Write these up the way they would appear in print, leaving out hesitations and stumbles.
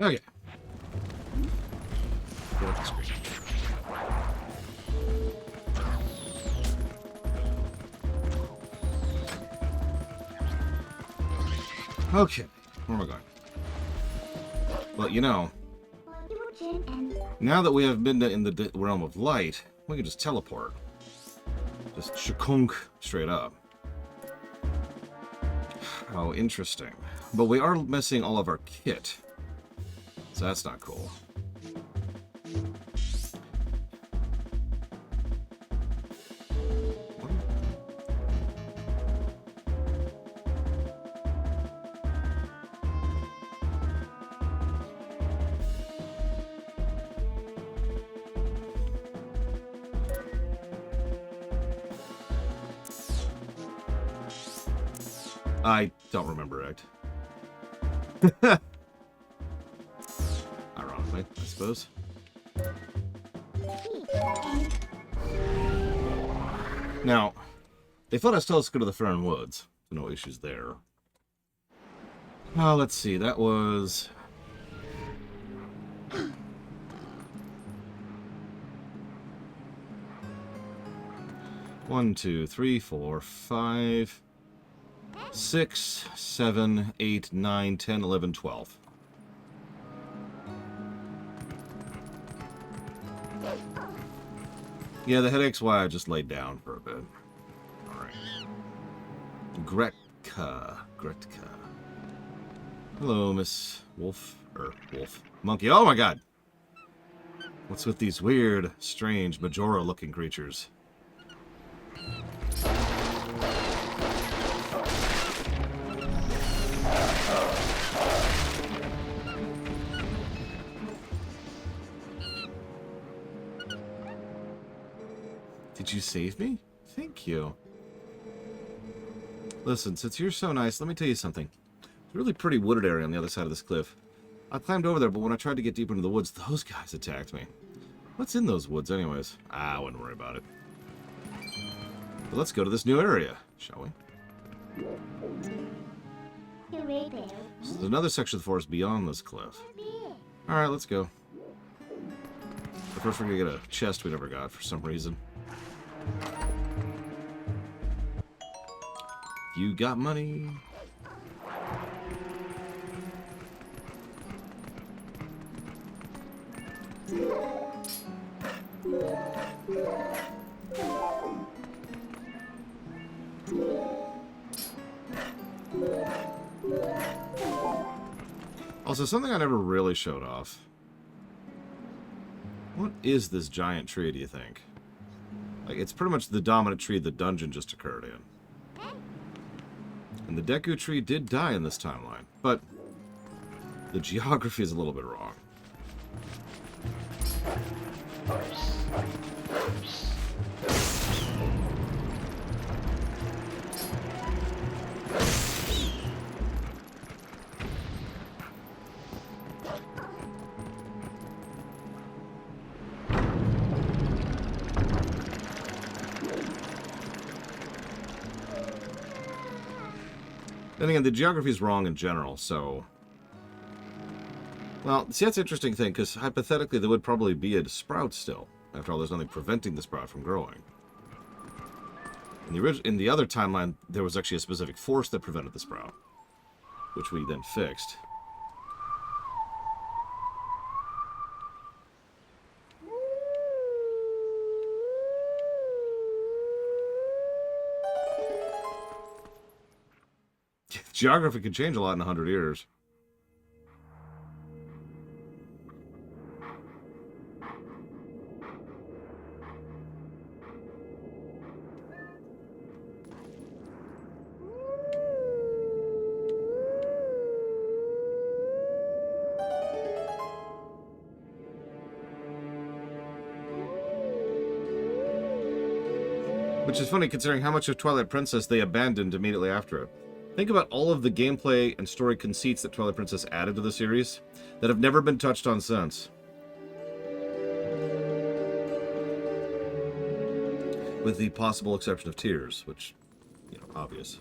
Okay. Get off the screen. Okay, where am I going? Well, you know, now that we have been in the realm of light, we can just teleport. Just shakunk straight up. How interesting. But we are missing all of our kit. So that's not cool. I don't remember it. Ironically, I suppose. Now, they thought us tell us to go to the Farron Woods. So no issues there. Let's see. That was... One, two, three, four, 5... 6, 7, 8, 9, 10, 11, 12. Yeah, the headache's why I just laid down for a bit. Alright. Gretka. Hello, Miss Wolf. Wolf. Monkey. Oh my god! What's with these weird, strange, Majora-looking creatures? Did you save me? Thank you. Listen, since you're so nice, let me tell you something. It's a really pretty wooded area on the other side of this cliff. I climbed over there, but when I tried to get deeper into the woods, those guys attacked me. What's in those woods anyways? I wouldn't worry about it. But let's go to this new area, shall we? So there's another section of the forest beyond this cliff. Alright, let's go. But first we're gonna get a chest we never got for some reason. You got money. Also, something I never really showed off. What is this giant tree, do you think? Like, it's pretty much the dominant tree the dungeon just occurred in. And the Deku tree did die in this timeline, but the geography is a little bit wrong. Then again, the geography is wrong in general, so... Well, see, that's an interesting thing, because hypothetically there would probably be a sprout still. After all, there's nothing preventing the sprout from growing. In the other timeline, there was actually a specific force that prevented the sprout, which we then fixed. Geography could change a lot in 100 years. Which is funny considering how much of Twilight Princess they abandoned immediately after it. Think about all of the gameplay and story conceits that Twilight Princess added to the series that have never been touched on since. With the possible exception of Tears, which, you know, obvious.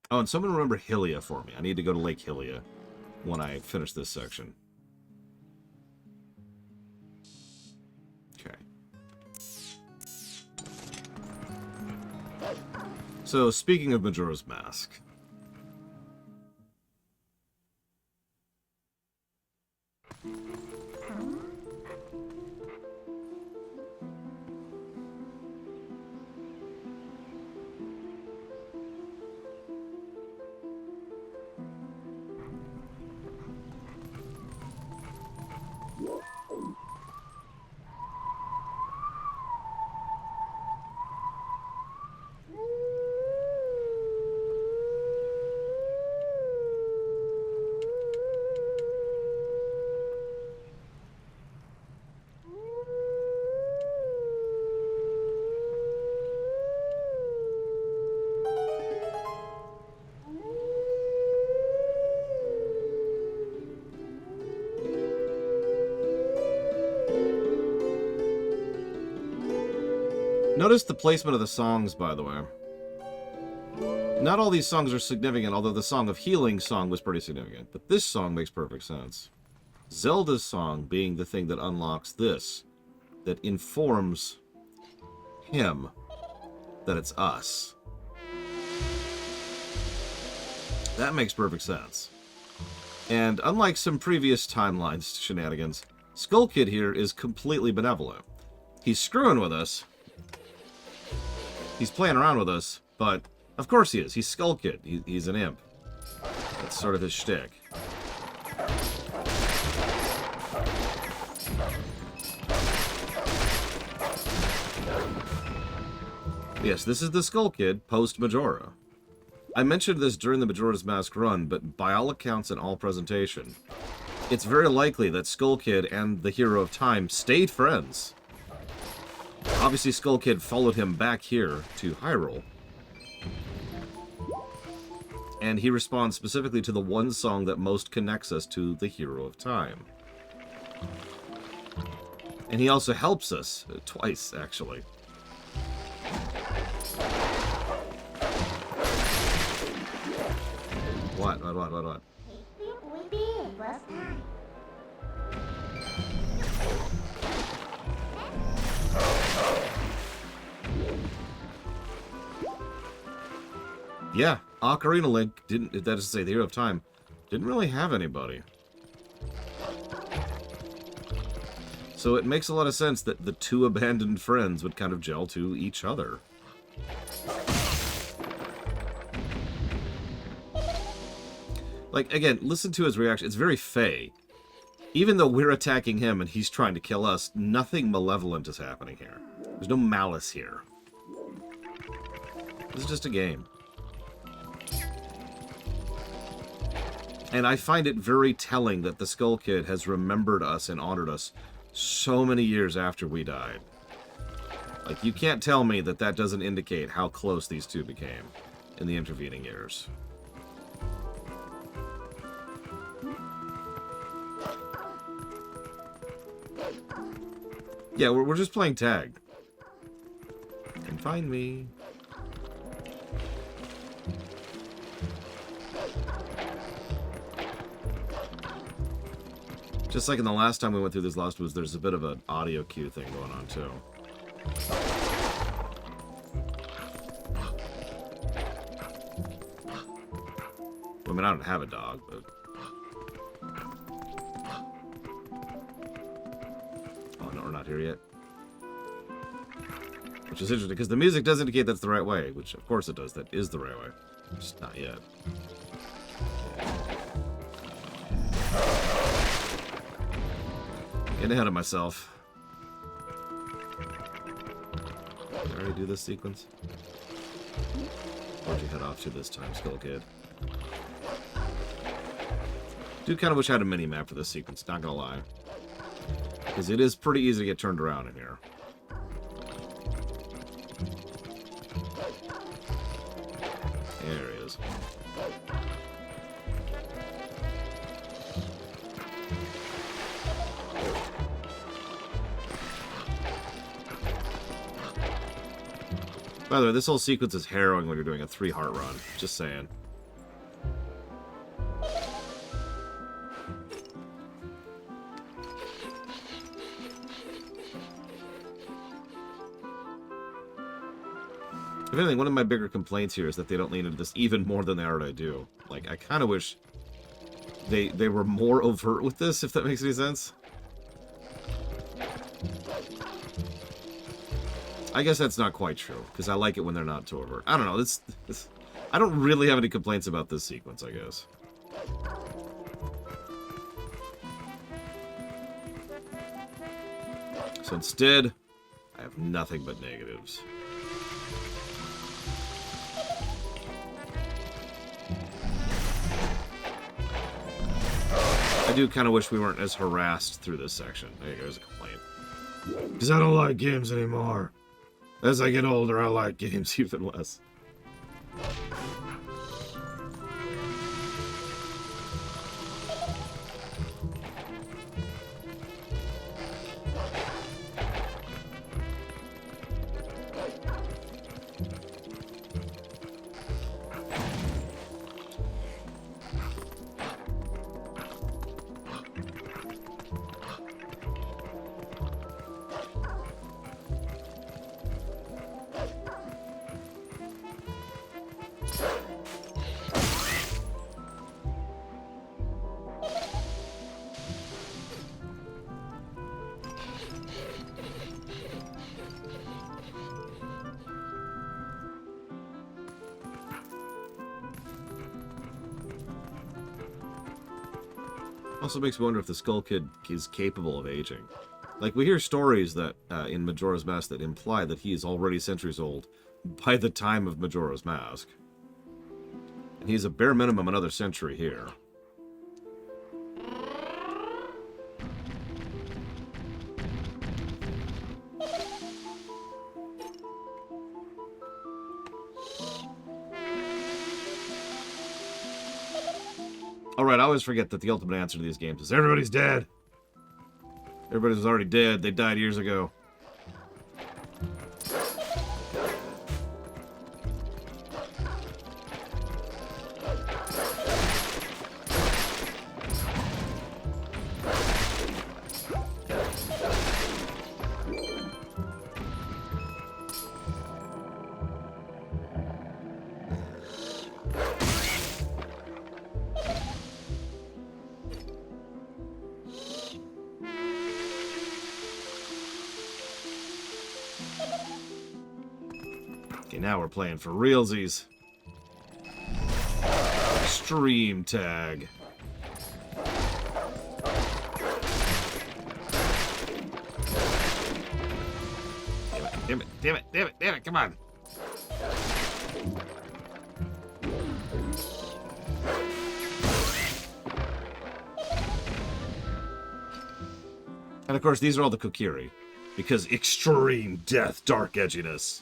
Oh, and someone remember Hylia for me. I need to go to Lake Hylia when I finish this section. Okay. So, speaking of Majora's Mask. Notice the placement of the songs, by the way. Not all these songs are significant, although the Song of Healing song was pretty significant. But this song makes perfect sense. Zelda's song being the thing that unlocks this, that informs him that it's us. That makes perfect sense. And unlike some previous timelines shenanigans, Skull Kid here is completely benevolent. He's screwing with us. He's playing around with us, but of course he is. He's Skull Kid. He's an imp. That's sort of his shtick. Yes, this is the Skull Kid post-Majora. I mentioned this during the Majora's Mask run, but by all accounts and all presentation, it's very likely that Skull Kid and the Hero of Time stayed friends. Obviously, Skull Kid followed him back here to Hyrule. And he responds specifically to the one song that most connects us to the Hero of Time. And he also helps us, twice, actually. What? Yeah, Ocarina Link didn't, that is to say, the Hero of Time, didn't really have anybody. So it makes a lot of sense that the two abandoned friends would kind of gel to each other. Like, again, listen to his reaction. It's very fey. Even though we're attacking him and he's trying to kill us, nothing malevolent is happening here. There's no malice here. This is just a game. And I find it very telling that the Skull Kid has remembered us and honored us so many years after we died. Like, you can't tell me that that doesn't indicate how close these two became in the intervening years. Yeah, we're just playing tag. Come find me. Just like in the last time we went through this Lost Woods, there's a bit of an audio cue thing going on, too. I mean, I don't have a dog, but... Oh, no, we're not here yet. Which is interesting, because the music does indicate that's the right way, which, of course it does. That is the right way. Just not yet. Getting ahead of myself. Did I already do this sequence? Where'd you head off to this time, Skull Kid? Do kind of wish I had a mini-map for this sequence, not gonna lie. Because it is pretty easy to get turned around in here. There he is. By the way, this whole sequence is harrowing when you're doing a 3-heart run. Just saying. If anything, one of my bigger complaints here is that they don't lean into this even more than they already do. Like, I kind of wish they were more overt with this, if that makes any sense. I guess that's not quite true, because I like it when they're not too overt. I don't know, I don't really have any complaints about this sequence, I guess. So instead, I have nothing but negatives. I do kind of wish we weren't as harassed through this section. There's a complaint. Because I don't like games anymore. As I get older, I like games even less. Also makes me wonder if the Skull Kid is capable of aging. Like, we hear stories that in Majora's Mask that imply that he is already centuries old by the time of Majora's Mask. And he's a bare minimum another century here. Alright, I always forget that the ultimate answer to these games is everybody's dead. Everybody's already dead. They died years ago. Okay, now we're playing for realsies. Extreme tag. Damn it, damn it, damn it, damn it, come on. And of course, these are all the Kokiri. Because extreme death, dark edginess.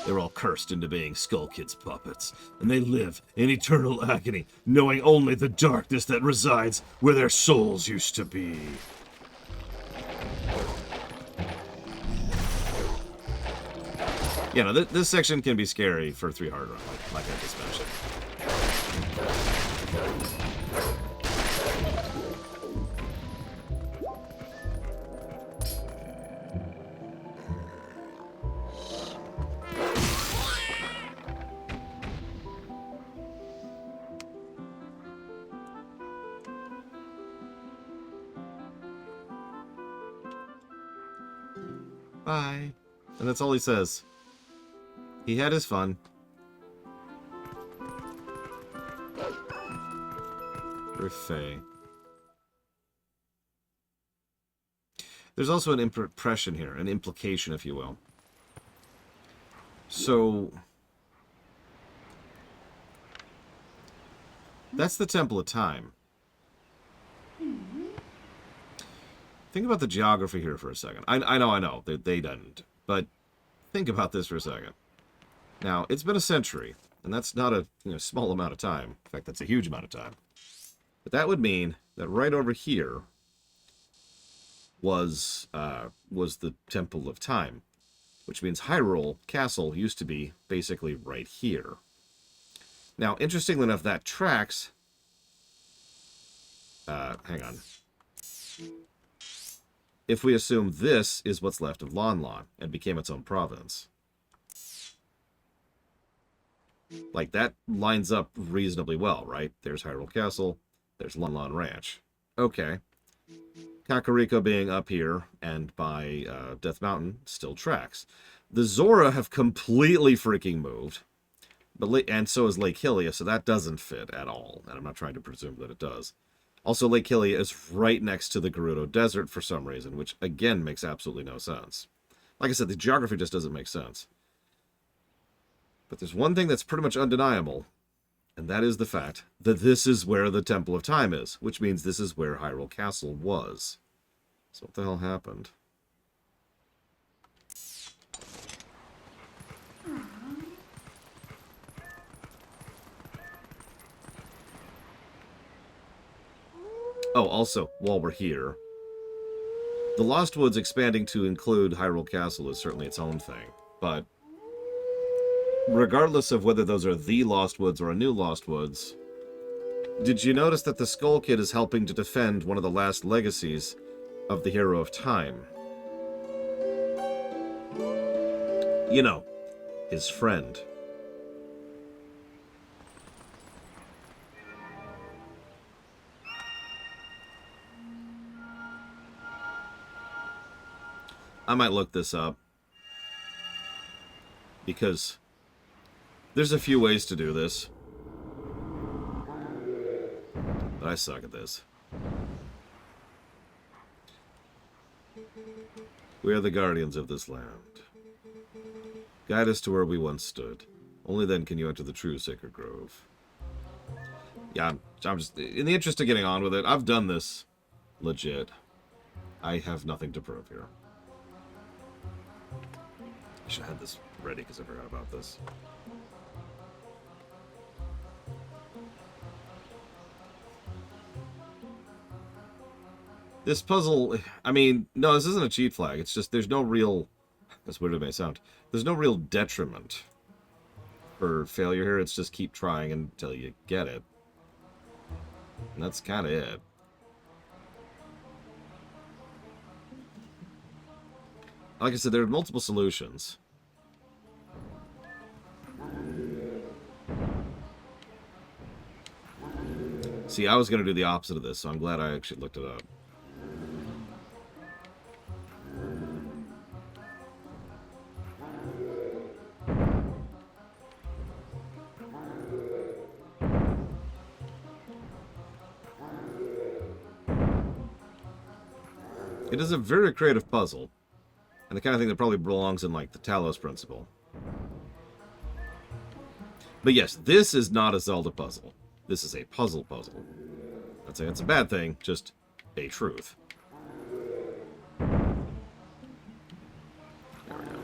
They're all cursed into being Skull Kid's puppets, and they live in eternal agony, knowing only the darkness that resides where their souls used to be. Yeah, no, this section can be scary for 3 hard run, like I just mentioned. Bye. And that's all he says. He had his fun. Refay. There's also an impression here, an implication, if you will. So, that's the Temple of Time. Think about the geography here for a second. I know, they didn't. But think about this for a second. Now, it's been a century, and that's not a small amount of time. In fact, that's a huge amount of time. But that would mean that right over here was the Temple of Time, which means Hyrule Castle used to be basically right here. Now, interestingly enough, that tracks... hang on. If we assume this is what's left of Lon Lon and became its own province. Like, that lines up reasonably well, right? There's Hyrule Castle. There's Lon Lon Ranch. Okay. Kakariko being up here and by Death Mountain still tracks. The Zora have completely freaking moved. And so is Lake Hylia, so that doesn't fit at all. And I'm not trying to presume that it does. Also, Lake Hylia is right next to the Gerudo Desert for some reason, which, again, makes absolutely no sense. Like I said, the geography just doesn't make sense. But there's one thing that's pretty much undeniable, and that is the fact that this is where the Temple of Time is, which means this is where Hyrule Castle was. So what the hell happened? Oh, also, while we're here, the Lost Woods expanding to include Hyrule Castle is certainly its own thing, but regardless of whether those are the Lost Woods or a new Lost Woods, did you notice that the Skull Kid is helping to defend one of the last legacies of the Hero of Time? You know, his friend. I might look this up, because there's a few ways to do this, but I suck at this. We are the guardians of this land. Guide us to where we once stood. Only then can you enter the true sacred grove. Yeah, I'm just, in the interest of getting on with it, I've done this legit. I have nothing to prove here. I should have had this ready because I forgot about this. This puzzle, I mean, no, this isn't a cheat flag. It's just there's no real, as weird as it may sound, there's no real detriment for failure here. It's just keep trying until you get it. And that's kind of it. Like I said, there are multiple solutions. See, I was going to do the opposite of this, so I'm glad I actually looked it up. It is a very creative puzzle, and the kind of thing that probably belongs in, like, the Talos Principle. But yes, this is not a Zelda puzzle. This is a puzzle. I'd say it's a bad thing, just a truth. There we go.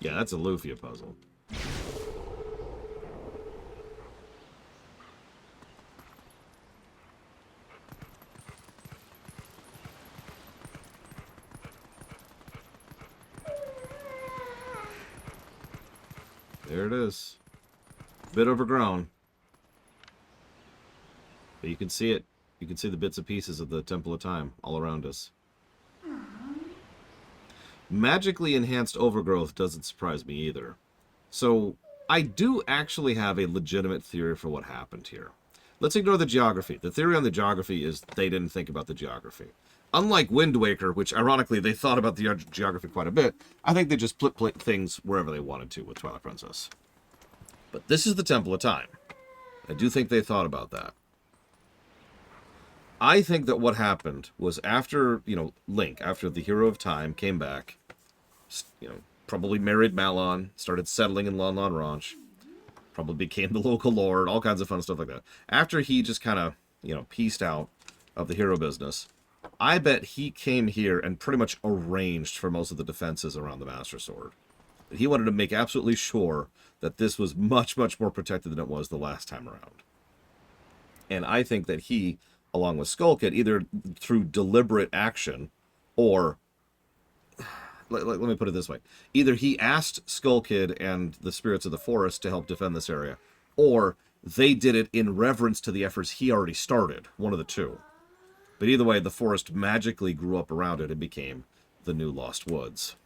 Yeah, that's a Lufia puzzle. There it is. A bit overgrown. But you can see it. You can see the bits and pieces of the Temple of Time all around us. Magically enhanced overgrowth doesn't surprise me either. So, I do actually have a legitimate theory for what happened here. Let's ignore the geography. The theory on the geography is they didn't think about the geography. Unlike Wind Waker, which ironically they thought about the geography quite a bit, I think they just put things wherever they wanted to with Twilight Princess. But this is the Temple of Time. I do think they thought about that. I think that what happened was after, Link, after the Hero of Time came back, probably married Malon, started settling in Lon Lon Ranch, probably became the local lord, all kinds of fun stuff like that. After he just kind of, pieced out of the hero business, I bet he came here and pretty much arranged for most of the defenses around the Master Sword. He wanted to make absolutely sure that this was much, much more protected than it was the last time around. And I think that he, along with Skull Kid, either through deliberate action or let me put it this way. Either he asked Skull Kid and the spirits of the forest to help defend this area, or they did it in reverence to the efforts he already started. One of the two. But either way, the forest magically grew up around it and became the new Lost Woods.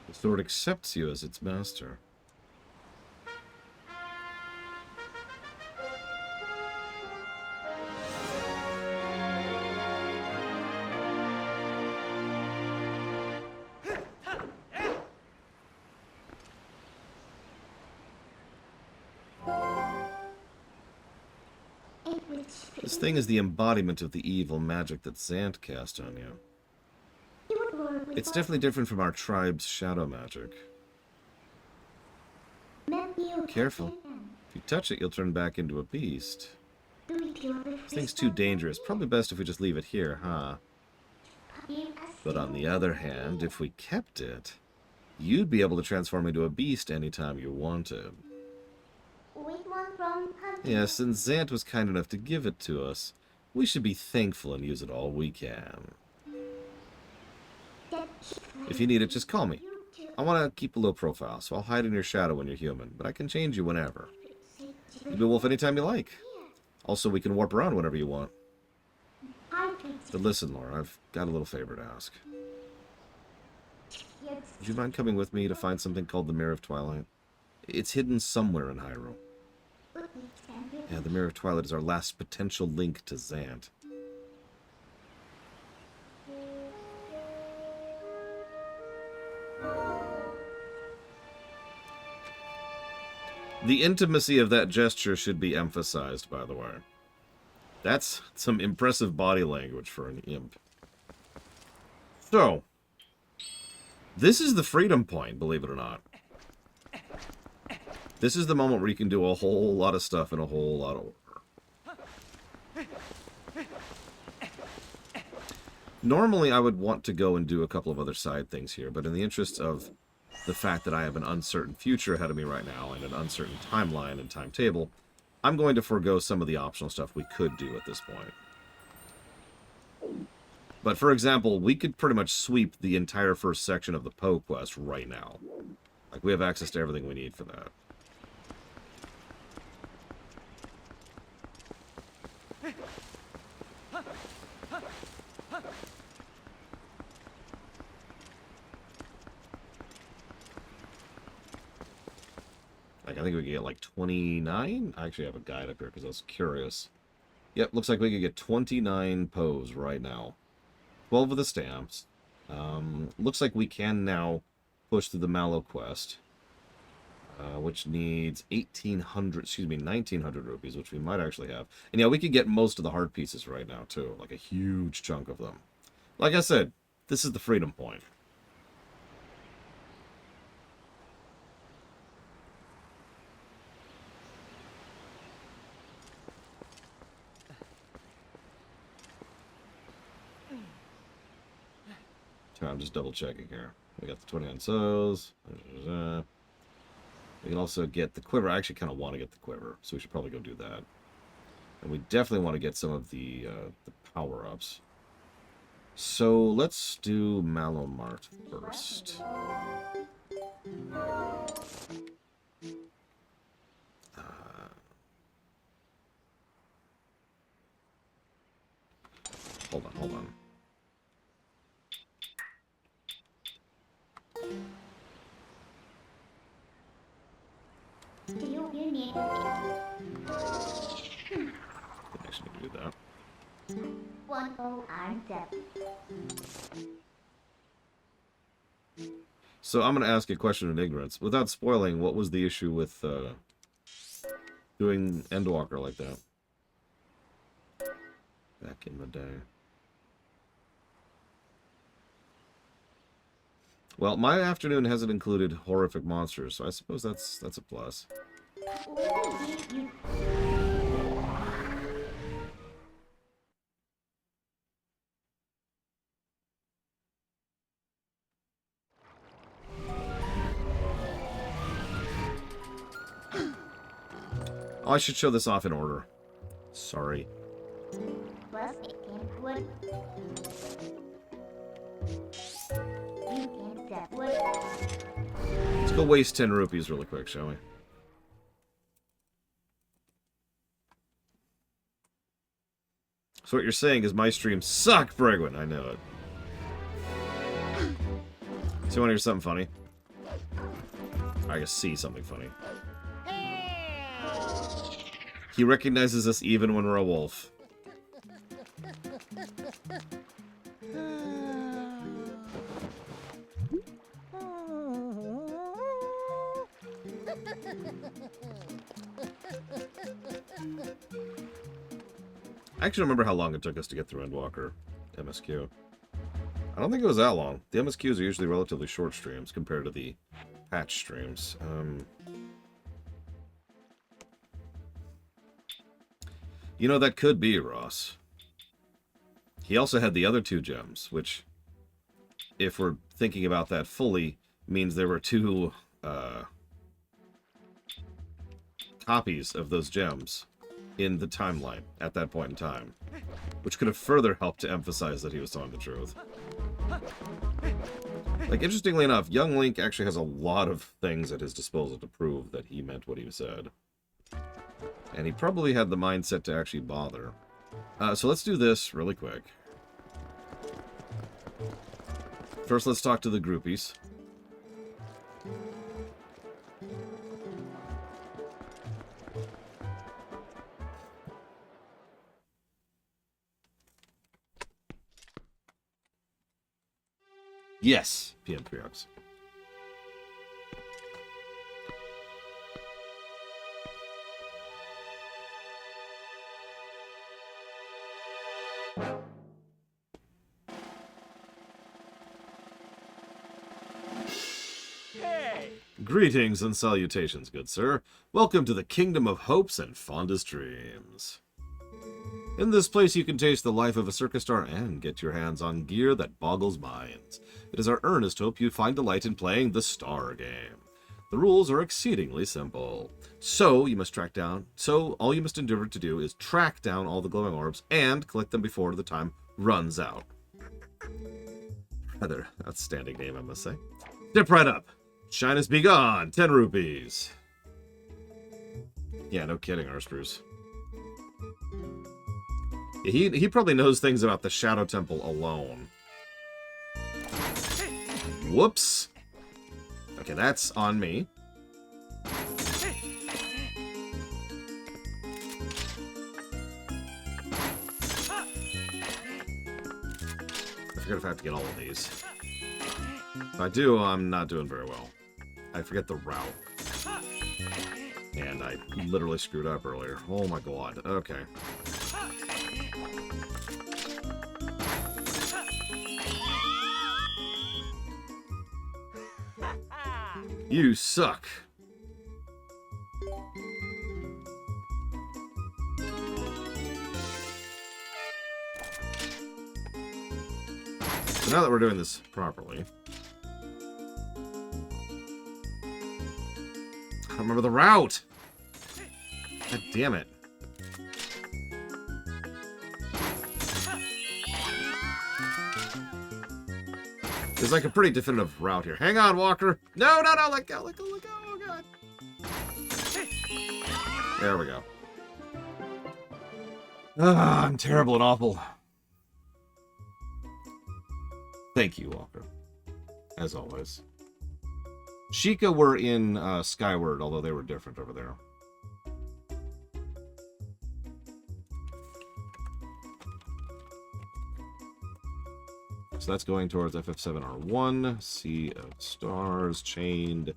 The sword accepts you as its master. This thing is the embodiment of the evil magic that Zant cast on you. It's definitely different from our tribe's shadow magic. Careful. If you touch it, you'll turn back into a beast. This thing's too dangerous. Probably best if we just leave it here, huh? But on the other hand, if we kept it, you'd be able to transform into a beast anytime you wanted. Yes, and Zant was kind enough to give it to us. We should be thankful and use it all we can. If you need it, just call me. I want to keep a low profile, so I'll hide in your shadow when you're human, but I can change you whenever. You can be a wolf anytime you like. Also, we can warp around whenever you want. But listen, Laura, I've got a little favor to ask. Would you mind coming with me to find something called the Mirror of Twilight? It's hidden somewhere in Hyrule. Yeah, the Mirror of Twilight is our last potential link to Zant. The intimacy of that gesture should be emphasized, by the way. That's some impressive body language for an imp. So, this is the freedom point, believe it or not. This is the moment where you can do a whole lot of stuff in a whole lot of order. Normally, I would want to go and do a couple of other side things here, but in the interest of the fact that I have an uncertain future ahead of me right now and an uncertain timeline and timetable, I'm going to forego some of the optional stuff we could do at this point. But for example, we could pretty much sweep the entire first section of the Poe quest right now. Like, we have access to everything we need for that. Like, I think we could get like 29? I actually have a guide up here because I was curious. Yep, looks like we could get 29 Poes right now. 12 of the stamps. Looks like we can now push through the Malo quest, which needs 1,900 rupees, which we might actually have. And yeah, we could get most of the heart pieces right now, too. Like a huge chunk of them. Like I said, this is the freedom point. I'm just double checking here. We got the 29 souls. We can also get the quiver. I actually kind of want to get the quiver, so we should probably go do that. And we definitely want to get some of the power-ups. So let's do Malo Mart first. Hold on. Didn't actually need to do that. So I'm going to ask a question in ignorance. Without spoiling, what was the issue with doing Endwalker like that? Back in the day. Well, my afternoon hasn't included horrific monsters, so I suppose that's a plus. Oh, I should show this off in order. Sorry. Let's go waste 10 rupees really quick, shall we? So what you're saying is my streams suck, Bregwin. I know it. So you want to hear something funny? I guess see something funny. He recognizes us even when we're a wolf. I actually remember how long it took us to get through Endwalker MSQ. I don't think it was that long. The MSQs are usually relatively short streams compared to the patch streams. You know, that could be Ross. He also had the other 2 gems, which, if we're thinking about that fully, means there were 2 copies of those gems in the timeline at that point in time, which could have further helped to emphasize that he was telling the truth. Like, interestingly enough, young Link actually has a lot of things at his disposal to prove that he meant what he said. And he probably had the mindset to actually bother. So let's do this really quick. First, let's talk to the groupies. Yes, PM Preox. Greetings and salutations, good sir. Welcome to the Kingdom of Hopes and Fondest Dreams. In this place you can taste the life of a circus star and get your hands on gear that boggles minds. It is our earnest hope you find delight in playing the Star Game. The rules are exceedingly simple. All you must endeavor to do is track down all the glowing orbs and collect them before the time runs out. Rather outstanding name, I must say. Step right up. Shyness be gone. 10 rupees. Yeah, no kidding, Arspruce. He probably knows things about the Shadow Temple alone. Whoops. Okay, that's on me. I forget if I have to get all of these. If I do, I'm not doing very well. I forget the route. And I literally screwed up earlier. Oh my god. Okay. You suck. So now that we're doing this properly, I don't remember the route. God damn it. There's like a pretty definitive route here. Hang on, Walker. No, no, no, let go, let go, let go. Oh, God. There we go. Ah, I'm terrible and awful. Thank you, Walker. As always. Sheikah were in Skyward, although they were different over there. So that's going towards FF7R1, Sea of Stars, Chained,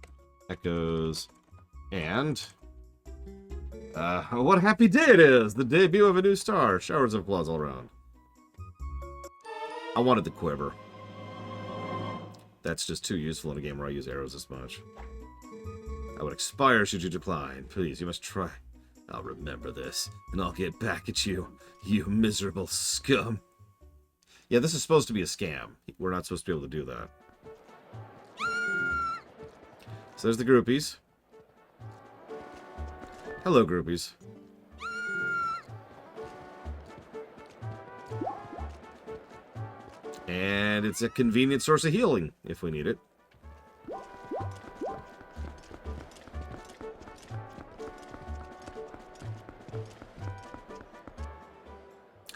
Echoes, and... what a happy day it is! The debut of a new star. Showers of applause all around. I wanted the quiver. That's just too useful in a game where I use arrows this much. I would expire should you decline. Please, you must try. I'll remember this, and I'll get back at you, you miserable scum. Yeah, this is supposed to be a scam. We're not supposed to be able to do that. So there's the groupies. Hello, groupies. And it's a convenient source of healing, if we need it.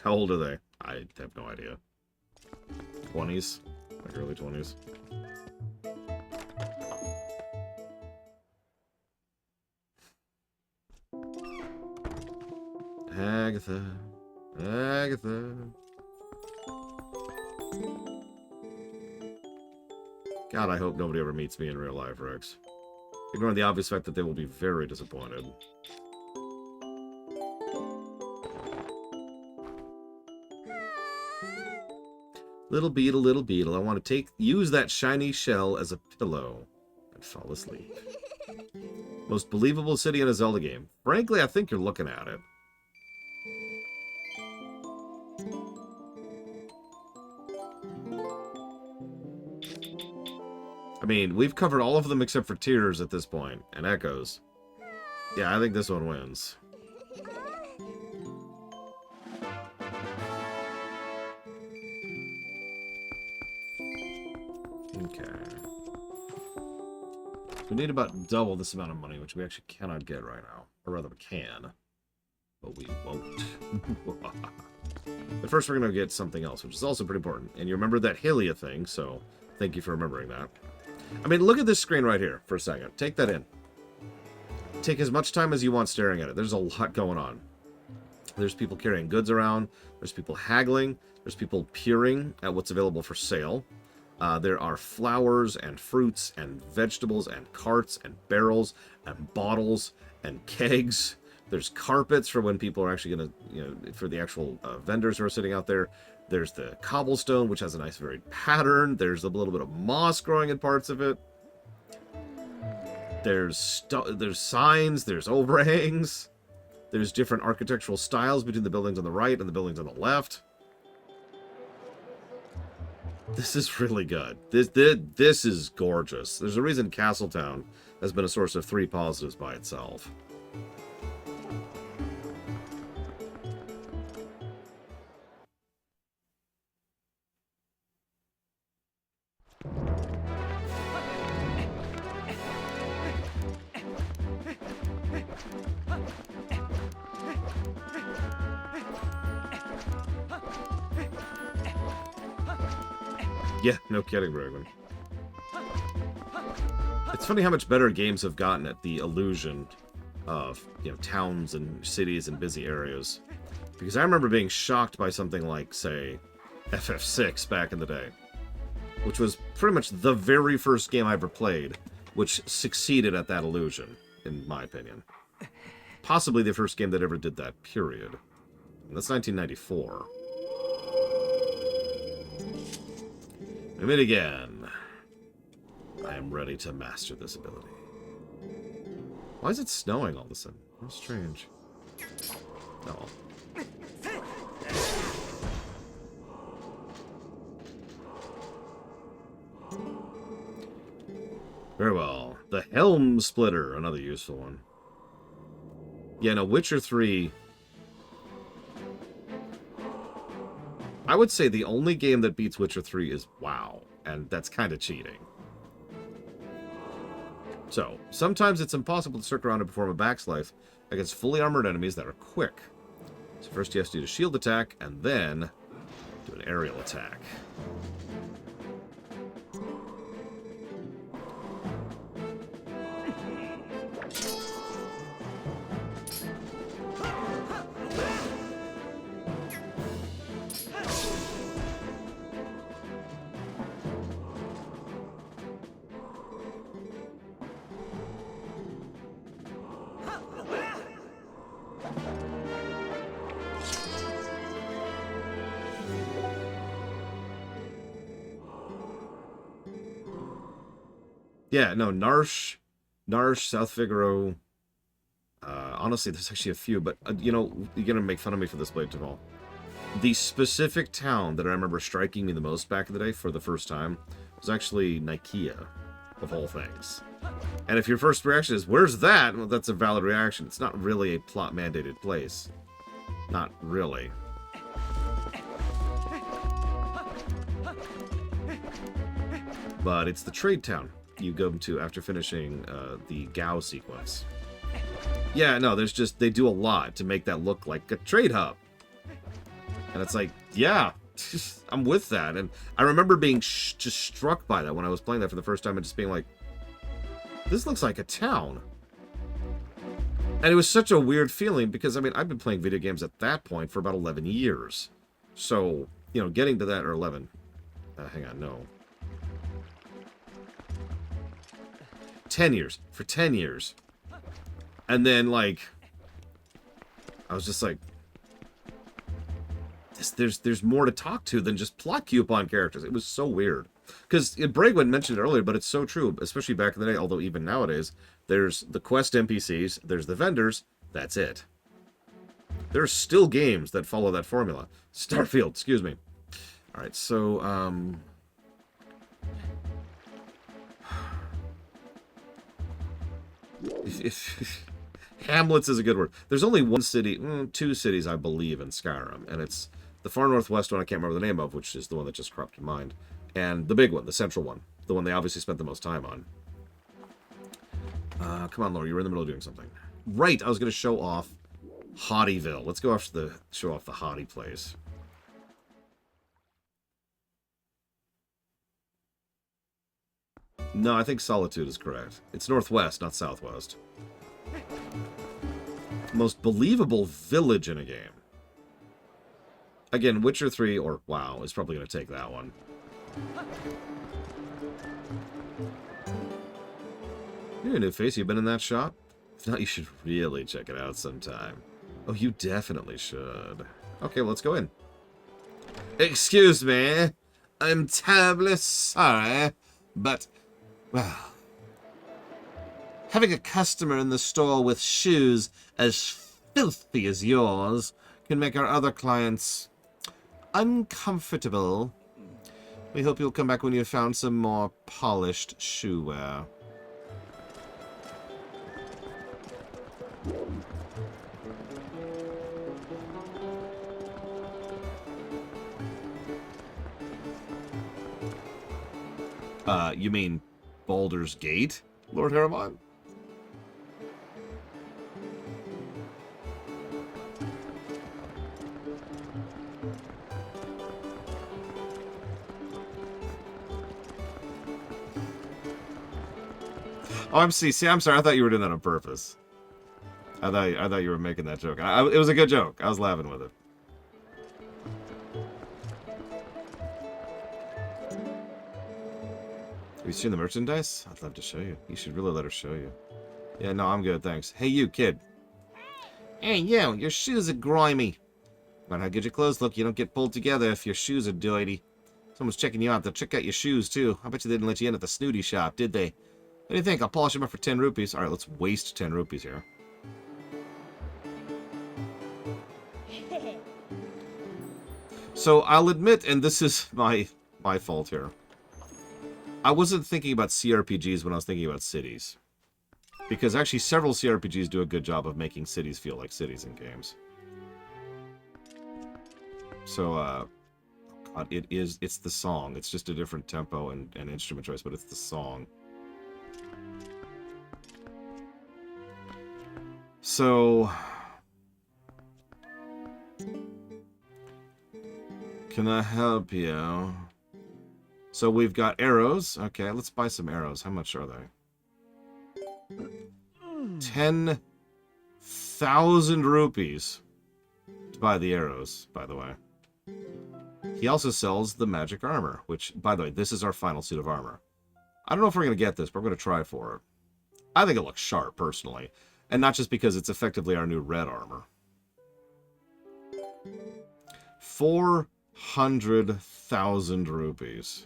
How old are they? I have no idea. 20s? Like early 20s? Agatha. Agatha. God, I hope nobody ever meets me in real life, Rex. Ignoring the obvious fact that they will be very disappointed. Little beetle, I want to use that shiny shell as a pillow and fall asleep. Most believable city in a Zelda game. Frankly, I think you're looking at it. I mean, we've covered all of them except for Tears at this point, and Echoes. Yeah, I think this one wins. Okay. We need about double this amount of money, which we actually cannot get right now. Or rather, we can. But we won't. But first, we're going to get something else, which is also pretty important. And you remember that Hylia thing, so thank you for remembering that. I mean, look at this screen right here for a second. Take that in. Take as much time as you want staring at it. There's a lot going on. There's people carrying goods around. There's people haggling. There's people peering at what's available for sale. There are flowers and fruits and vegetables and carts and barrels and bottles and kegs. There's carpets for when people are actually going to, you know, for the actual vendors who are sitting out there. There's the cobblestone, which has a nice varied pattern. There's a little bit of moss growing in parts of it. There's signs. There's overhangs. There's different architectural styles between the buildings on the right and the buildings on the left. This is really good. This is gorgeous. There's a reason Castletown has been a source of 3 positives by itself. Yeah, no kidding, Bregman. It's funny how much better games have gotten at the illusion of, you know, towns and cities and busy areas. Because I remember being shocked by something like, say, FF6 back in the day. Which was pretty much the very first game I ever played, which succeeded at that illusion, in my opinion. Possibly the first game that ever did that, period. And that's 1994. I mean, again, I am ready to master this ability. Why is it snowing all of a sudden? How strange. Oh. Very well. The Helm Splitter, another useful one. Yeah, no, Witcher 3... I would say the only game that beats Witcher 3 is WoW, and that's kind of cheating. So, sometimes it's impossible to circle around and perform a backslice against fully armored enemies that are quick. So first you have to do a shield attack, and then do an aerial attack. Yeah, no, Narsh, South Figaro. Honestly, there's actually a few, but, you know, you're going to make fun of me for this, Blade Jamal. The specific town that I remember striking me the most back in the day for the first time was actually Nicaea, of all things. And if your first reaction is, where's that? Well, that's a valid reaction. It's not really a plot-mandated place. Not really. But it's the trade town you go to after finishing the Gao sequence. Yeah, no, there's just, they do a lot to make that look like a trade hub. And it's like, yeah, I'm with that. And I remember being just struck by that when I was playing that for the first time and just being like, this looks like a town. And it was such a weird feeling because, I mean, I've been playing video games at that point for about 11 years. So, you know, getting to that, or 11. Hang on, no. 10 years. For 10 years. And then, like, I was just like, there's more to talk to than just plot coupon characters. It was so weird. Because Bragwin mentioned it earlier, but it's so true, especially back in the day, although even nowadays, there's the quest NPCs, there's the vendors, that's it. There's still games that follow that formula. Starfield, excuse me. Alright, so, Hamlets is a good word. There's only one city, two cities, I believe, in Skyrim, and it's the far northwest one I can't remember the name of, which is the one that just cropped in mind, and the big one, the central one, the one they obviously spent the most time on. Come on, Laura, you were in the middle of doing something. Right, I was going to show off Haughtyville. Let's go after the show off the Haughty place. No, I think Solitude is correct. It's northwest, not southwest. Most believable village in a game. Again, Witcher 3 or WoW is probably going to take that one. You're a new face. You've been in that shop? If not, you should really check it out sometime. Oh, you definitely should. Okay, well, let's go in. Excuse me. I'm terribly sorry, but, well, having a customer in the store with shoes as filthy as yours can make our other clients uncomfortable. We hope you'll come back when you've found some more polished shoe wear. You mean Baldur's Gate, Lord Harriman? Oh, I'm sorry. I thought you were doing that on purpose. I thought you were making that joke. It was a good joke. I was laughing with it. Have you seen the merchandise? I'd love to show you. You should really let her show you. Yeah, no, I'm good, thanks. Hey, you, kid. Hey, you, your shoes are grimy. About how good your clothes look, you don't get pulled together if your shoes are dirty. Someone's checking you out. They'll check out your shoes, too. I bet you they didn't let you in at the snooty shop, did they? What do you think? I'll polish them up for 10 rupees. Alright, let's waste 10 rupees here. So, I'll admit, and this is my fault here, I wasn't thinking about CRPGs when I was thinking about cities. Because actually several CRPGs do a good job of making cities feel like cities in games. So, God, it's the song. It's just a different tempo and instrument choice, but it's the song. So, can I help you? So we've got arrows. Okay, let's buy some arrows. How much are they? 10,000 rupees to buy the arrows, by the way. He also sells the magic armor, which, by the way, this is our final suit of armor. I don't know if we're going to get this, but we're going to try for it. I think it looks sharp, personally. And not just because it's effectively our new red armor. 400,000 rupees.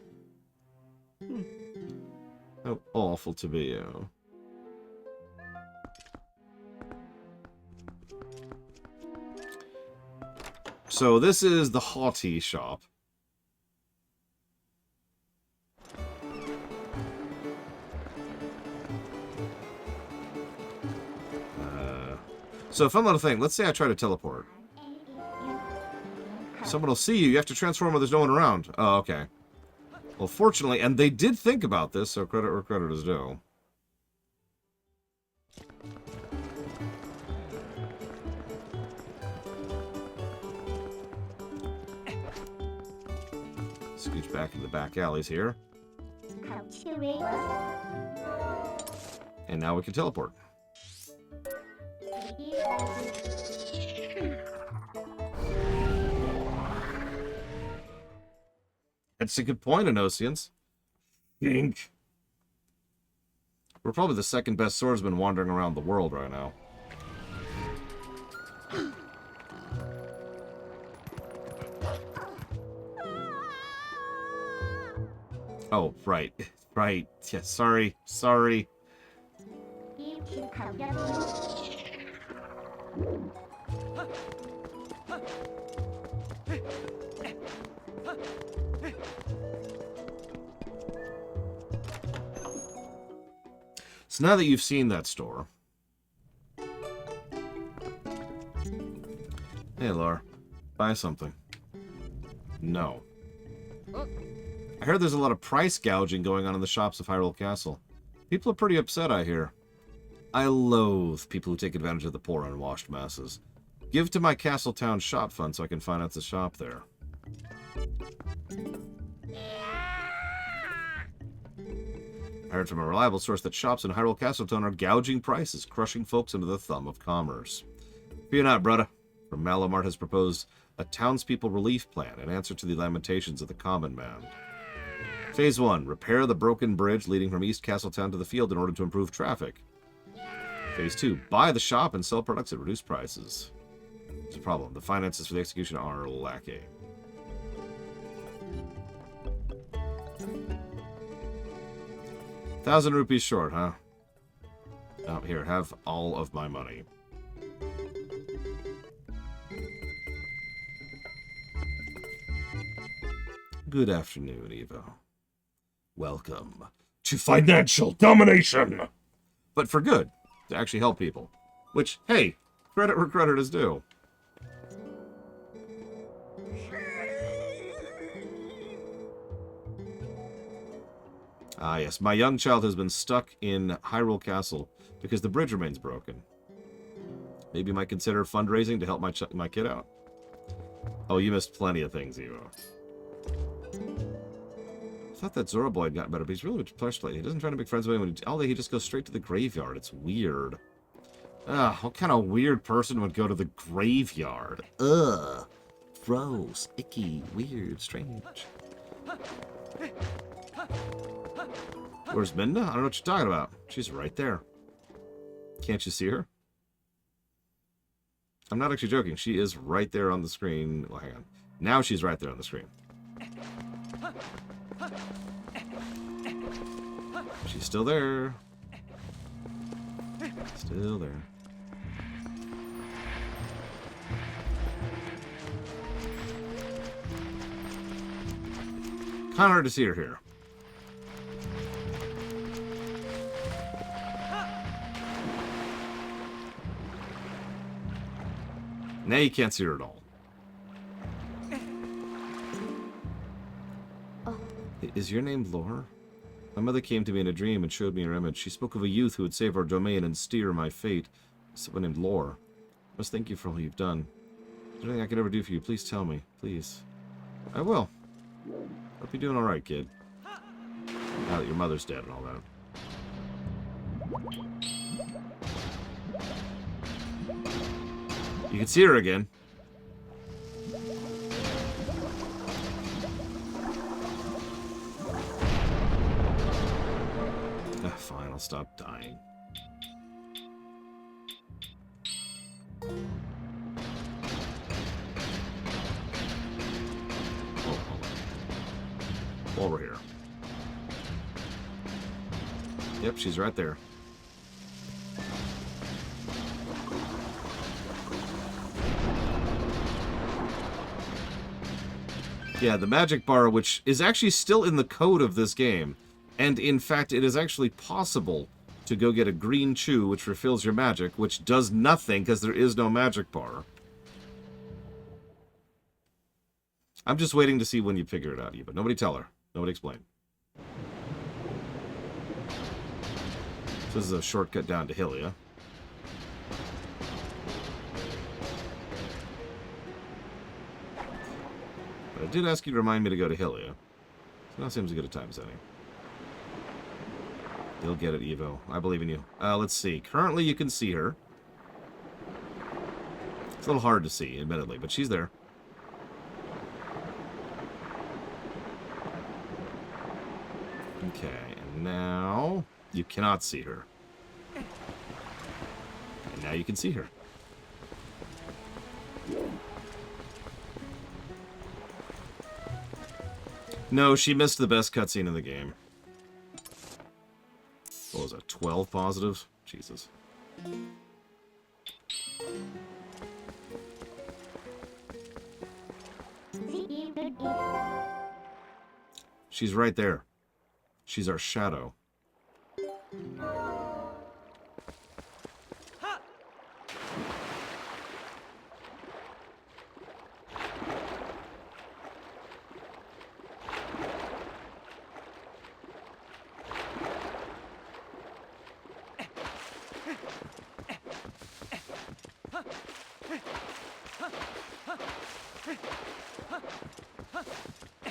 How awful to be you. So this is the haughty shop. So fun little thing. Let's say I try to teleport. Someone will see you. You have to transform when there's no one around. Oh, okay. Well, fortunately, and they did think about this, so credit where credit is due. Scooch back into the back alleys here. And now we can teleport. That's a good point, Anosians. Ink. We're probably the second best swordsman wandering around the world right now. Oh, right. Right. Yeah, sorry. Sorry. So now that you've seen that store... Hey, Laura. Buy something. No. I heard there's a lot of price gouging going on in the shops of Hyrule Castle. People are pretty upset, I hear. I loathe people who take advantage of the poor unwashed masses. Give to my Castle Town shop fund so I can finance a shop there. I heard from a reliable source that shops in Hyrule Castle Town are gouging prices, crushing folks under the thumb of commerce. Fear not, brother. For Malo Mart has proposed a townspeople relief plan in answer to the lamentations of the common man. Phase 1. Repair the broken bridge leading from East Castletown to the field in order to improve traffic. Phase 2. Buy the shop and sell products at reduced prices. There's a problem. The finances for the execution are lacking. ₹1,000 short, huh? Oh, here, have all of my money. Good afternoon, Evo. Welcome to financial domination! But for good, to actually help people. Which, hey, credit where credit is due. Ah, yes, my young child has been stuck in Hyrule Castle because the bridge remains broken. Maybe you might consider fundraising to help my kid out. Oh, you missed plenty of things, Evo. I thought that Zoroboy had gotten better, but he's really fleshlight. He doesn't try to make friends with anyone. All day he just goes straight to the graveyard. It's weird. Ugh, what kind of weird person would go to the graveyard? Ugh. Gross, icky, weird, strange. Where's Minda? I don't know what you're talking about. She's right there. Can't you see her? I'm not actually joking. She is right there on the screen. Well, hang on. Now she's right there on the screen. She's still there. Still there. Kind of hard to see her here. Now you can't see her at all. Oh. Is your name Lore? My mother came to me in a dream and showed me her image. She spoke of a youth who would save our domain and steer my fate. Someone named Lore. I must thank you for all you've done. Is there anything I could ever do for you? Please tell me. Please. I will. Hope you're doing alright, kid. Now that your mother's dead and all that. You can see her again. Ah, fine, I'll stop dying. Oh, hold on. While we're here. Yep, she's right there. Yeah, the magic bar, which is actually still in the code of this game. And in fact, it is actually possible to go get a green chew, which refills your magic, which does nothing because there is no magic bar. I'm just waiting to see when you figure it out, Eva. Nobody tell her. Nobody explain. This is a shortcut down to Hylia. But I did ask you to remind me to go to Hylia. So now seems as good a time as any. You'll get it, Evo. I believe in you. Let's see. Currently, you can see her. It's a little hard to see, admittedly, but she's there. Okay, and now you cannot see her. And now you can see her. No, she missed the best cutscene in the game. What was it, 12 positives? Jesus. She's right there. She's our shadow.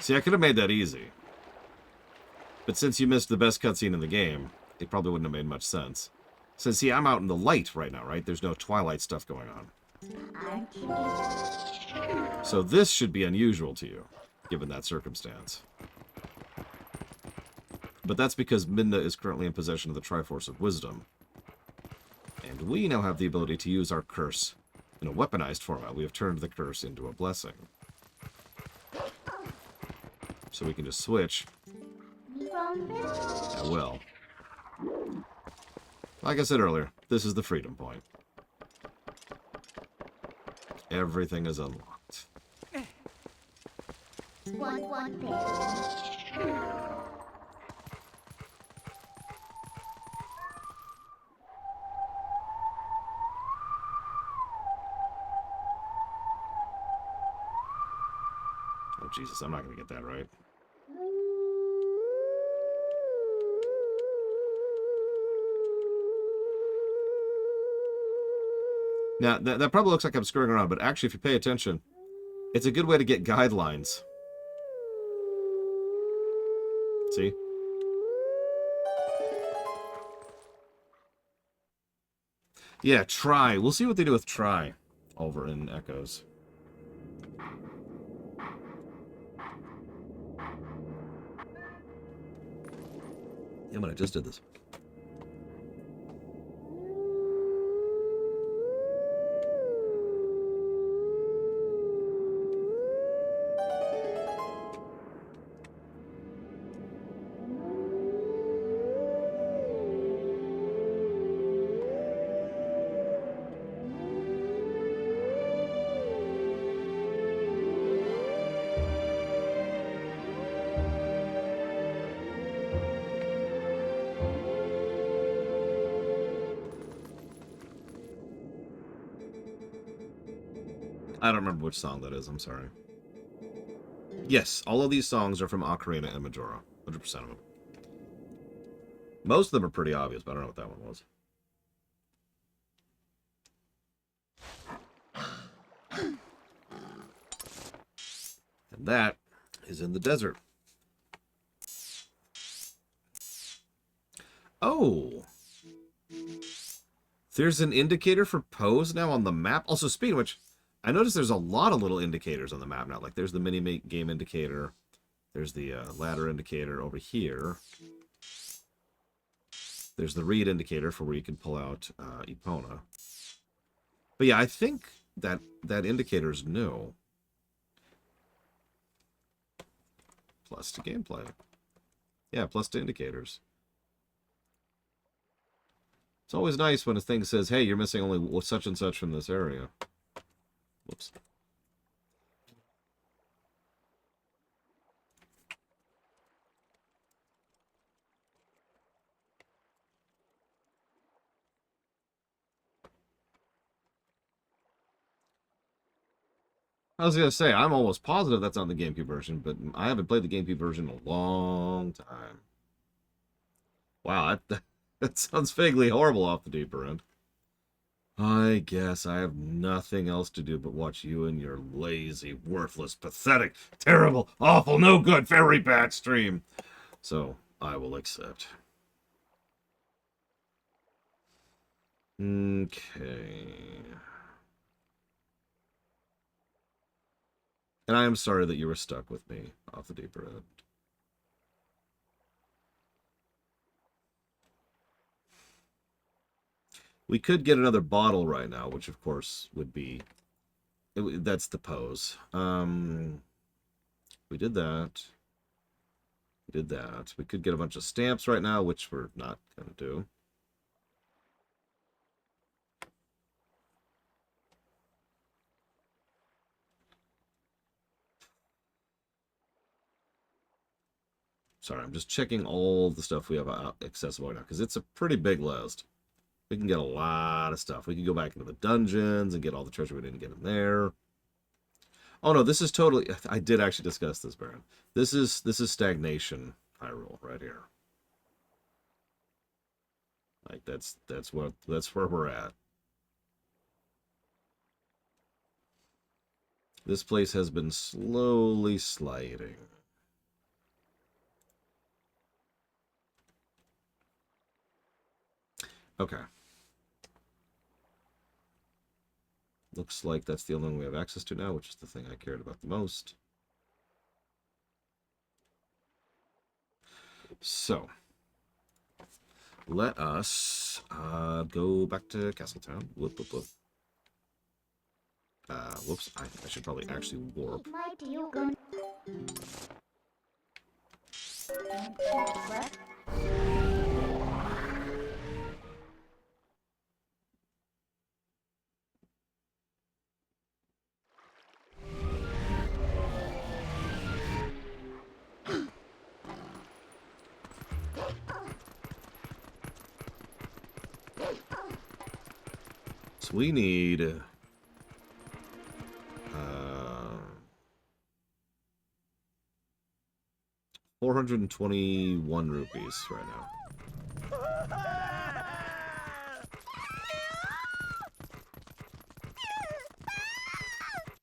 See, I could have made that easy. But since you missed the best cutscene in the game, it probably wouldn't have made much sense. So, see, I'm out in the light right now, right? There's no Twilight stuff going on. So this should be unusual to you, given that circumstance. But that's because Minda is currently in possession of the Triforce of Wisdom. And we now have the ability to use our curse in a weaponized format. We have turned the curse into a blessing. So we can just switch. I will. Like I said earlier, this is the freedom point. Everything is unlocked. Oh, Jesus, I'm not going to get that right. Now, that probably looks like I'm screwing around, but actually, if you pay attention, it's a good way to get guidelines. See? Yeah, try. We'll see what they do with try over in Echoes. Yeah, but I just did this. I don't remember which song that is, I'm sorry. Yes, all of these songs are from Ocarina and Majora. 100% of them. Most of them are pretty obvious, but I don't know what that one was. And that is in the desert. Oh! There's an indicator for pose now on the map. Also, speaking of which, I noticed there's a lot of little indicators on the map now. Like, there's the mini-game indicator. There's the ladder indicator over here. There's the read indicator for where you can pull out Epona. But yeah, I think that indicator is new. Plus to gameplay. Yeah, plus to indicators. It's always nice when a thing says, hey, you're missing only such and such from this area. Whoops. I was going to say, I'm almost positive that's on the GameCube version, but I haven't played the GameCube version in a long time. Wow, that sounds vaguely horrible off the deeper end. I guess I have nothing else to do but watch you and your lazy, worthless, pathetic, terrible, awful, no good, very bad stream. So, I will accept. Okay. And I am sorry that you were stuck with me off the deeper end. We could get another bottle right now, which of course would be... that's the pose. We did that. We did that. We could get a bunch of stamps right now, which we're not going to do. Sorry, I'm just checking all the stuff we have accessible right now, because it's a pretty big list. We can get a lot of stuff. We can go back into the dungeons and get all the treasure we didn't get in there. Oh no, this is totally... I did actually discuss this, Baron. This is stagnation Hyrule right here. Like that's where we're at. This place has been slowly sliding. Okay. Looks like that's the only one we have access to now, which is the thing I cared about the most. So, let us go back to Castletown. Whoop, whoop, whoop. Whoops, I should probably actually warp. So we need 421 rupees right now.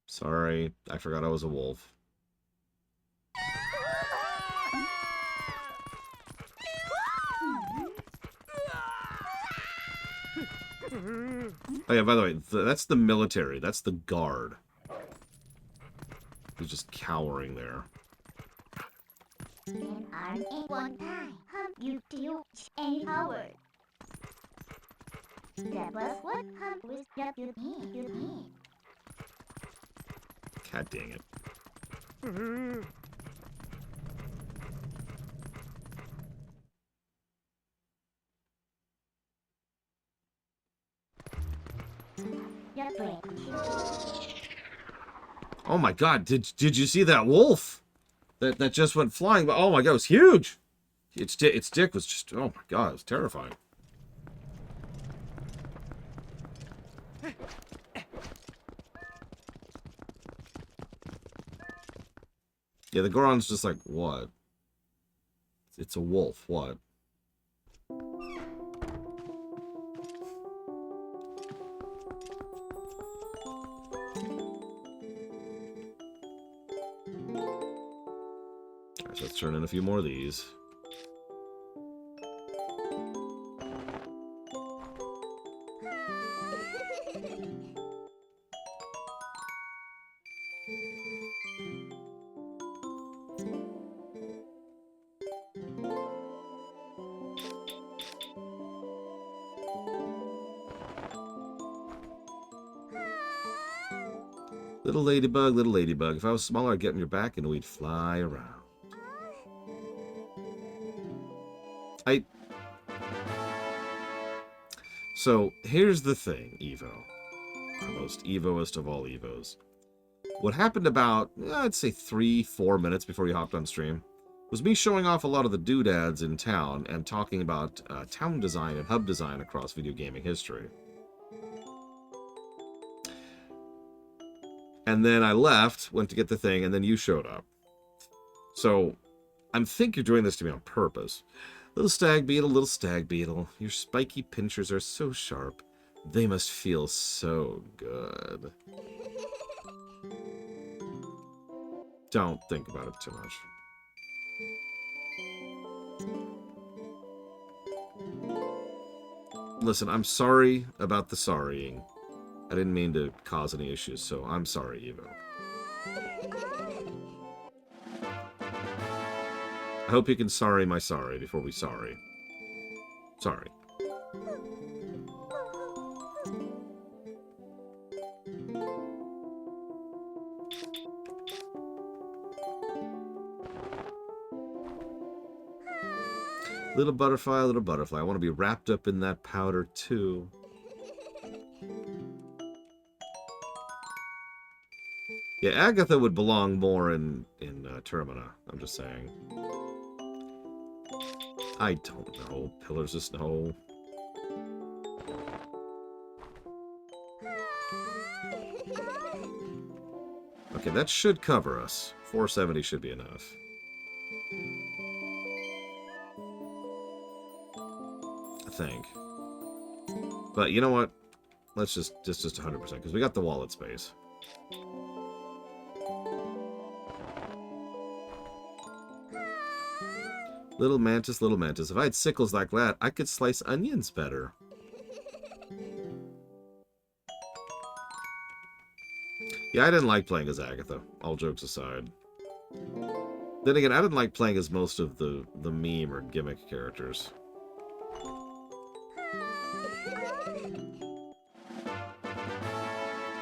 Sorry, I forgot I was a wolf. Oh yeah, by the way, that's the military. That's the guard. He's just cowering there. One time, you any power. That was what with you need. God dang it. Oh my god, did you see that wolf? That just went flying, but oh my god, it was huge! Its dick was just, oh my god, it was terrifying. Yeah, the Goron's just like, what? It's a wolf, what? Alright, so let's turn in a few more of these. Little ladybug, little ladybug. If I was smaller, I'd get on your back and we'd fly around. So, here's the thing, Evo. The most Evoist of all Evos. What happened about, I'd say 3-4 minutes before you hopped on stream, was me showing off a lot of the doodads in town and talking about town design and hub design across video gaming history. And then I left, went to get the thing, and then you showed up. So, I think you're doing this to me on purpose. Little stag beetle, your spiky pinchers are so sharp. They must feel so good. Don't think about it too much. Listen, I'm sorry about the sorrying. I didn't mean to cause any issues, so I'm sorry, Evo. I hope you can sorry my sorry before we sorry. Sorry. Little butterfly, little butterfly. I want to be wrapped up in that powder, too. Yeah, Agatha would belong more in Termina. I'm just saying. I don't know. Pillars of snow. Okay, that should cover us. 470 should be enough. I think. But you know what? Let's just 100% because we got the wallet space. Little mantis, little mantis. If I had sickles like that, I could slice onions better. Yeah, I didn't like playing as Agatha, all jokes aside. Then again, I didn't like playing as most of the meme or gimmick characters.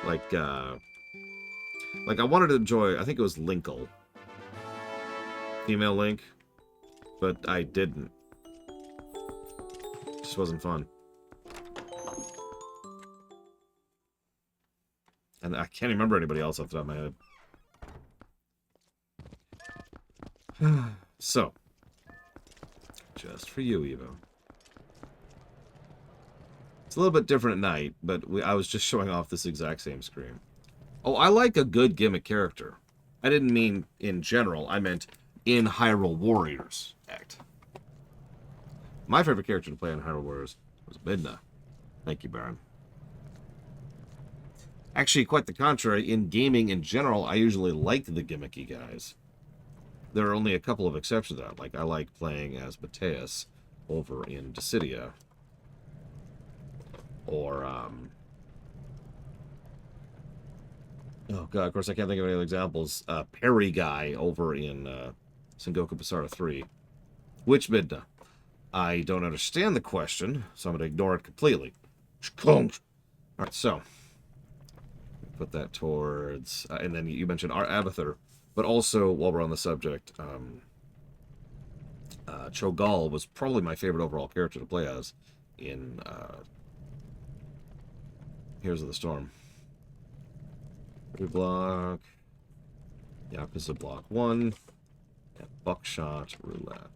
Like I wanted to enjoy, I think it was Linkle. Female Link. But I didn't. It just wasn't fun. And I can't remember anybody else off the top of my head. So. Just for you, Evo. It's a little bit different at night, but I was just showing off this exact same screen. Oh, I like a good gimmick character. I didn't mean in general. I meant in Hyrule Warriors Act. My favorite character to play in Hyrule Warriors was Midna. Thank you, Baron. Actually, quite the contrary. In gaming in general, I usually liked the gimmicky guys. There are only a couple of exceptions to that. Like, I like playing as Mateus over in Dissidia. Or, oh god, of course I can't think of any other examples. Parry guy over in Sengoku Basara 3. Which Midna? I don't understand the question, so I'm going to ignore it completely. Alright, so. Put that towards... and then you mentioned Arbiter, but also, while we're on the subject, Cho'Gall was probably my favorite overall character to play as in Heroes of the Storm. Block... Yakuza Block 1, and Buckshot Roulette.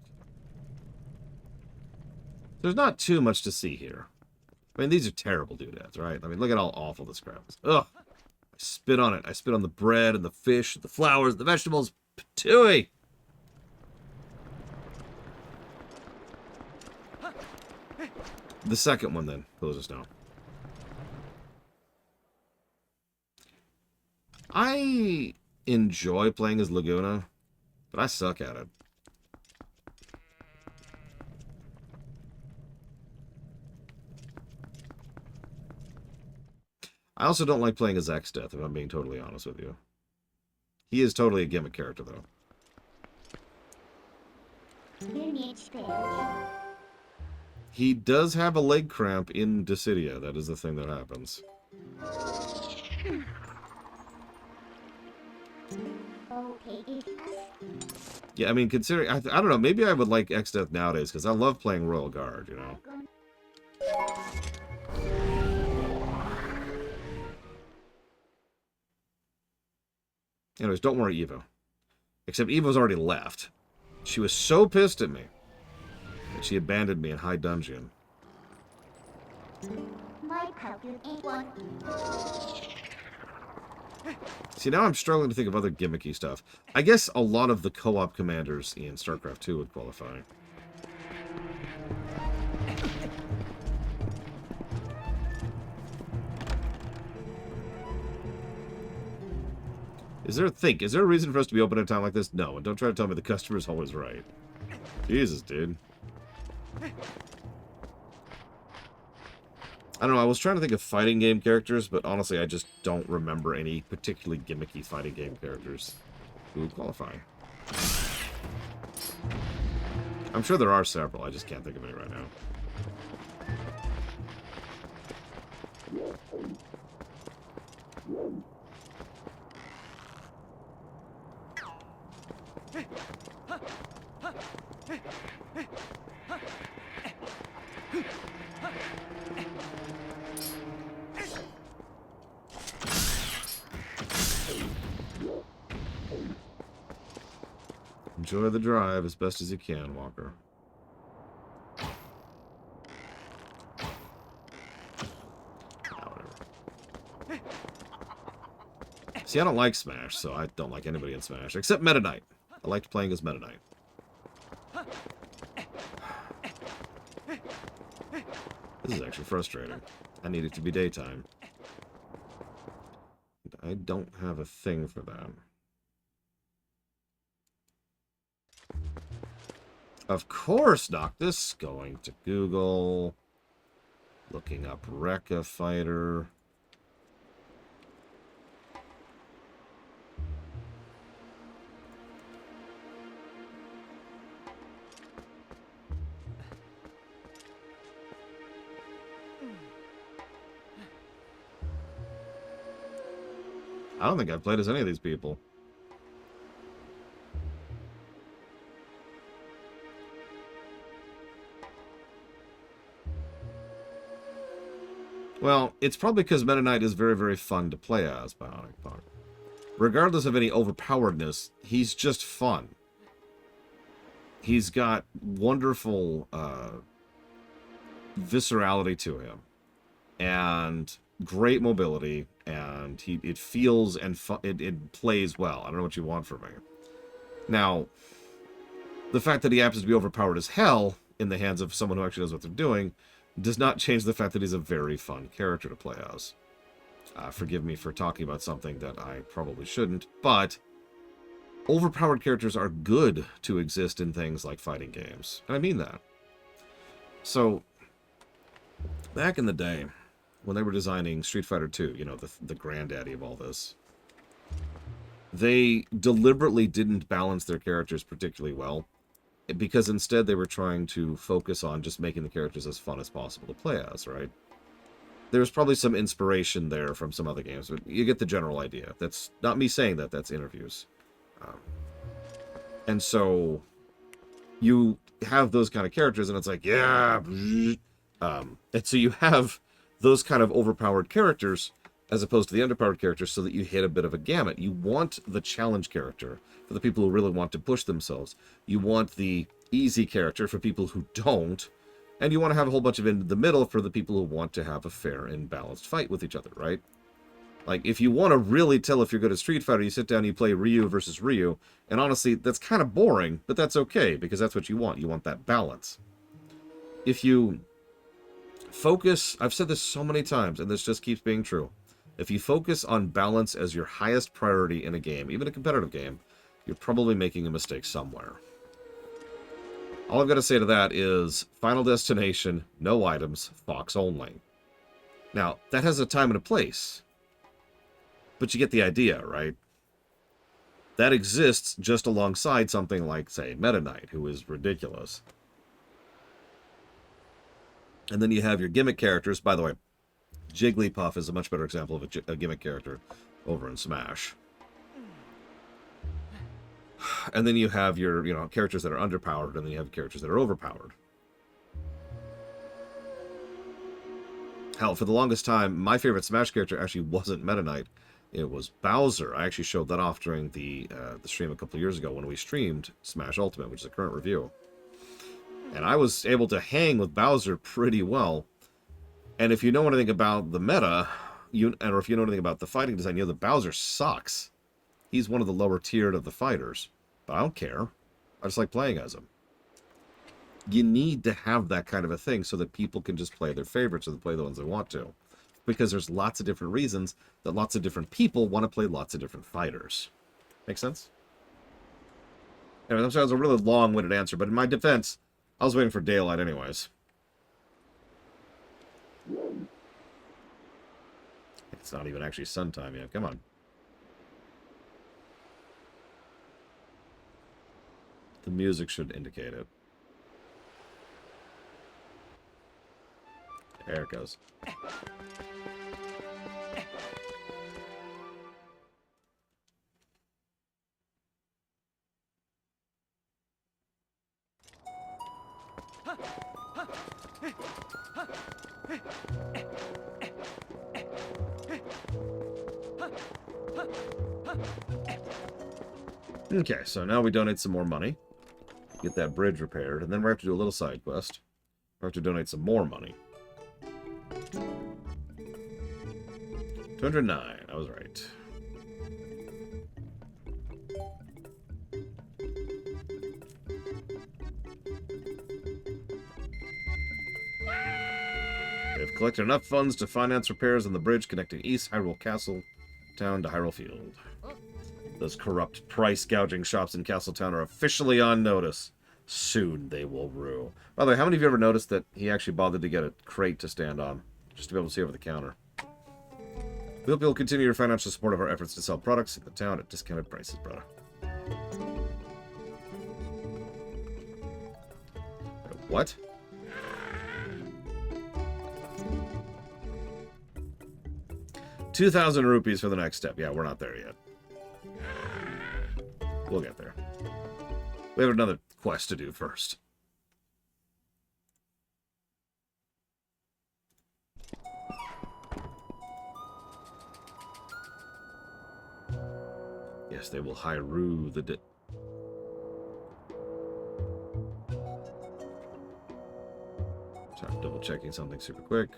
There's not too much to see here. I mean, these are terrible doodads, right? I mean, look at how awful this crap is. Ugh! I spit on it. I spit on the bread and the fish, the flowers, the vegetables. Patooey! The second one, then. Close us now. I enjoy playing as Laguna, but I suck at it. I also don't like playing as X-Death, if I'm being totally honest with you. He is totally a gimmick character, though. He does have a leg cramp in Dissidia. That is the thing that happens. Yeah, I mean, considering... I don't know, maybe I would like X-Death nowadays, because I love playing Royal Guard, you know? Anyways, don't worry, Evo. Except Evo's already left. She was so pissed at me that she abandoned me in High Dungeon. My puppy ain't one. See, now I'm struggling to think of other gimmicky stuff. I guess a lot of the co-op commanders in StarCraft 2 would qualify. Is there a reason for us to be open at a time like this? No, and don't try to tell me the customer's always right. Jesus, dude. I don't know, I was trying to think of fighting game characters, but honestly, I just don't remember any particularly gimmicky fighting game characters who would qualify. I'm sure there are several, I just can't think of any right now. Enjoy the drive as best as you can, Walker. See, I don't like Smash, so I don't like anybody in Smash, except Meta Knight. I liked playing as Meta Knight. This is actually frustrating. I need it to be daytime. I don't have a thing for that. Of course, Noctis. Going to Google. Looking up Rekka Fighter. I don't think I've played as any of these people. Well, it's probably because Meta Knight is very, very fun to play as, Bionic Punk. Regardless of any overpoweredness, he's just fun. He's got wonderful viscerality to him. And great mobility, and it feels and it plays well. I don't know what you want from me. Now, the fact that he happens to be overpowered as hell in the hands of someone who actually knows what they're doing does not change the fact that he's a very fun character to play as. Forgive me for talking about something that I probably shouldn't, but overpowered characters are good to exist in things like fighting games. And I mean that. So, back in the day, when they were designing Street Fighter 2, you know, the granddaddy of all this, they deliberately didn't balance their characters particularly well, because instead they were trying to focus on just making the characters as fun as possible to play as, right? There's probably some inspiration there from some other games, but you get the general idea. That's not me saying that, that's interviews. And so you have those kind of characters, and it's like, yeah. And so you have those kind of overpowered characters as opposed to the underpowered characters, so that you hit a bit of a gamut. You want the challenge character for the people who really want to push themselves. You want the easy character for people who don't. And you want to have a whole bunch of in the middle for the people who want to have a fair and balanced fight with each other, right? Like, if you want to really tell if you're good at Street Fighter, you sit down and you play Ryu versus Ryu. And honestly, that's kind of boring, but that's okay, because that's what you want. You want that balance. If you focus, I've said this so many times, and this just keeps being true. If you focus on balance as your highest priority in a game, even a competitive game, you're probably making a mistake somewhere. All I've got to say to that is, Final Destination, no items, Fox only. Now, that has a time and a place. But you get the idea, right? That exists just alongside something like, say, Meta Knight, who is ridiculous. And then you have your gimmick characters. By the way, Jigglypuff is a much better example of a gimmick character over in Smash. And then you have your, characters that are underpowered, and then you have characters that are overpowered. Hell, for the longest time, my favorite Smash character actually wasn't Meta Knight. It was Bowser. I actually showed that off during the stream a couple of years ago when we streamed Smash Ultimate, which is a current review. And I was able to hang with Bowser pretty well. And if you know anything about the meta, or if you know anything about the fighting design, you know that Bowser sucks. He's one of the lower tiered of the fighters. But I don't care. I just like playing as him. You need to have that kind of a thing so that people can just play their favorites or play the ones they want to. Because there's lots of different reasons that lots of different people want to play lots of different fighters. Make sense? Anyway, that was a really long-winded answer, but in my defense, I was waiting for daylight anyways. It's not even actually sun time yet. Come on. The music should indicate it. There it goes. Okay, so now we donate some more money. Get that bridge repaired, and then we have to do a little side quest. We have to donate some more money. 209, I was right. They've collected enough funds to finance repairs on the bridge connecting East Hyrule Castle Town to Hyrule Field. Those corrupt price gouging shops in Castle Town are officially on notice. Soon they will rue. By the way, how many of you ever noticed that he actually bothered to get a crate to stand on? Just to be able to see over the counter. We hope you'll continue your financial support of our efforts to sell products in the town at discounted prices, brother. What? ₹2,000 for the next step. Yeah, we're not there yet. We'll get there. We have another quest to do first. Yes, they will Hyrule the... So I'm double checking something super quick.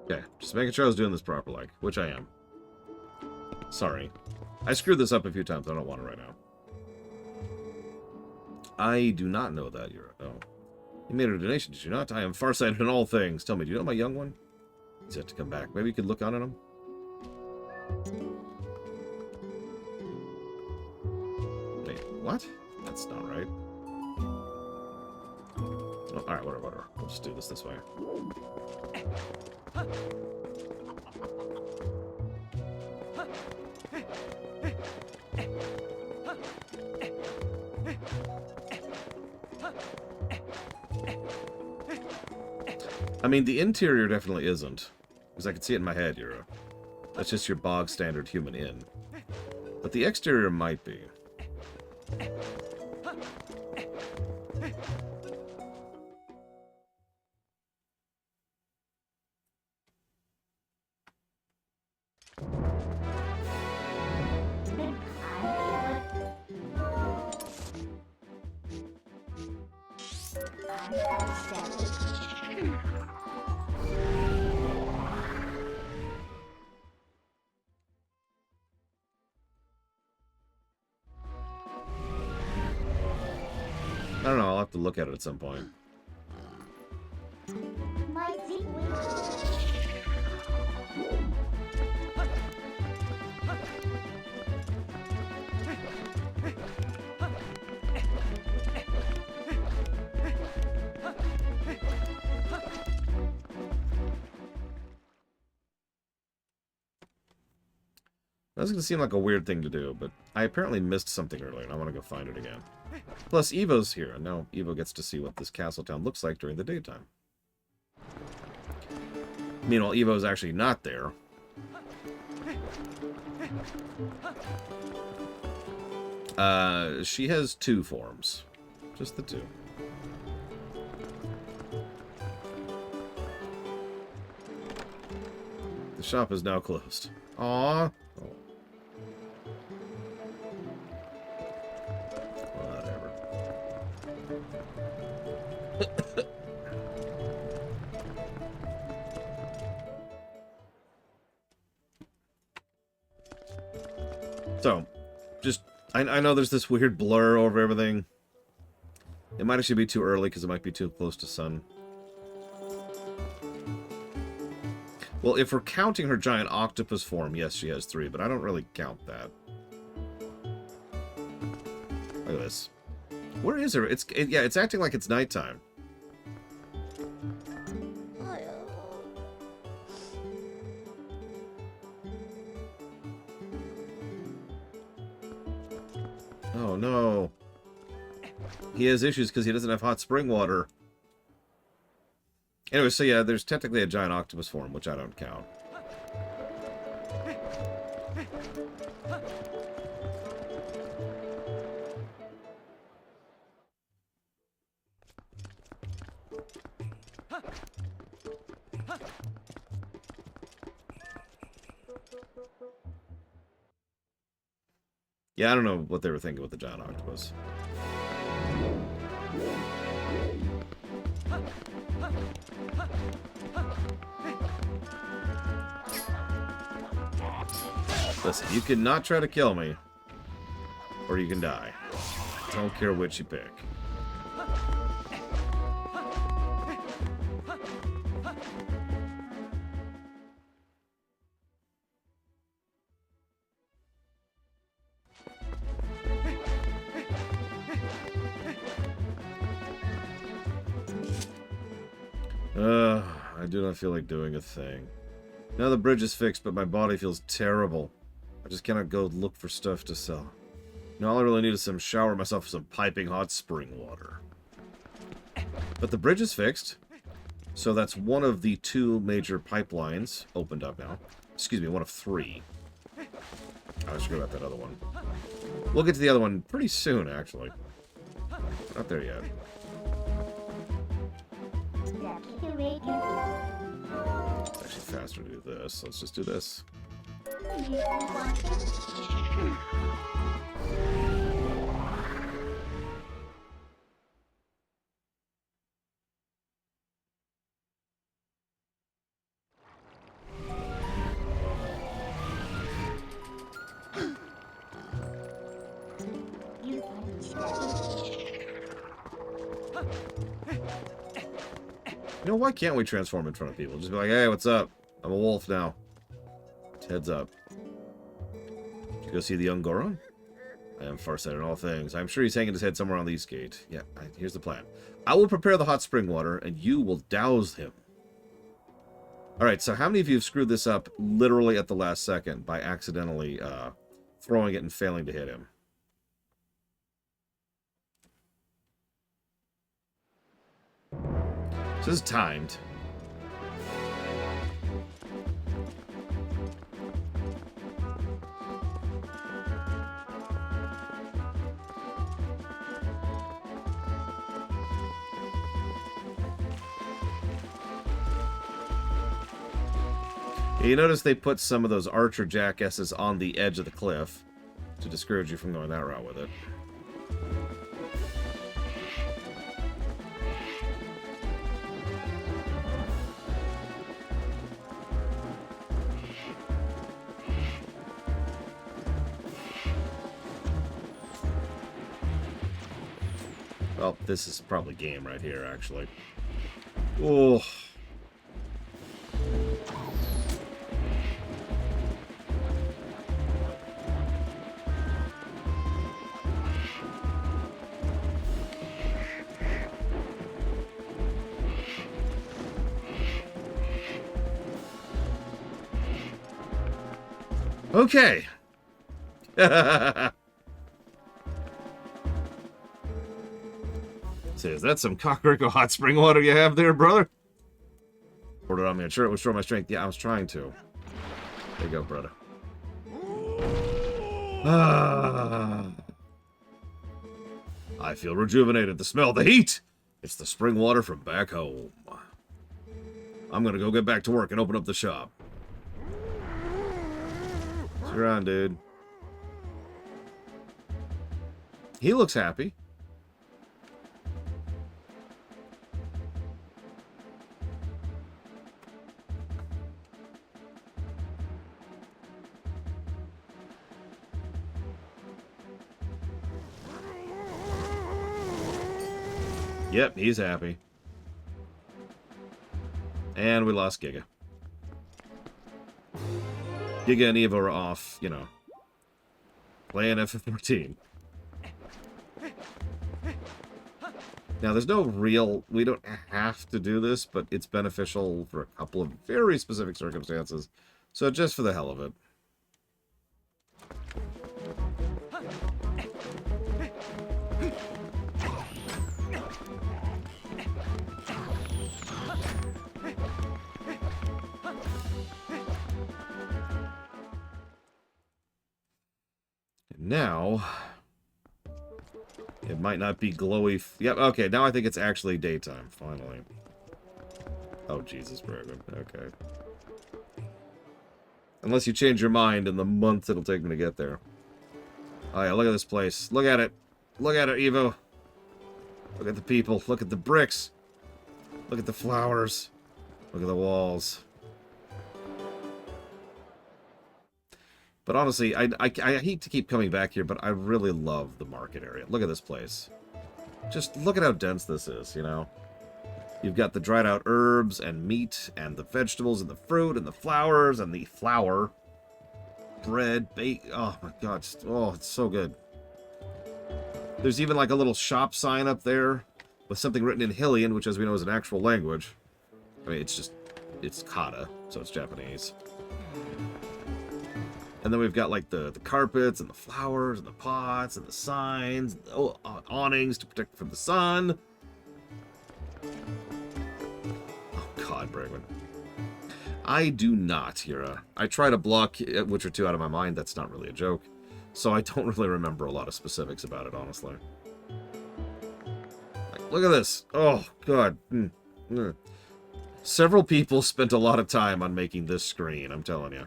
Okay, just making sure I was doing this proper, like, which I am. Sorry. I screwed this up a few times. I don't want it right now. I do not know that you're... Oh. You made a donation, did you not? I am farsighted in all things. Tell me, do you know my young one? He's yet to come back. Maybe you could look on at him? Wait, what? That's not right. Oh, alright, whatever. We'll just do this way. I mean, the interior definitely isn't. Because I can see it in my head, Yura. That's just your bog standard human inn. But the exterior might be. I don't know, I'll have to look at it at some point. That's going to seem like a weird thing to do, but I apparently missed something earlier, and I want to go find it again. Plus, Evo's here, and now Evo gets to see what this castle town looks like during the daytime. Meanwhile, Evo's actually not there. She has 2 forms. Just the 2. The shop is now closed. Aww. Oh. Whatever. So, just... I know there's this weird blur over everything. It might actually be too early because it might be too close to sun. Well, if we're counting her giant octopus form, yes, she has 3, but I don't really count that. Look at this. Where is her? Yeah, it's acting like it's nighttime. Oh, no. He has issues because he doesn't have hot spring water. Anyway, so yeah, there's technically a giant octopus form, which I don't count. Yeah, I don't know what they were thinking with the giant octopus. Listen, you can not try to kill me, or you can die. Don't care which you pick. I do not feel like doing a thing. Now the bridge is fixed, but my body feels terrible. I just cannot go look for stuff to sell. Now all I really need is some shower myself with some piping hot spring water. But the bridge is fixed, so that's one of the 2 major pipelines opened up now. Excuse me, one of 3. I was sure about that other one. We'll get to the other one pretty soon, actually. Not there yet. It's actually faster to do this. Let's just do this. You know, why can't we transform in front of people? Just be like, hey, what's up? I'm a wolf now. Heads up. Did you go see the young Goron? I am farsighted in all things. I'm sure he's hanging his head somewhere on the east gate. Yeah, here's the plan. I will prepare the hot spring water, and you will douse him. Alright, so how many of you have screwed this up literally at the last second by accidentally throwing it and failing to hit him? So this is timed. You notice they put some of those archer jackasses on the edge of the cliff to discourage you from going that route with it. Well, this is probably game right here, actually. Oh. Okay, Say, is that some Kakariko hot spring water you have there, brother? Poured it on me. I'm sure it would restore my strength. Yeah, I was trying to. There you go, brother. Ah. I feel rejuvenated. The smell, the heat. It's the spring water from back home. I'm gonna go get back to work and open up the shop. See you around, dude. He looks happy. Yep, he's happy. And we lost Giga. Giga and Evo are off, you know, playing FF14. Now, there's no real... We don't have to do this, but it's beneficial for a couple of very specific circumstances. So just for the hell of it. Now, it might not be glowy... Yep, okay, now I think it's actually daytime, finally. Oh, Jesus, Bergman. Okay. Unless you change your mind in the month it'll take me to get there. Oh, yeah, look at this place. Look at it. Look at it, Evo. Look at the people. Look at the bricks. Look at the flowers. Look at the walls. But honestly, I hate to keep coming back here, but I really love the market area. Look at this place. Just look at how dense this is, you know? You've got the dried out herbs and meat and the vegetables and the fruit and the flowers and the flour. Bread, bacon. Oh my god. Oh, it's so good. There's even like a little shop sign up there with something written in Hylian, which as we know is an actual language. I mean, it's kata, so it's Japanese. And then we've got, like, the carpets and the flowers and the pots and the signs, and the awnings to protect from the sun. Oh, God, Bregman. I do not, Hira. I try to block Witcher 2 out of my mind. That's not really a joke. So I don't really remember a lot of specifics about it, honestly. Like, look at this. Oh, God. Several people spent a lot of time on making this screen, I'm telling you.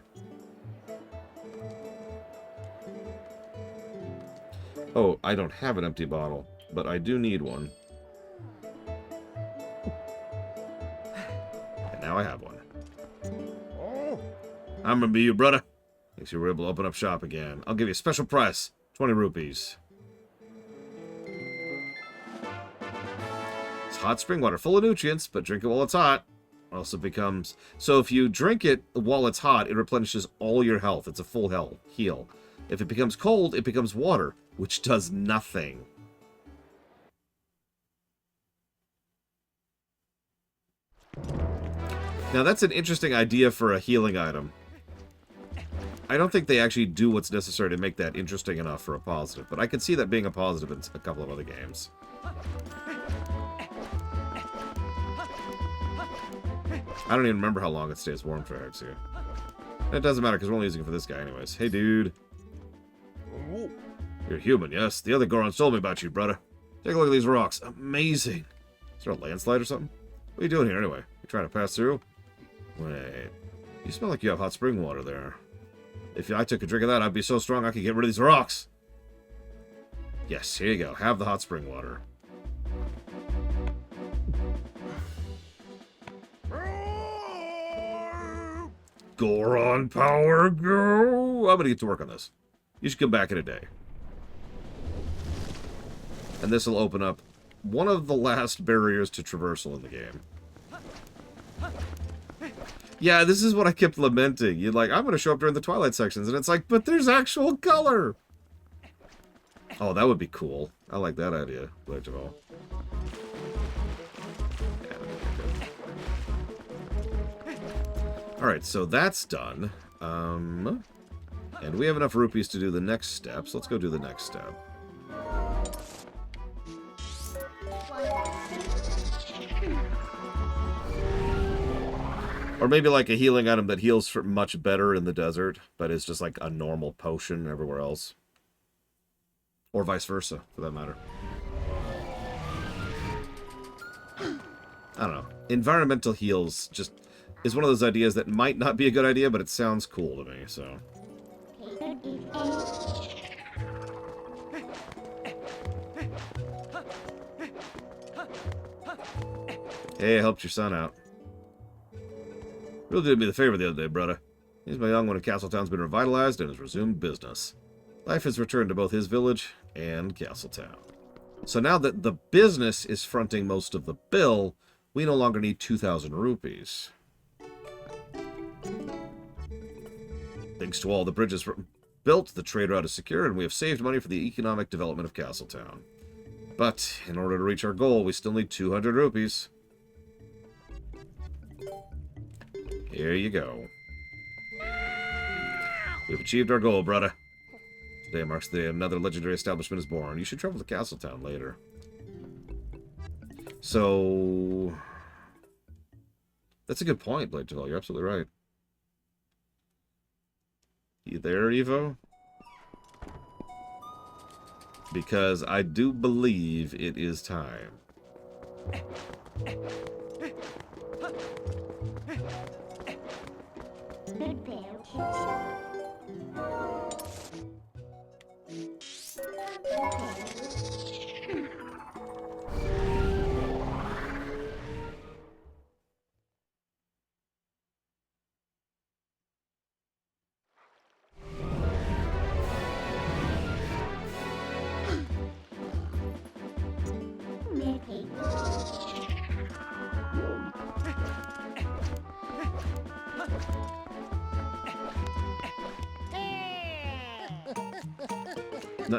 Oh, I don't have an empty bottle, but I do need one. And now I have one. I'm gonna be you, brother. Thanks you were able to open up shop again. I'll give you a special price, 20 rupees. It's hot spring water, full of nutrients, but drink it while it's hot. Or else it becomes... So if you drink it while it's hot, it replenishes all your health. It's a full heal. If it becomes cold, it becomes water, which does nothing. Now that's an interesting idea for a healing item. I don't think they actually do what's necessary to make that interesting enough for a positive, but I can see that being a positive in a couple of other games. I don't even remember how long it stays warm for Hexia. It doesn't matter because we're only using it for this guy anyways. Hey, dude. You're human, yes? The other Goron told me about you, brother. Take a look at these rocks. Amazing. Is there a landslide or something? What are you doing here anyway? You trying to pass through? Wait. You smell like you have hot spring water there. If I took a drink of that, I'd be so strong I could get rid of these rocks. Yes, here you go. Have the hot spring water. Goron power, go! I'm gonna get to work on this. You should come back in a day. And this will open up one of the last barriers to traversal in the game. Yeah, this is what I kept lamenting. You're like, I'm going to show up during the Twilight sections. And it's like, but there's actual color. Oh, that would be cool. I like that idea, first of all. Alright, so that's done. And we have enough rupees to do the next step, so let's go do the next step. Or maybe like a healing item that heals for much better in the desert, but is just like a normal potion everywhere else. Or vice versa, for that matter. I don't know. Environmental heals just is one of those ideas that might not be a good idea, but it sounds cool to me, so. Hey, I helped your son out. Really did me the favor the other day, brother. He's my young one, and Castletown's been revitalized and has resumed business. Life has returned to both his village and Castletown. So now that the business is fronting most of the bill, we no longer need 2,000 rupees. Thanks to all the bridges built, the trade route is secure, and we have saved money for the economic development of Castletown. But in order to reach our goal, we still need 200 rupees. Here you go. We've achieved our goal, brother. Today marks the day another legendary establishment is born. You should travel to Castletown later. So... that's a good point, Blade Devil. You're absolutely right. You there, Evo? Because I do believe it is time.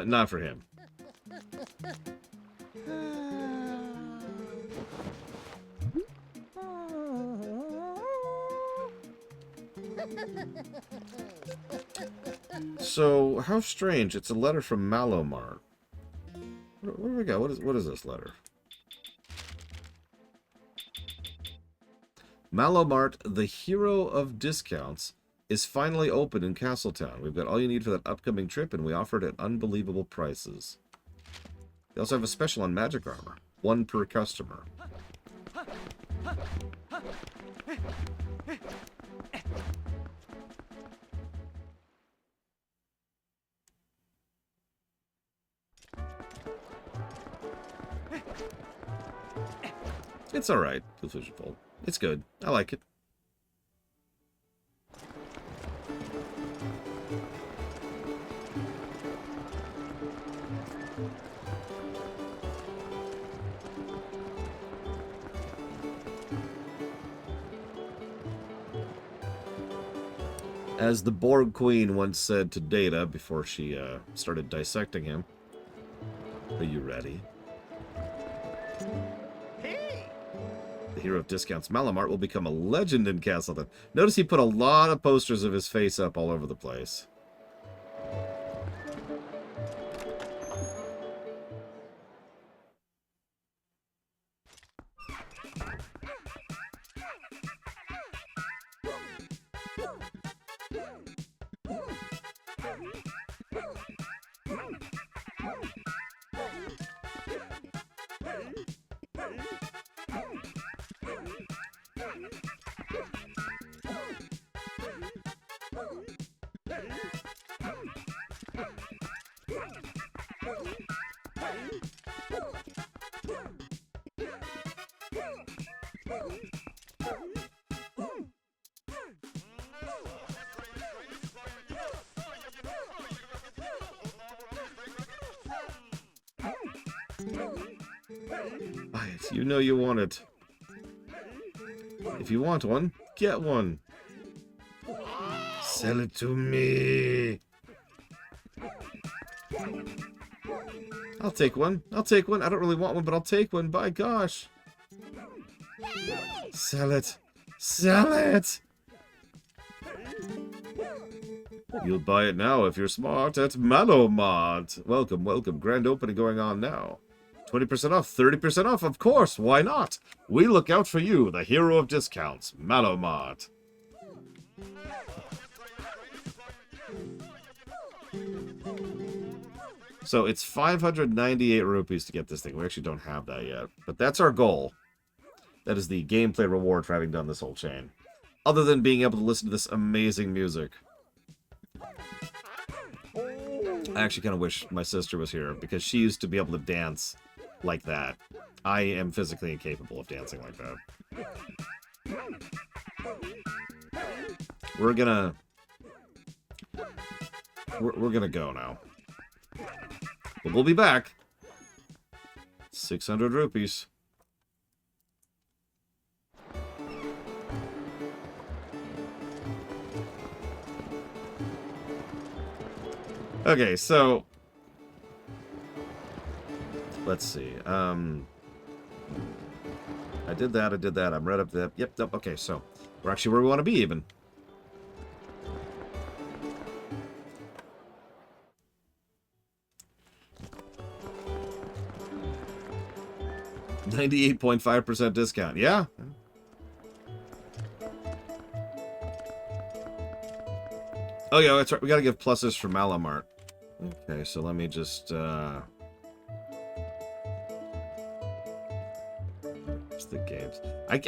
Not for him. So, how strange. It's a letter from Malo Mart. Where do we go? What is this letter? Malo Mart, the hero of discounts, is finally open in Castletown. We've got all you need for that upcoming trip, and we offer it at unbelievable prices. They also have a special on magic armor. 1 per customer. It's alright, it's good. I like it. As the Borg Queen once said to Data before she started dissecting him, "Are you ready?" Hey. The hero of discounts, Malo Mart, will become a legend in Castleton. Notice he put a lot of posters of his face up all over the place. You know you want it. If you want one, get one. Sell it to me. I'll take one. I'll take one. I don't really want one, but I'll take one. By gosh. Sell it. Sell it. You'll buy it now if you're smart at Malo Mart. Welcome, welcome. Grand opening going on now. 20% off, 30% off, of course. Why not? We look out for you, the hero of discounts. Malo Mart. So it's 598 rupees to get this thing. We actually don't have that yet. But that's our goal. That is the gameplay reward for having done this whole chain. Other than being able to listen to this amazing music. I actually kind of wish my sister was here, because she used to be able to dance like that. I am physically incapable of dancing like that. We're gonna go now. But we'll be back. 600 rupees. Okay, so let's see. I did that. I'm right up there. Yep. Okay, so we're actually where we want to be even. $98.5% discount. Yeah. Oh yeah, that's right. We gotta give pluses for Malo Mart. Okay, so let me just what's the games? I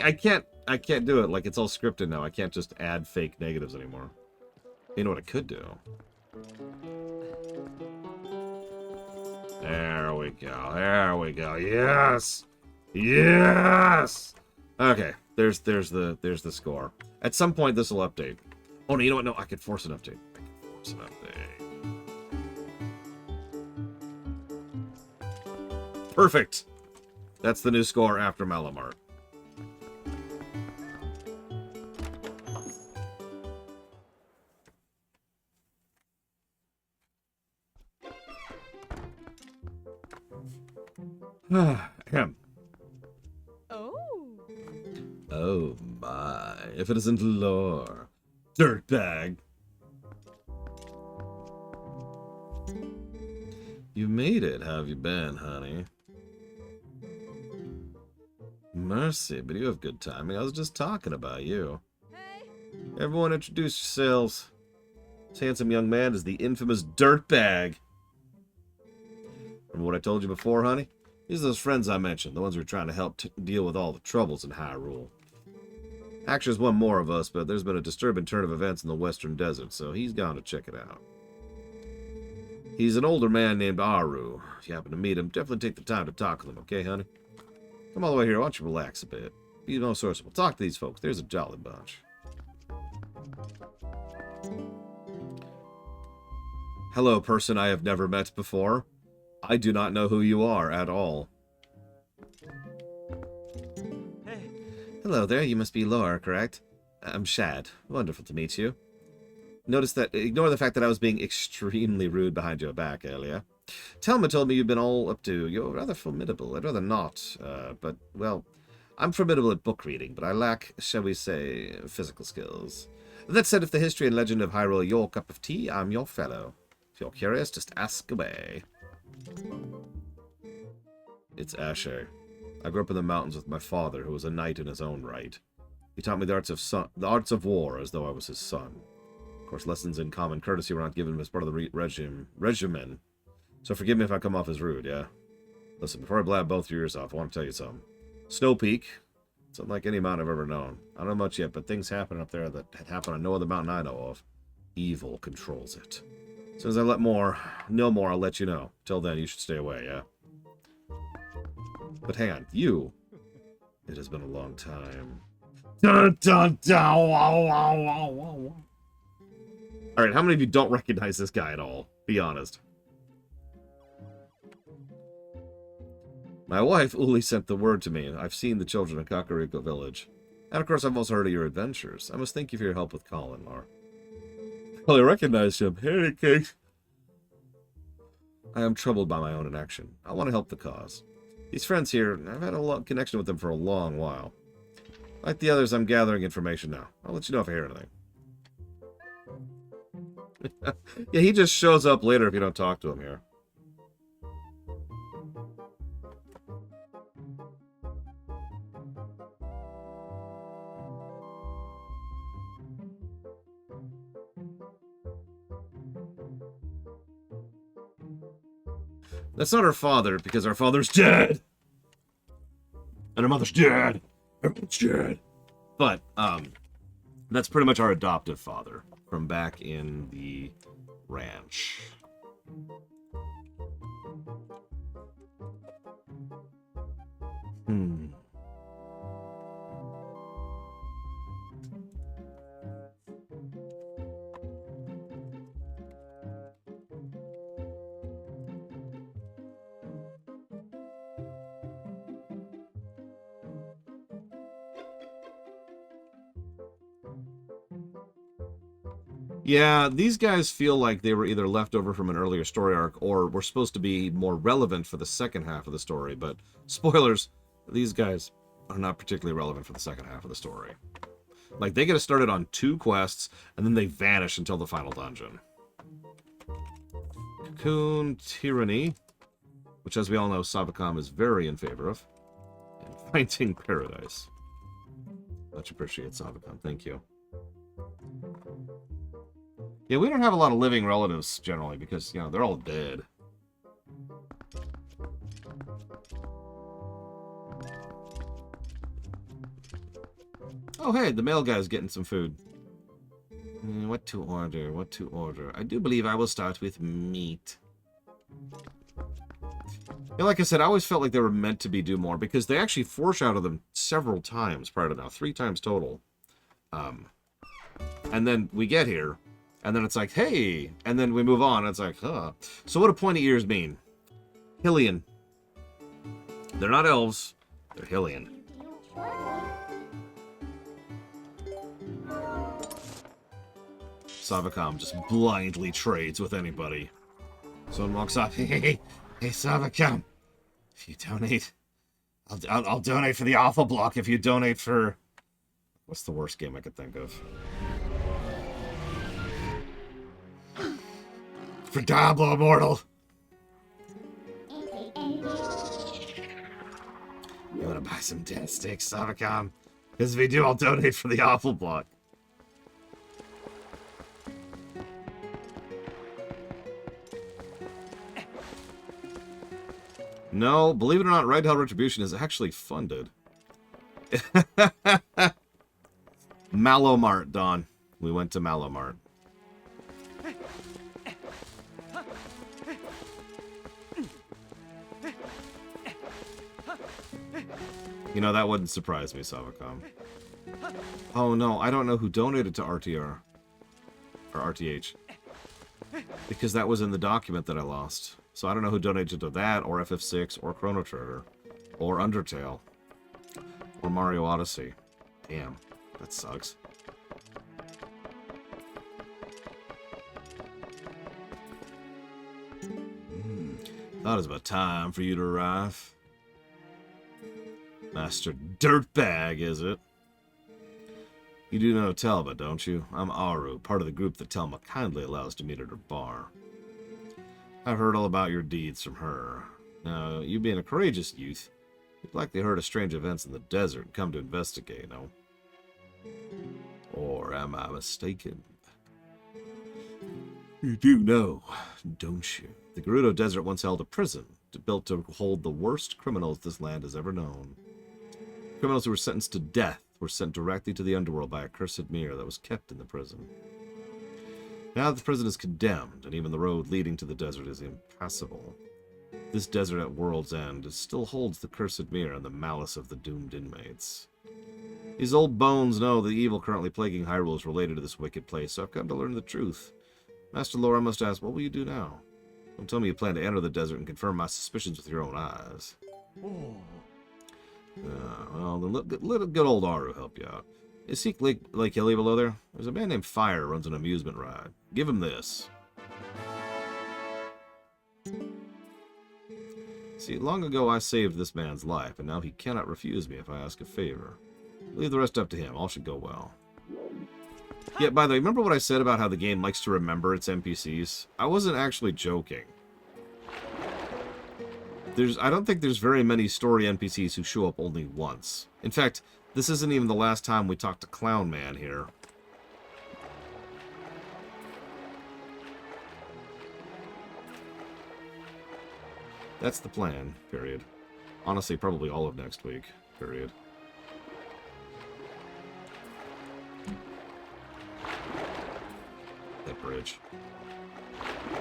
can't do it. Like, it's all scripted now. I can't just add fake negatives anymore. You know what I could do? There we go. There we go. Yes. Yes. Okay. There's the score. At some point this will update. Oh no, you know what? No, I could force an update. Perfect. That's the new score after Malo Mart. Oh my. If it isn't lore. Dirtbag. You made it. How have you been, honey? Mercy, but you have good timing. I was just talking about you. Hey. Everyone introduce yourselves. This handsome young man is the infamous Dirtbag. Remember what I told you before, honey? These are those friends I mentioned, the ones who are trying to help deal with all the troubles in Hyrule. Actually, there's one more of us, but there's been a disturbing turn of events in the Western Desert, so he's gone to check it out. He's an older man named Aru. If you happen to meet him, definitely take the time to talk with him, okay, honey? Come all the way here. Why don't you relax a bit? Be no source. We'll talk to these folks. There's a jolly bunch. Hello, person I have never met before. I do not know who you are at all. Hey. Hello there. You must be Laura, correct? I'm Shad. Wonderful to meet you. Ignore the fact that I was being extremely rude behind your back earlier. Telma told me you've been all up to. You're rather formidable. I'd rather not, but, well, I'm formidable at book reading, but I lack, shall we say, physical skills. That said, if the history and legend of Hyrule are your cup of tea, I'm your fellow. If you're curious, just ask away. It's Asher. I grew up in the mountains with my father, who was a knight in his own right. He taught me the arts of war as though I was his son. Of course, lessons in common courtesy were not given him as part of the regimen. So forgive me if I come off as rude, yeah? Listen, before I blab both your ears off, I want to tell you something. Snow Peak, it's unlike any mountain I've ever known. I don't know much yet, but things happen up there that had happened on no other mountain I know of. Evil controls it. As soon as I know more, I'll let you know. Till then, you should stay away, yeah? But hang on, you. It has been a long time. Dun, dun, dun, wow, wow, wow, wow. Alright, how many of you don't recognize this guy at all? Be honest. My wife, Uli, sent the word to me. I've seen the children of Kakariko Village. And of course, I've also heard of your adventures. I must thank you for your help with Colin, Laura. Well, I recognize him. Hey, Kate. I am troubled by my own inaction. I want to help the cause. These friends here, I've had a connection with them for a long while. Like the others, I'm gathering information now. I'll let you know if I hear anything. Yeah, he just shows up later if you don't talk to him here. That's not our father, because our father's dead! And our mother's dead! Everyone's dead! But, that's pretty much our adoptive father from back in the ranch. Yeah, these guys feel like they were either left over from an earlier story arc or were supposed to be more relevant for the second half of the story, but spoilers, these guys are not particularly relevant for the second half of the story. Like, they get us started on 2 quests, and then they vanish until the final dungeon. Cocoon Tyranny, which, as we all know, Savacom is very in favor of. And Finding Paradise. Much appreciate, Savacom. Thank you. Yeah, we don't have a lot of living relatives, generally, because, you know, they're all dead. Oh, hey, the mail guy's getting some food. What to order? What to order? I do believe I will start with meat. Yeah, like I said, I always felt like they were meant to be do more, because they actually foreshadowed them several times prior to now. 3 times total. And then we get here, and then it's like, hey! And then we move on, and it's like, huh. So what do pointy ears mean? Hylian. They're not elves. They're Hylian. Savacom just blindly trades with anybody. Someone walks up, hey, Savacom, if you donate, I'll donate for the Alpha Block if you donate for... What's the worst game I could think of? For Diablo Immortal! You wanna buy some death sticks, Savacom? Because if you do, I'll donate for the Alpha Block. No, believe it or not, Ride Hell Retribution is actually funded. Malo Mart, Don. We went to Malo Mart. You know, that wouldn't surprise me, Savacom. Oh no, I don't know who donated to RTR. Or RTH. Because that was in the document that I lost. So I don't know who donated to that, or FF6, or Chrono Trigger, or Undertale, or Mario Odyssey. Damn, that sucks. Thought it was about time for you to arrive. Master Dirtbag, is it? You do know Telma, don't you? I'm Aru, part of the group that Telma kindly allows to meet at her bar. I've heard all about your deeds from her. Now, you being a courageous youth, you've likely heard of strange events in the desert and come to investigate, no? Or am I mistaken? You do know, don't you? The Gerudo Desert once held a prison, built to hold the worst criminals this land has ever known. Criminals who were sentenced to death were sent directly to the underworld by a cursed mirror that was kept in the prison. Now the prison is condemned, and even the road leading to the desert is impassable. This desert at World's End still holds the cursed mirror and the malice of the doomed inmates. These old bones know the evil currently plaguing Hyrule is related to this wicked place, so I've come to learn the truth. Master Lore, I must ask, what will you do now? Don't tell me you plan to enter the desert and confirm my suspicions with your own eyes. Well, then let good old Aru help you out. Is Seek Lake Hilly below there? There's a man named Fire who runs an amusement ride. Give him this. See, long ago I saved this man's life, and now he cannot refuse me if I ask a favor. Leave the rest up to him. All should go well. Yeah, by the way, remember what I said about how the game likes to remember its NPCs? I wasn't actually joking. I don't think there's very many story NPCs who show up only once. In fact, this isn't even the last time we talked to Clown Man here. That's the plan, period. Honestly, probably all of next week, period. That bridge.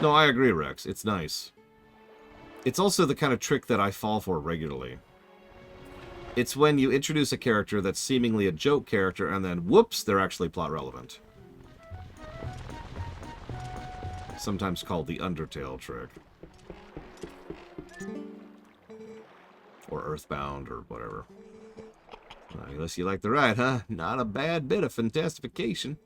No, I agree, Rex. It's nice. It's also the kind of trick that I fall for regularly. It's when you introduce a character that's seemingly a joke character, and then, whoops, they're actually plot relevant. Sometimes called the Undertale trick. Or Earthbound, or whatever. Unless you like the ride, huh? Not a bad bit of fantastification.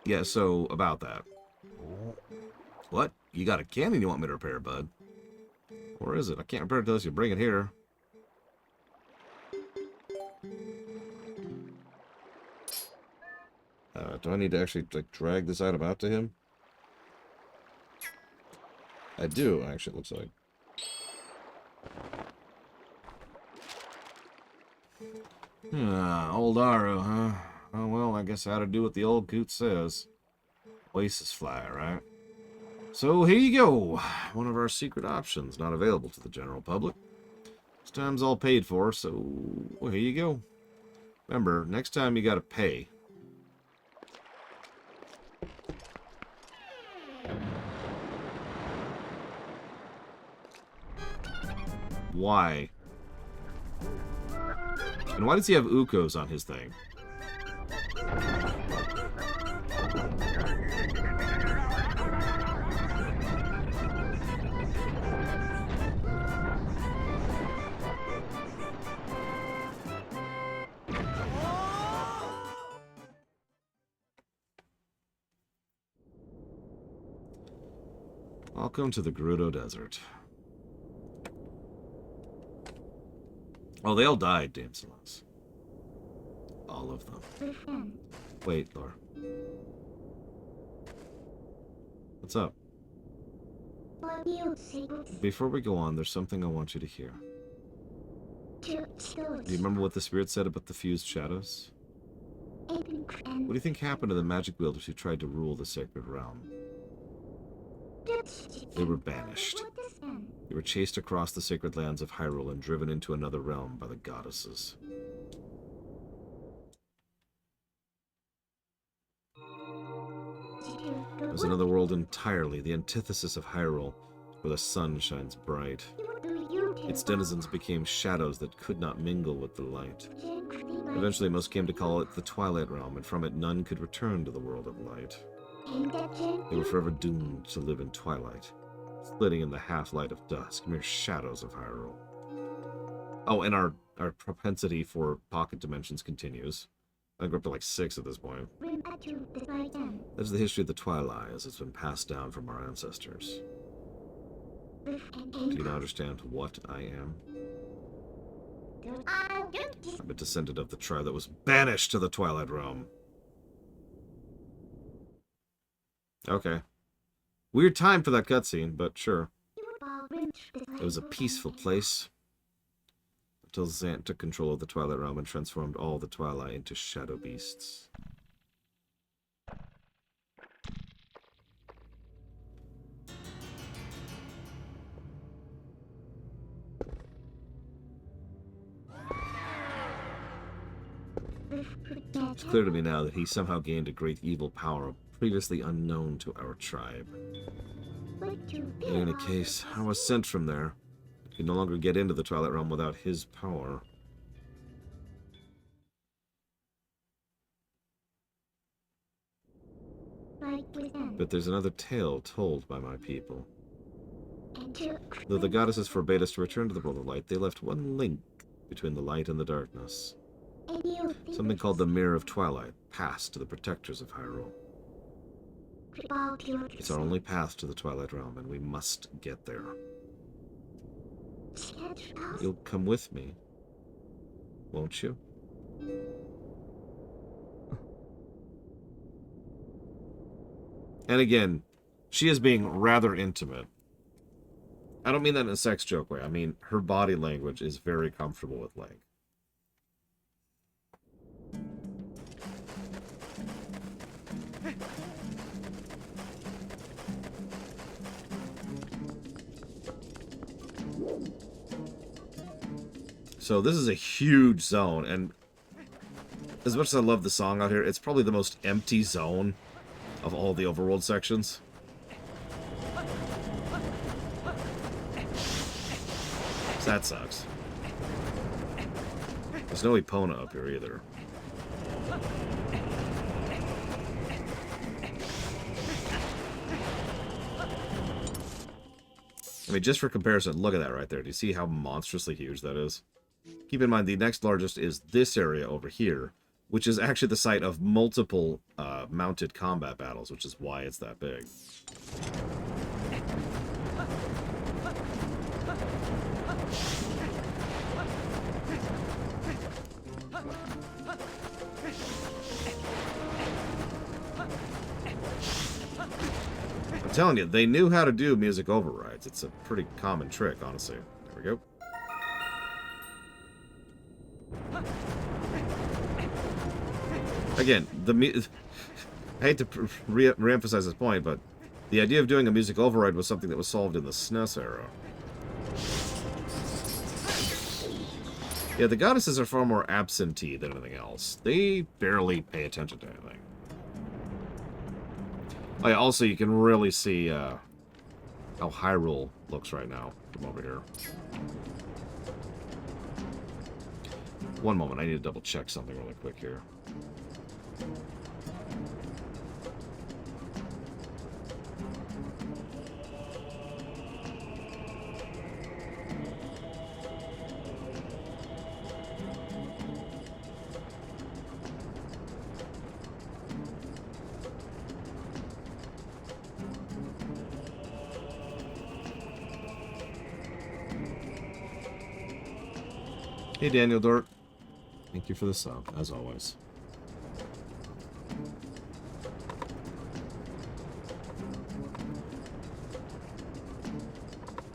Yeah, so, about that. What? You got a cannon you want me to repair, bud? Or is it? I can't repair it unless you bring it here. Do I need to actually, like, drag this item out to him? I do, actually, it looks like. Old Aro, huh? Oh, well, I guess I ought to do what the old coot says. Oasis fly, right? So, here you go. One of our secret options, not available to the general public. This time's all paid for, so well, here you go. Remember, next time you gotta pay. Why? And why does he have Ukos on his thing? Welcome to the Gerudo Desert. Oh, they all died, Dame Celeste. All of them. Wait, Laura. What's up? Before we go on, there's something I want you to hear. Do you remember what the spirit said about the fused shadows? What do you think happened to the magic wielders who tried to rule the sacred realm? They were banished. They were chased across the sacred lands of Hyrule and driven into another realm by the goddesses. It was another world entirely, the antithesis of Hyrule, where the sun shines bright. Its denizens became shadows that could not mingle with the light. Eventually, most came to call it the Twilight Realm, and from it none could return to the world of light. They were forever doomed to live in twilight, splitting in the half-light of dusk, mere shadows of Hyrule. Oh, and our propensity for pocket dimensions continues. I think we're up to like 6 at this point. That's the history of the Twilight, as it's been passed down from our ancestors. Do you now understand what I am? I'm a descendant of the tribe that was banished to the Twilight Realm. Okay. Weird time for that cutscene, but sure. It was a peaceful place. Until Zant took control of the Twilight Realm and transformed all the Twilight into shadow beasts. It's clear to me now that he somehow gained a great evil power previously unknown to our tribe. In any case, I was sent from there. I could no longer get into the Twilight Realm without his power. But there's another tale told by my people. Though the goddesses forbade us to return to the world of light, they left one link between the light and the darkness. Something called the Mirror of Twilight, passed to the protectors of Hyrule. It's our only path to the Twilight Realm, and we must get there. You'll come with me. Won't you? And again, she is being rather intimate. I don't mean that in a sex joke way. I mean, her body language is very comfortable with Link. So this is a huge zone, and as much as I love the song out here, it's probably the most empty zone of all the overworld sections. So that sucks. There's no Epona up here either. I mean, just for comparison, look at that right there. Do you see how monstrously huge that is? Keep in mind, the next largest is this area over here, which is actually the site of multiple mounted combat battles, which is why it's that big. I'm telling you, they knew how to do music overrides. It's a pretty common trick, honestly. There we go. Again, I hate to re-emphasize this point, but the idea of doing a music override was something that was solved in the SNES era. Yeah, the goddesses are far more absentee than anything else. They barely pay attention to anything. Oh yeah, also you can really see how Hyrule looks right now from over here. One moment, I need to double check something really quick here. Hey, Daniel Dort. Thank you for the sub, as always.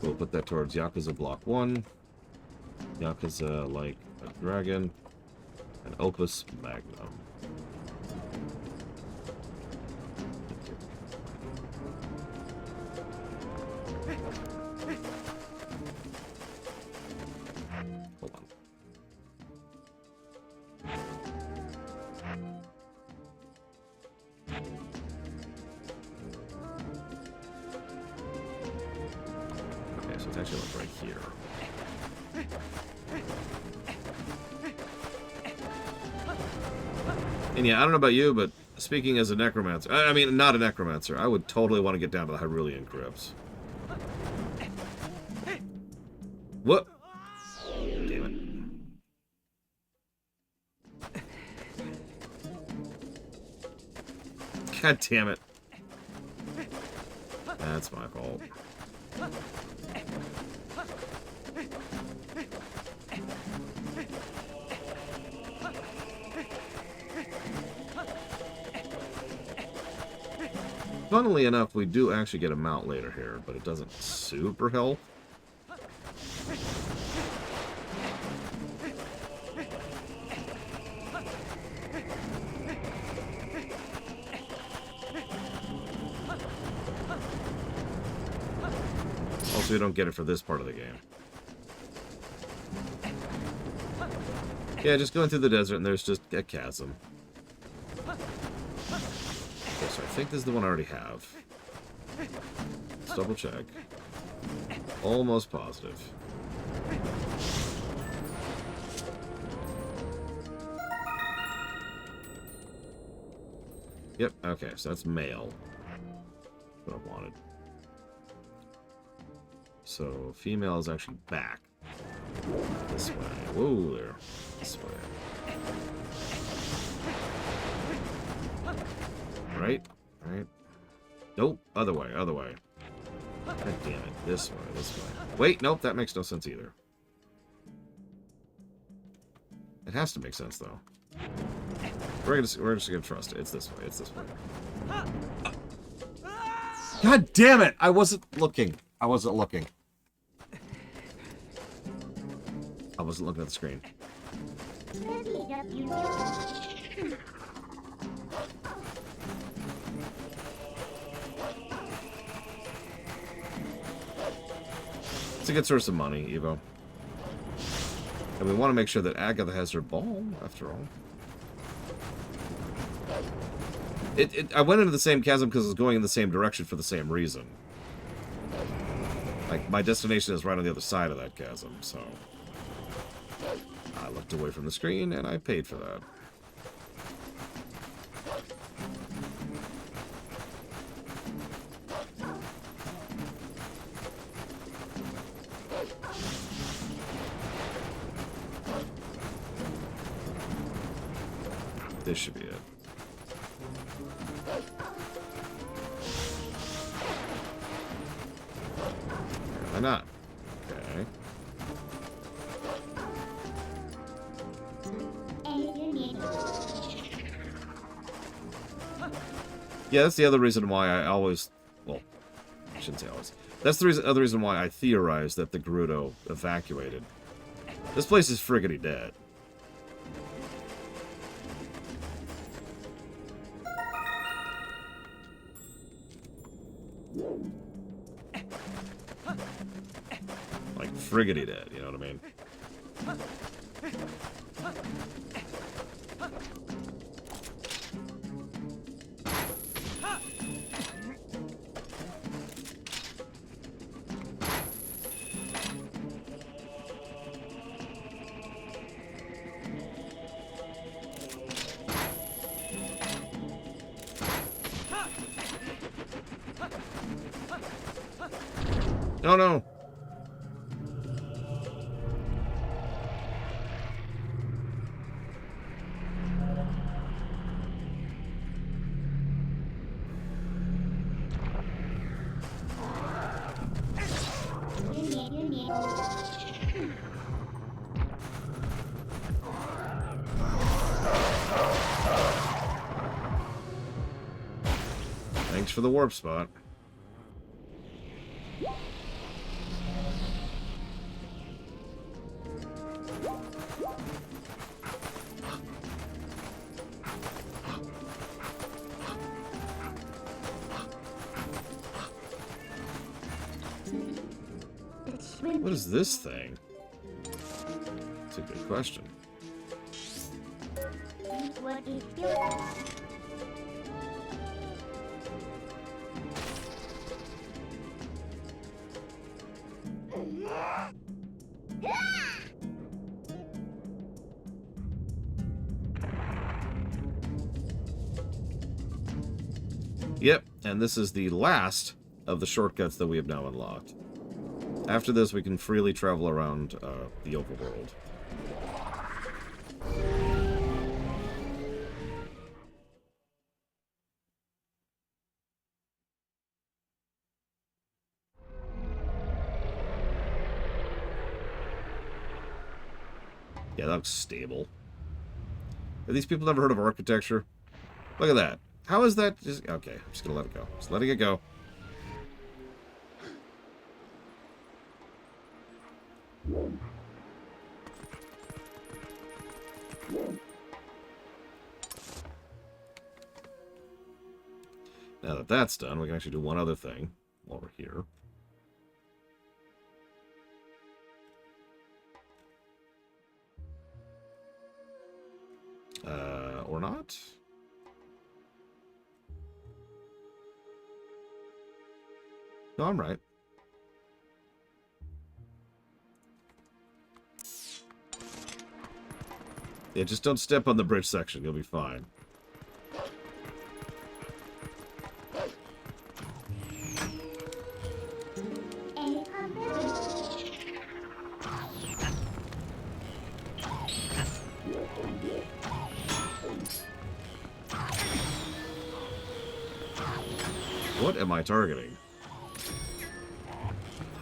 We'll put that towards Yakuza Block 1. Yakuza Like a Dragon. And Opus Magnum. Hold on. Okay, so it's actually like right here. And yeah, I don't know about you, but speaking as a necromancer, I mean, not a necromancer, I would totally want to get down to the Hyrulean crypts. What? Damn it. God damn it. That's my fault. Funnily enough, we do actually get a mount later here, but it doesn't super help. Also, we don't get it for this part of the game. Yeah, just going through the desert and there's just a chasm. Okay, so I think this is the one I already have. Let's double check. Almost positive. Yep, okay, so that's male. What I wanted. So, female is actually back. This way. Whoa, there. This way. Right? Right? Nope. Other way. Other way. God damn it. This way. This way. Wait, nope. That makes no sense either. It has to make sense, though. We're just gonna trust it. It's this way. It's this way. God damn it! I wasn't looking. I wasn't looking. I wasn't looking at the screen. It's a good source of money, Evo. And we want to make sure that Agatha has her ball, after all. I went into the same chasm because I was going in the same direction for the same reason. Like, my destination is right on the other side of that chasm, so... I looked away from the screen, and I paid for that. This should be it. Why not? Okay. Yeah, that's the other reason why I always... Well, I shouldn't say always. That's the other reason why I theorized that the Gerudo evacuated. This place is friggity dead. Like, friggity dead, you know what I mean? Oh no! Thanks for the warp spot. What is this thing? That's a good question. Yep, and this is the last of the shortcuts that we have now unlocked. After this, we can freely travel around the overworld. Yeah, that looks stable. Have these people never heard of architecture? Look at that. How is that? Just, okay, I'm just gonna let it go. Just letting it go. Now that that's done, we can actually do one other thing while we're here. Or not? No, I'm right. Yeah, just don't step on the bridge section. You'll be fine. What am I targeting?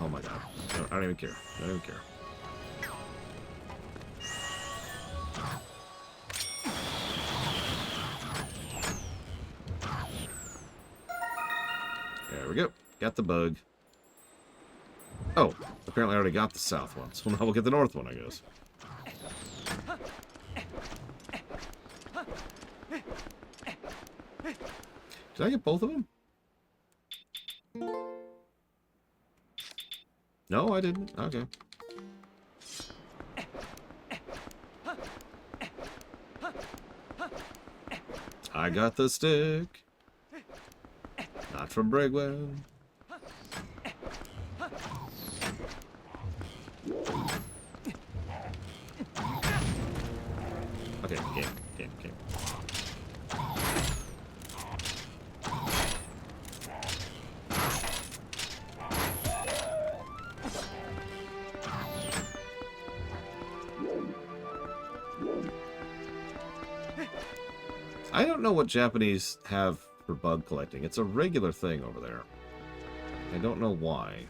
Oh my god. I don't even care. I don't even care. we go. Got the bug. Oh, apparently I already got the south one, so now we'll get the north one, I guess. Did I get both of them? No, I didn't. Okay. I got the stick. Not from Bregwin. Okay, game. I don't know what Japanese have for bug collecting. It's a regular thing over there. I don't know why.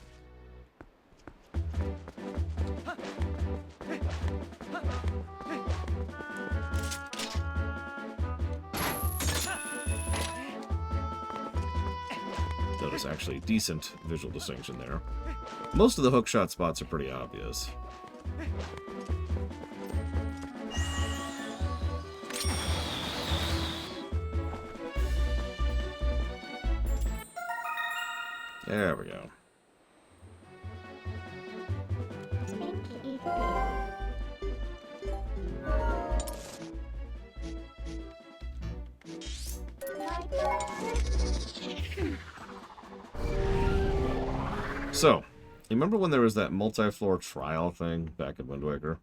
Notice actually decent visual distinction there. Most of the hookshot spots are pretty obvious. There we go. So, you remember when there was that multi-floor trial thing back in Wind Waker?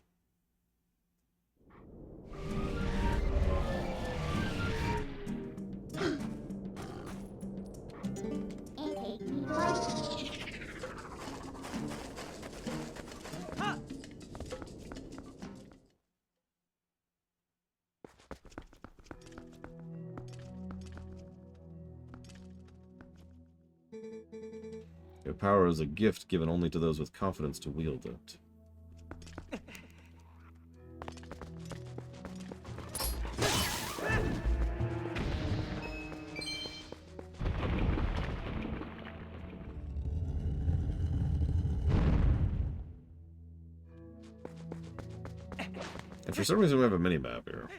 Your power is a gift given only to those with confidence to wield it. And for some reason we have a mini-map here.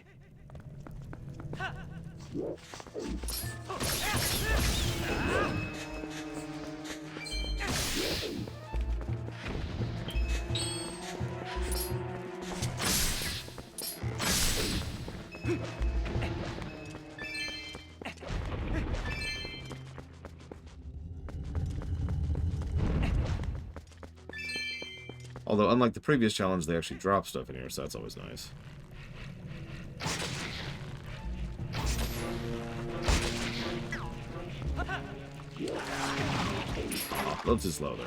Although, unlike the previous challenge, they actually drop stuff in here, so that's always nice. Oh, a little too slow there.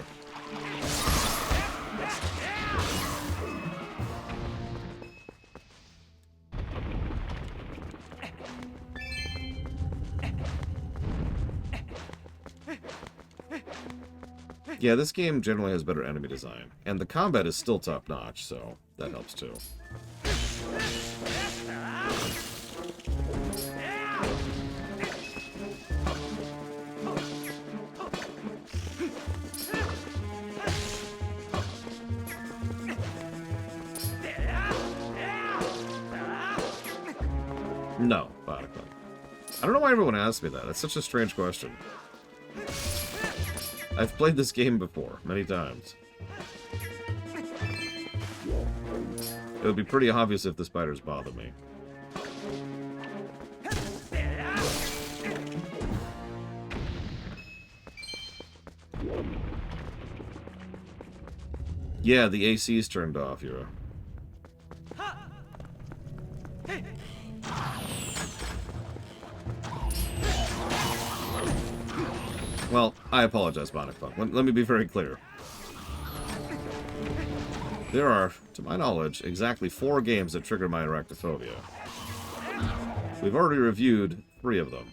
Yeah, this game generally has better enemy design. And the combat is still top-notch, so that helps too. No, Bottom. I don't know why everyone asks me that. That's such a strange question. I've played this game before, many times. It would be pretty obvious if the spiders bother me. Yeah, the AC's turned off, Yura. Well, I apologize, Bonifunk. Let me be very clear. There are, to my knowledge, exactly 4 games that trigger my arachnophobia. We've already reviewed 3 of them.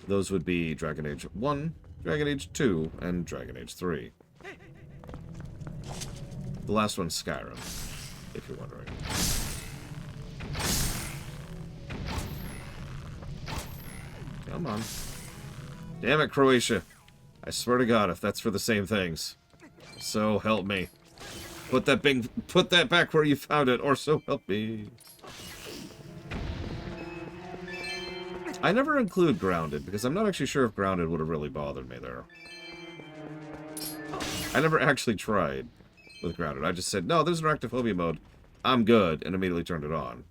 Those would be Dragon Age 1, Dragon Age 2, and Dragon Age 3. The last one's Skyrim, if you're wondering. Come on. Damn it, Croatia. I swear to God, if that's for the same things. So help me. Put that back where you found it, or so help me. I never include Grounded, because I'm not actually sure if Grounded would have really bothered me there. I never actually tried with Grounded. I just said, no, there's an arachnophobia mode. I'm good, and immediately turned it on.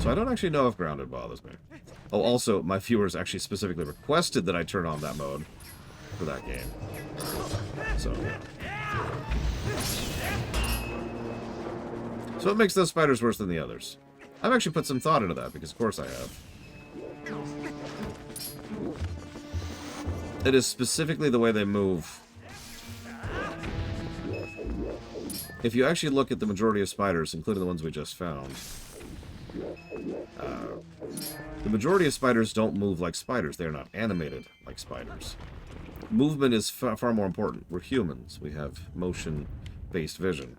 So I don't actually know if Grounded bothers me. Oh, also, my viewers actually specifically requested that I turn on that mode for that game. So, yeah. So what makes those spiders worse than the others? I've actually put some thought into that, because of course I have. It is specifically the way they move. If you actually look at the majority of spiders, including the ones we just found, the majority of spiders don't move like spiders. They are not animated like spiders. Movement is far more important. We're humans. We have motion-based vision.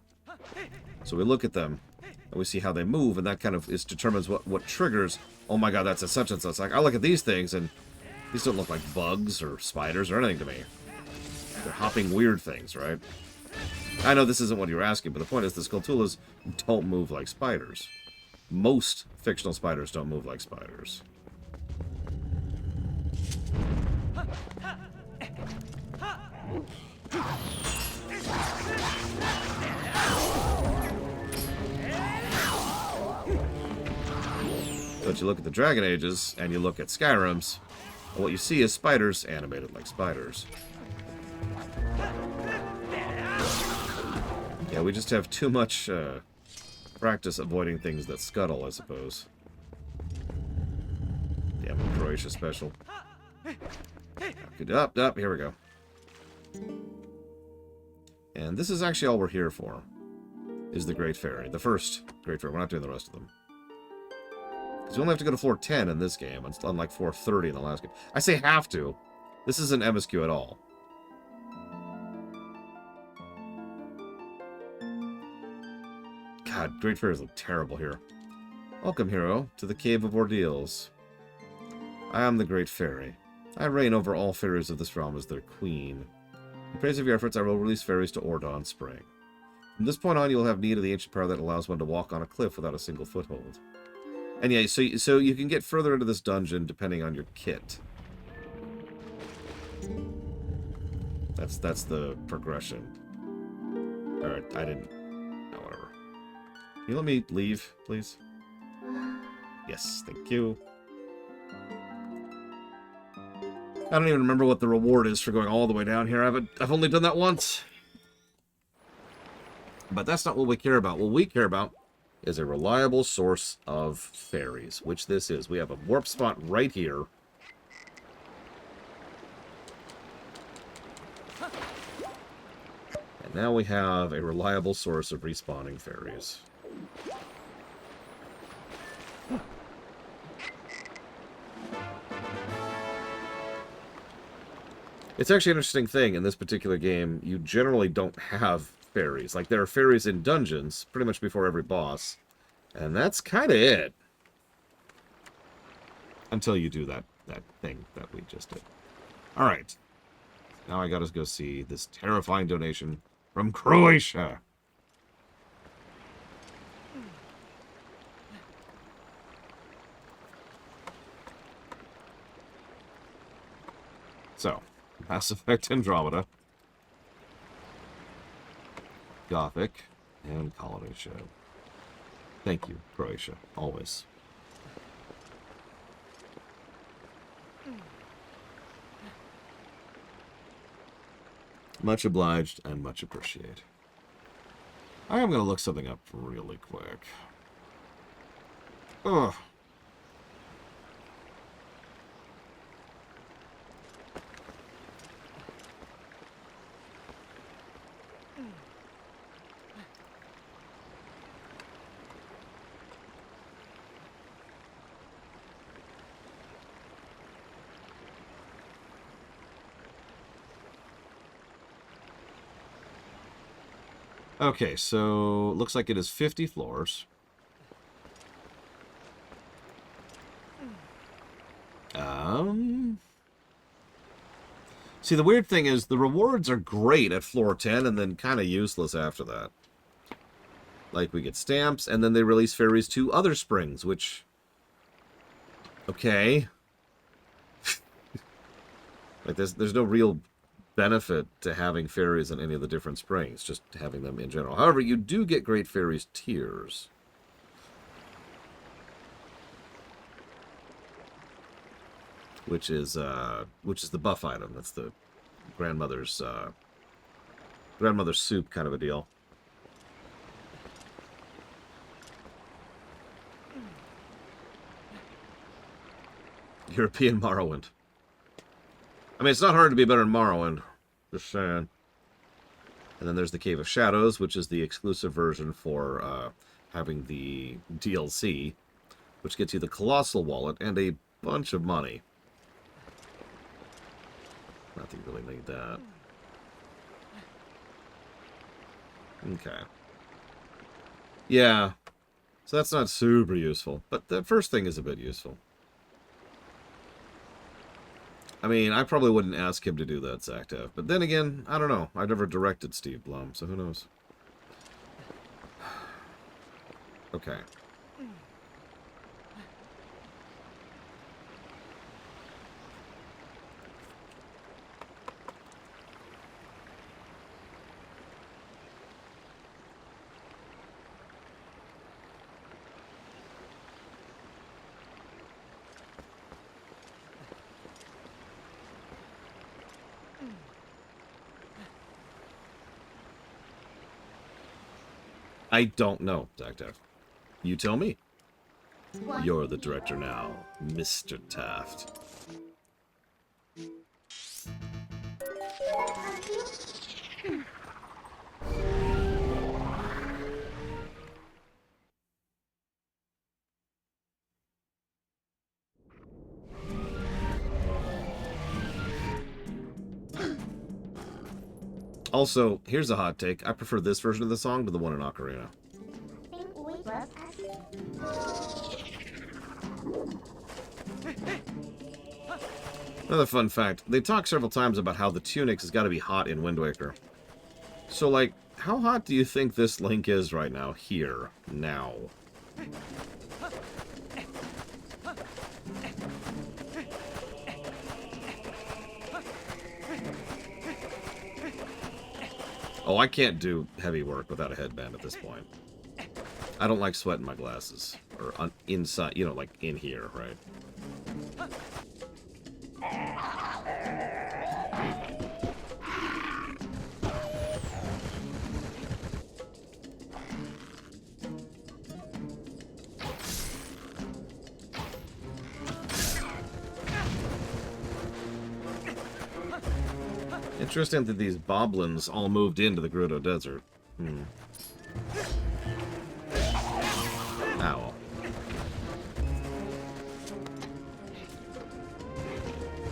So we look at them, and we see how they move, and that kind of determines what triggers. Oh my god, that's a such and such. Like, I look at these things, and these don't look like bugs or spiders or anything to me. They're hopping weird things, right? I know this isn't what you're asking, but the point is the Skulltulas don't move like spiders. Most fictional spiders don't move like spiders. But you look at the Dragon Ages, and you look at Skyrim's, and what you see is spiders animated like spiders. Yeah, we just have too much practice avoiding things that scuttle, I suppose. Damn, Croatia special. Up, here we go. And this is actually all we're here for, is the Great Fairy. The first Great Fairy. We're not doing the rest of them. Because we only have to go to floor 10 in this game, unlike floor 30 in the last game. I say have to. This isn't MSQ at all. God, Great Fairies look terrible here. Welcome, hero, to the Cave of Ordeals. I am the Great Fairy. I reign over all fairies of this realm as their queen. In praise of your efforts, I will release fairies to Ordon Spring. From this point on, you will have need of the ancient power that allows one to walk on a cliff without a single foothold. And yeah, so you can get further into this dungeon depending on your kit. That's the progression. Alright, I didn't... No, whatever. Can you let me leave, please? Yes, thank you. I don't even remember what the reward is for going all the way down here. I've only done that once. But that's not what we care about. What we care about is a reliable source of fairies, which this is. We have a warp spot right here. And now we have a reliable source of respawning fairies. It's actually an interesting thing in this particular game. You generally don't have fairies. Like, there are fairies in dungeons pretty much before every boss. And that's kind of it. Until you do that thing that we just did. Alright. Now I gotta go see this terrifying donation from Croatia. So, Mass Effect Andromeda, Gothic, and Colony Show. Thank you, Croatia. Always. Much obliged and much appreciate. I am going to look something up really quick. Ugh. Okay, so looks like it is 50 floors. See, the weird thing is the rewards are great at floor 10 and then kind of useless after that. Like, we get stamps, and then they release fairies to other springs, which... Okay. Like, there's no real benefit to having fairies in any of the different springs, just having them in general. However, you do get great fairies tiers. Which is the buff item. That's the grandmother's soup kind of a deal. European Morrowind. I mean, it's not hard to be better than Morrowind. Just saying. And then there's the Cave of Shadows, which is the exclusive version for having the DLC, which gets you the Colossal Wallet and a bunch of money. Not that you really need that. Okay. Yeah. So that's not super useful, but the first thing is a bit useful. I mean, I probably wouldn't ask him to do that, Zachtev. But then again, I don't know. I've never directed Steve Blum, so who knows? Okay. I don't know, Zachtev. You tell me. You're the director now, Mr. Taft. Also, here's a hot take. I prefer this version of the song to the one in Ocarina. Another fun fact. They talk several times about how the tunics has got to be hot in Wind Waker. So, like, how hot do you think this Link is right now? Here. Now. Oh, I can't do heavy work without a headband at this point. I don't like sweat in my glasses. Or inside, you know, like in here, right? Interesting that these boblins all moved into the Gerudo Desert. Ow.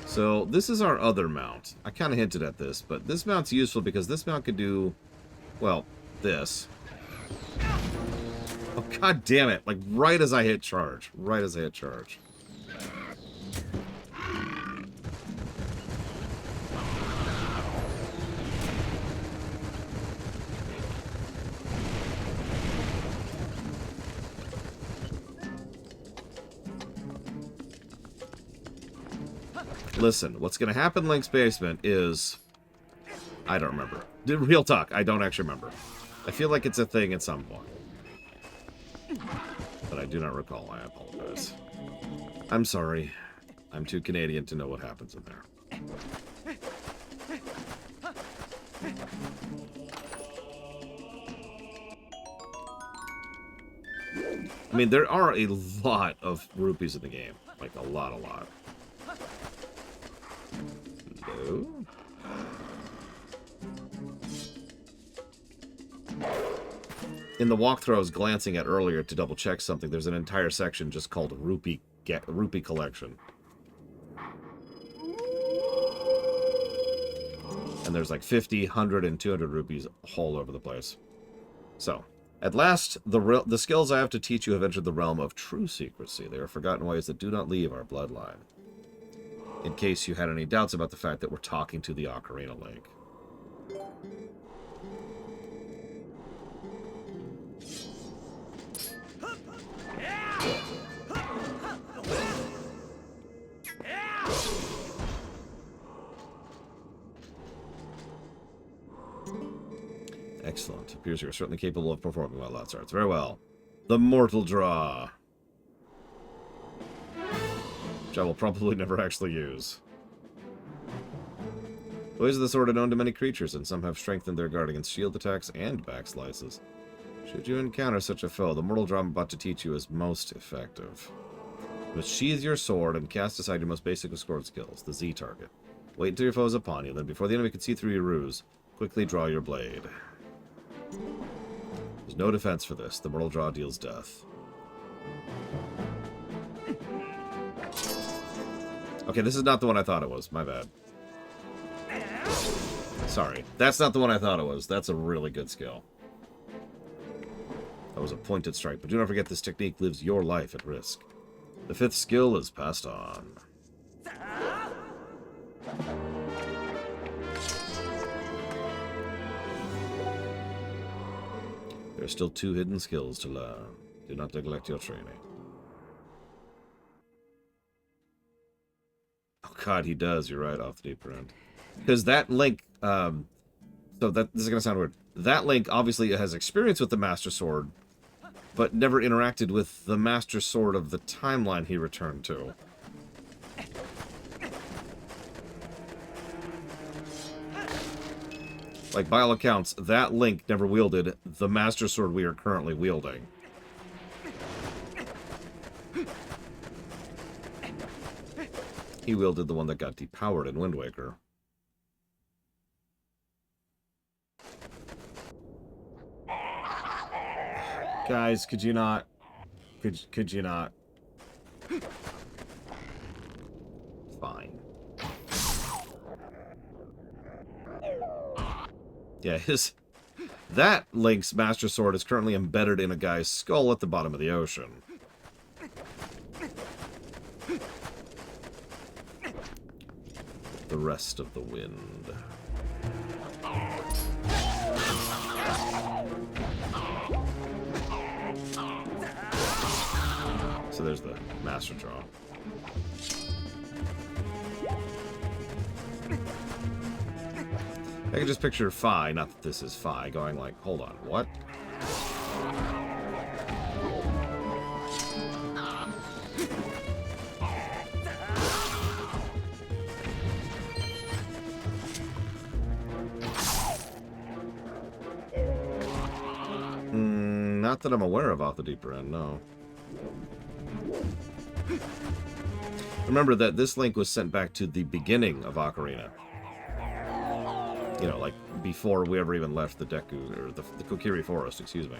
So, this is our other mount. I kind of hinted at this, but this mount's useful because this mount could do, well, this. Oh, god damn it. Like, right as I hit charge. Right as I hit charge. Listen, what's going to happen in Link's Basement is... I don't remember. Real talk, I don't actually remember. I feel like it's a thing at some point. But I do not recall, I apologize. I'm sorry. I'm too Canadian to know what happens in there. I mean, there are a lot of rupees in the game. Like, a lot. Hello? In the walkthrough I was glancing at earlier to double check something, there's an entire section just called Rupee Collection. And there's like 50, 100, and 200 rupees all over the place. So, at last, the skills I have to teach you have entered the realm of true secrecy. They are forgotten ways that do not leave our bloodline. in case you had any doubts about the fact that we're talking to the Ocarina Link. Excellent. Appears you're certainly capable of performing well, lots of arts. Very well. The Mortal Draw. Which I will probably never actually use. Ways of the sword are known to many creatures, and some have strengthened their guard against shield attacks and back slices. Should you encounter such a foe, the Mortal Draw I'm about to teach you is most effective. You must sheathe your sword and cast aside your most basic of sword skills, the Z target. Wait until your foe is upon you, then before the enemy can see through your ruse, quickly draw your blade. There's no defense for this. The Mortal Draw deals death. Okay, this is not the one I thought it was. My bad. Sorry. That's not the one I thought it was. That's a really good skill. That was a pointed strike, but do not forget this technique lives your life at risk. The 5th skill is passed on. There are still 2 hidden skills to learn. Do not neglect your training. Oh god, he does. You're right, off the deeper end. Because that Link, so this is going to sound weird. That Link obviously has experience with the Master Sword, but never interacted with the Master Sword of the timeline he returned to. Like, by all accounts, that Link never wielded the Master Sword we are currently wielding. He wielded the one that got depowered in Wind Waker. Guys, could you not? Could you not? Fine. Yeah, that Link's Master Sword is currently embedded in a guy's skull at the bottom of the ocean. The rest of the wind. So there's the Master Draw. I can just picture Fi, not that this is Fi, going like, hold on, what? Not that I'm aware of off the deeper end, no. Remember that this Link was sent back to the beginning of Ocarina. You know, like, before we ever even left the Deku, or the Kokiri Forest, excuse me.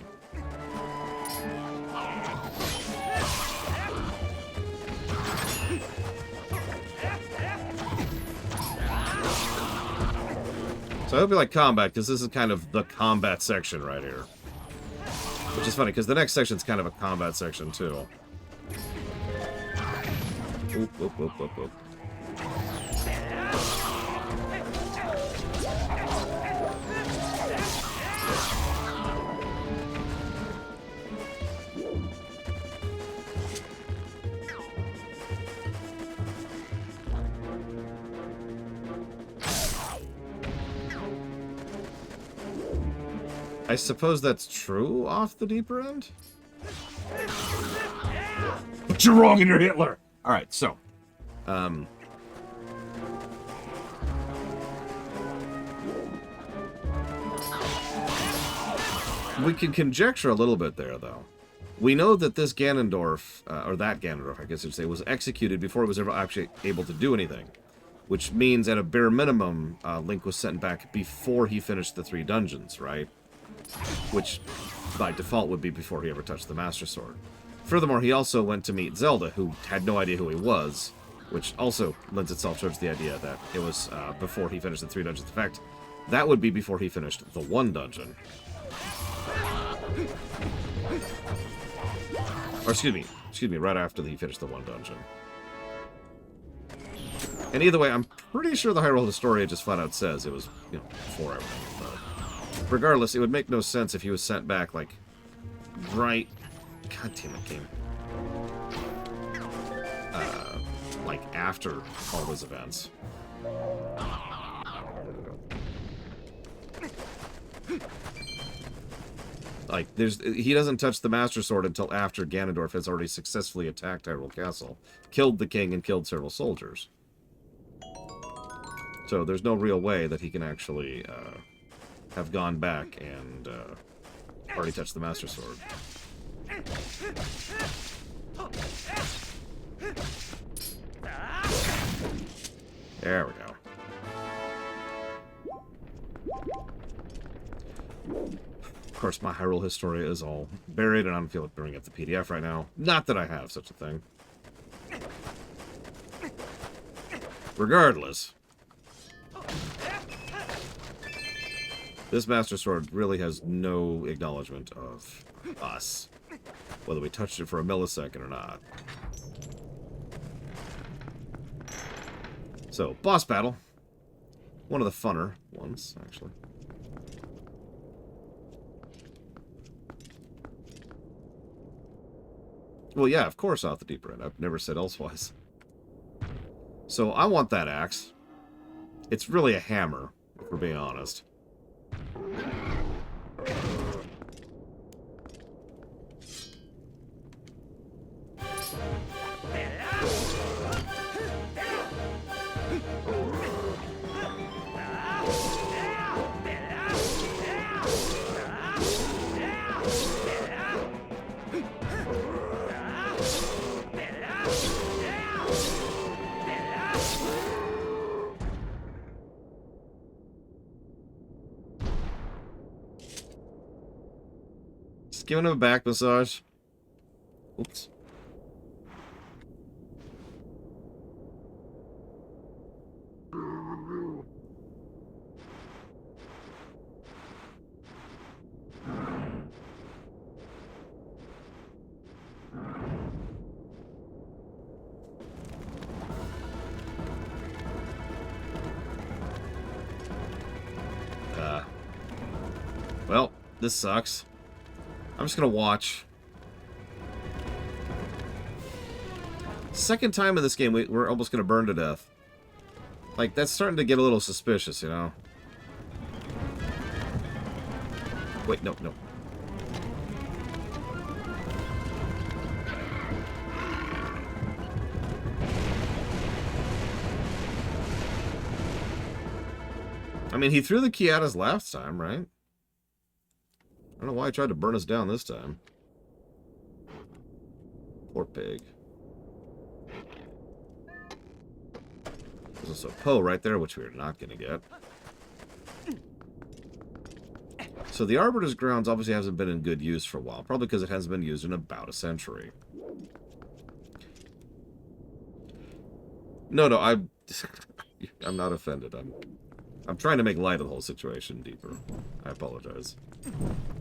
So I hope you like combat, because this is kind of the combat section right here. Which is funny, because the next section's kind of a combat section, too. Oop, oop, oop, oop, oop. I suppose that's true off the deeper end? But you're wrong and you're Hitler! Alright, so. We can conjecture a little bit there, though. We know that this Ganondorf, or that Ganondorf, I guess you'd say, was executed before he was ever actually able to do anything. Which means, at a bare minimum, Link was sent back before he finished the 3 dungeons, right? Which, by default, would be before he ever touched the Master Sword. Furthermore, he also went to meet Zelda, who had no idea who he was, which also lends itself towards the idea that it was before he finished the 3 dungeons. In fact, that would be before he finished the 1 dungeon. Or excuse me, right after he finished the 1 dungeon. And either way, I'm pretty sure the Hyrule Historia just flat out says it was, you know, before everything. But regardless, it would make no sense if he was sent back, like, right... God damn it, game. Like, after all those events. Like, he doesn't touch the Master Sword until after Ganondorf has already successfully attacked Hyrule Castle, killed the king, and killed several soldiers. So there's no real way that he can actually have gone back and already touched the Master Sword. There we go. Of course, my Hyrule Historia is all buried, and I don't feel like bringing up the PDF right now. Not that I have such a thing. Regardless, this Master Sword really has no acknowledgement of us, whether we touched it for a millisecond or not. So, boss battle. One of the funner ones, actually. Well, yeah, of course out the deeper end. I've never said elsewise. So, I want that axe. It's really a hammer, if we're being honest. Just giving him a back massage. Oops. Well, this sucks. I'm just gonna watch. Second time in this game, we're almost gonna burn to death. Like, that's starting to get a little suspicious, you know? Wait, no, no. I mean, he threw the key at us last time, right? I don't know why he tried to burn us down this time. Poor pig. There's also a Poe right there, which we're not going to get. So the Arbiter's grounds obviously hasn't been in good use for a while. Probably because it hasn't been used in about a century. No, I'm not offended. I'm trying to make light of the whole situation deeper. I apologize.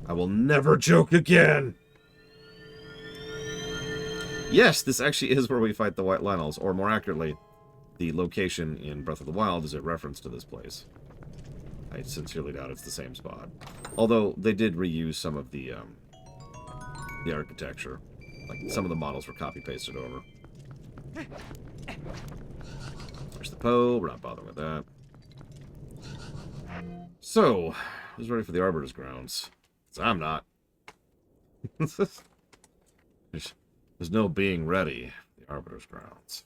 I will never joke again! Yes, this actually is where we fight the White Lynels, or more accurately, the location in Breath of the Wild is a reference to this place. I sincerely doubt it's the same spot. Although, they did reuse some of the architecture. Like, some of the models were copy-pasted over. There's the Poe, we're not bothering with that. So, who's ready for the Arbiter's grounds? 'Cause I'm not. There's no being ready for the Arbiter's grounds.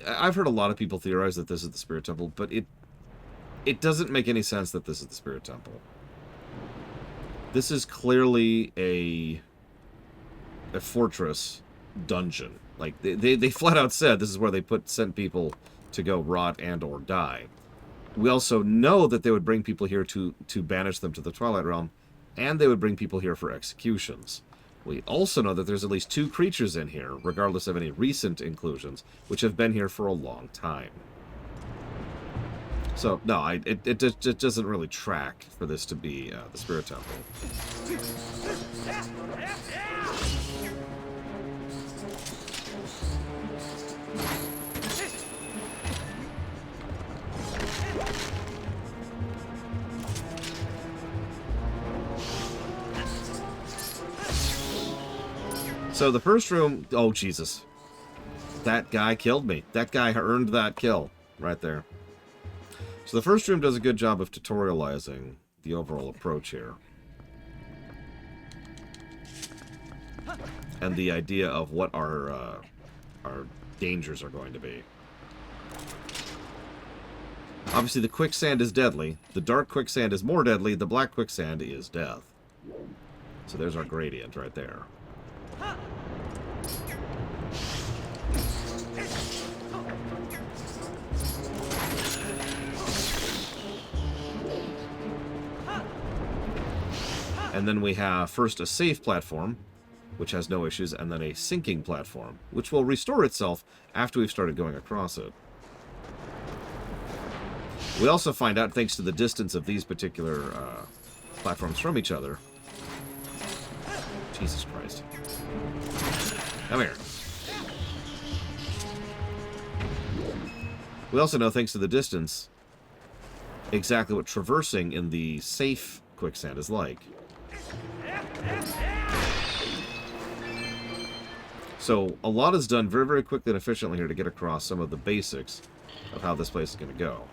I've heard a lot of people theorize that this is the Spirit Temple, but it doesn't make any sense that this is the Spirit Temple. This is clearly a fortress dungeon. Like, they flat out said this is where they sent people to go rot and or die. We also know that they would bring people here to banish them to the Twilight Realm, and they would bring people here for executions. We also know that there's at least 2 creatures in here, regardless of any recent inclusions, which have been here for a long time. So, no, it just doesn't really track for this to be the Spirit Temple. So the first room... Oh, Jesus. That guy killed me. That guy earned that kill right there. So the first room does a good job of tutorializing the overall approach here. And the idea of what our dangers are going to be. Obviously, the quicksand is deadly. The dark quicksand is more deadly. The black quicksand is death. So there's our gradient right there. And then we have first a safe platform, which has no issues, and then a sinking platform, which will restore itself after we've started going across it. We also find out, thanks to the distance of these particular platforms from each other... Jesus Christ. Come here. We also know, thanks to the distance, exactly what traversing in the safe quicksand is like. So, a lot is done very, very quickly and efficiently here to get across some of the basics of how this place is going to go.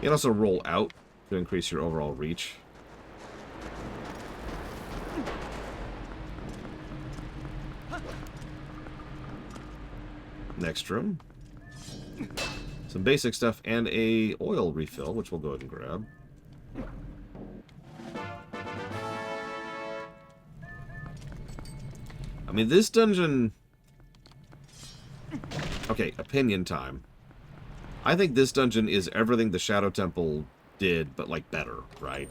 You can also roll out to increase your overall reach. Next room. Some basic stuff and a oil refill, which we'll go ahead and grab. I mean, this dungeon... Okay, opinion time. I think this dungeon is everything the Shadow Temple did, but, like, better, right?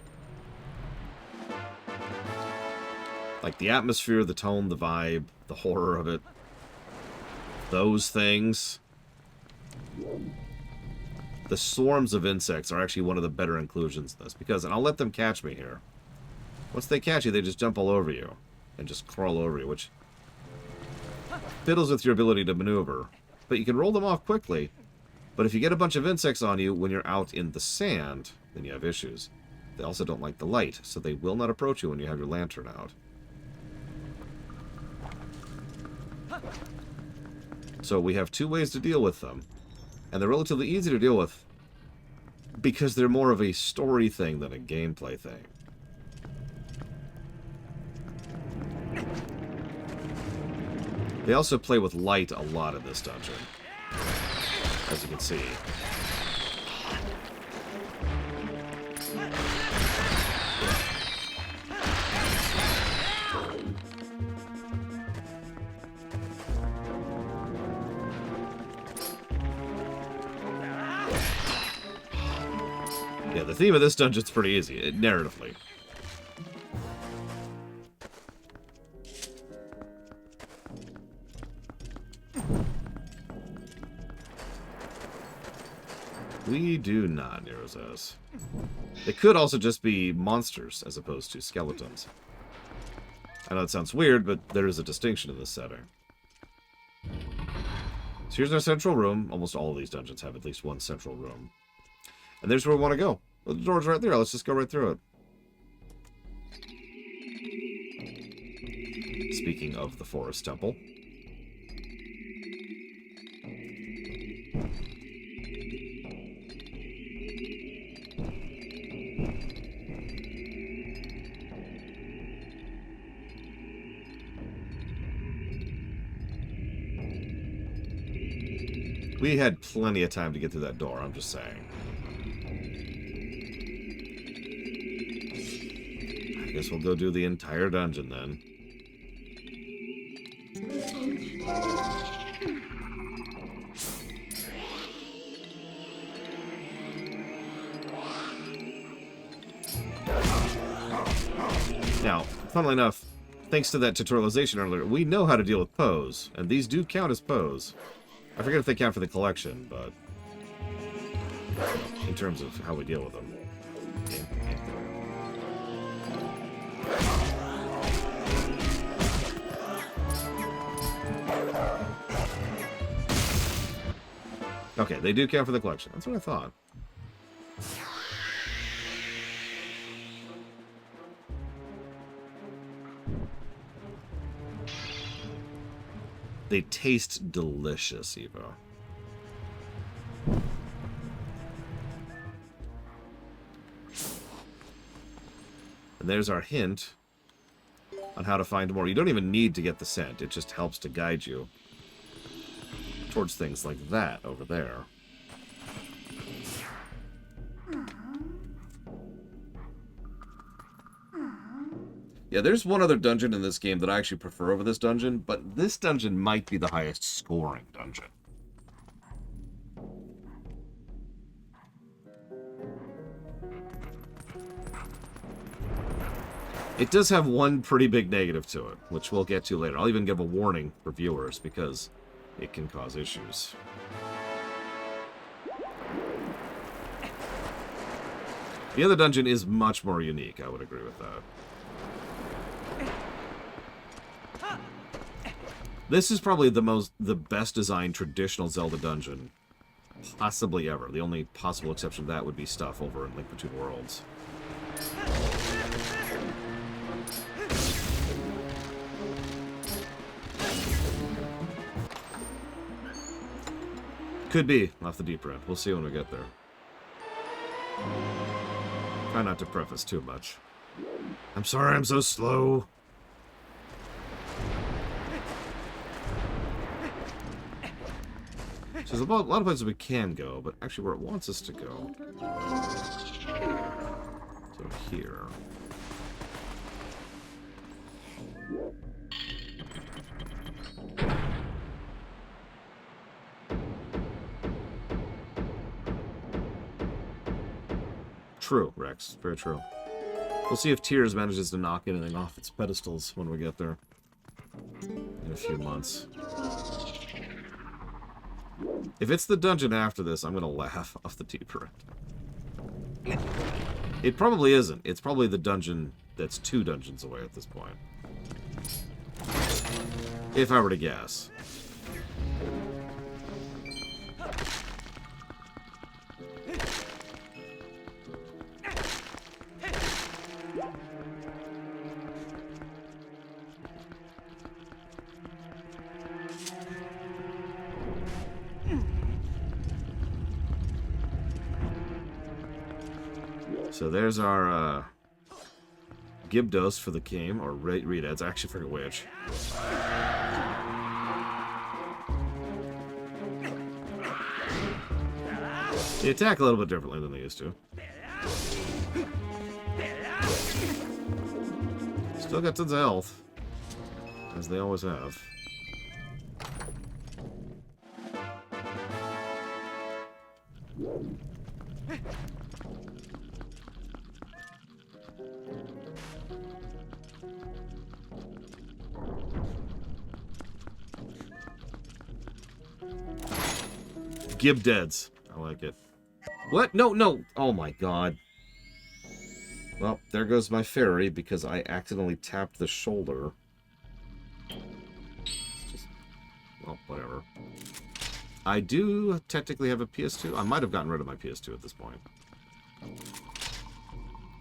Like, the atmosphere, the tone, the vibe, the horror of it. Those things. The swarms of insects are actually one of the better inclusions in this, because, and I'll let them catch me here. Once they catch you, they just jump all over you, and just crawl over you, which fiddles with your ability to maneuver. But you can roll them off quickly. But if you get a bunch of insects on you when you're out in the sand, then you have issues. They also don't like the light, so they will not approach you when you have your lantern out. So we have 2 ways to deal with them. And they're relatively easy to deal with because they're more of a story thing than a gameplay thing. They also play with light a lot in this dungeon, as you can see. Yeah, the theme of this dungeon's pretty easy, narratively. We do not, Nerozos. They could also just be monsters as opposed to skeletons. I know it sounds weird, but there is a distinction in this setting. So here's our central room. Almost all of these dungeons have at least one central room. And there's where we want to go. Well, the door's right there. Let's just go right through it. Speaking of the Forest Temple. We had plenty of time to get through that door, I'm just saying. I guess we'll go do the entire dungeon then. Now, funnily enough, thanks to that tutorialization earlier, we know how to deal with pose, and these do count as pose. I forget if they count for the collection, but in terms of how we deal with them. Okay, they do count for the collection. That's what I thought. They taste delicious, Evo. And there's our hint on how to find more. You don't even need to get the scent. It just helps to guide you towards things like that over there. Yeah, there's one other dungeon in this game that I actually prefer over this dungeon, but this dungeon might be the highest scoring dungeon. It does have one pretty big negative to it, which we'll get to later. I'll even give a warning for viewers, because it can cause issues. The other dungeon is much more unique, I would agree with that. This is probably the best designed traditional Zelda dungeon possibly ever. The only possible exception to that would be stuff over in Link Between Worlds. Could be off the deep end. We'll see when we get there. Try not to preface too much. I'm sorry I'm so slow. So there's a lot of places we can go, but actually where it wants us to go. So here. True, Rex. Very true. We'll see if Tears manages to knock anything off its pedestals when we get there. In a few months. If it's the dungeon after this, I'm gonna laugh off the deeper end. It probably isn't. It's probably the dungeon that's 2 dungeons away at this point. If I were to guess. So there's our Gibdos for the game, or Redads. I actually forget which. They attack a little bit differently than they used to. Still got tons of health, as they always have. Gibdeads. I like it. What? No, no. Oh my god. Well, there goes my fairy because I accidentally tapped the shoulder. It's just... well, whatever. I do technically have a PS2. I might have gotten rid of my PS2 at this point.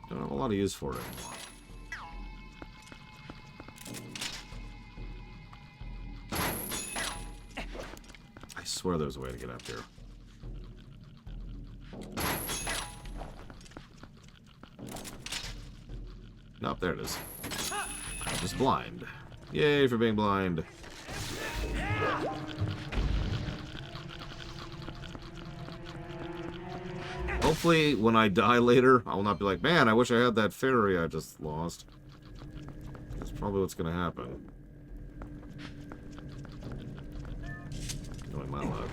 Don't have a lot of use for it. I swear there's a way to get up here. Nope, there it is. I'm just blind. Yay for being blind. Hopefully, when I die later, I will not be like, man, I wish I had that fairy I just lost. That's probably what's going to happen. Oh, am I alive?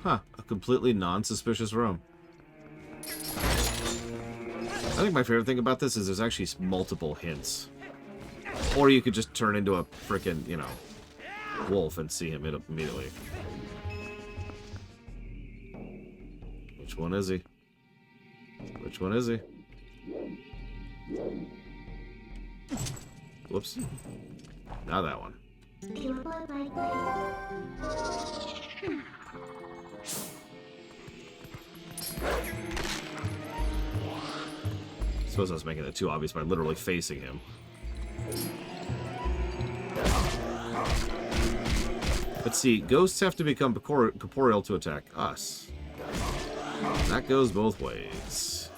Huh, a completely non-suspicious room. I think my favorite thing about this is there's actually multiple hints. Or you could just turn into a frickin', you know, wolf and see him immediately. Which one is he? Which one is he? Whoops. Now that one. Suppose I was making it too obvious by literally facing him. But see, ghosts have to become corporeal to attack us. That goes both ways.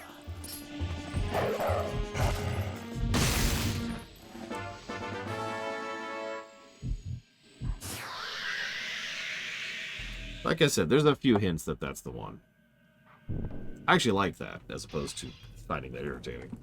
Like I said, there's a few hints that that's the one. I actually like that, as opposed to finding that irritating.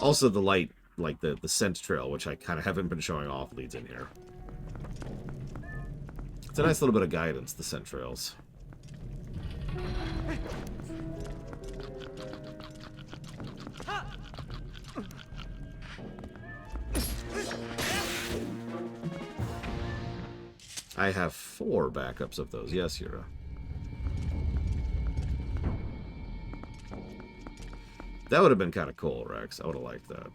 Also, the light, like the scent trail, which I kind of haven't been showing off, leads in here. It's a nice little bit of guidance, the scent trails. I have 4 backups of those. Yes, Yura. That would have been kind of cool, Rex. I would have liked that.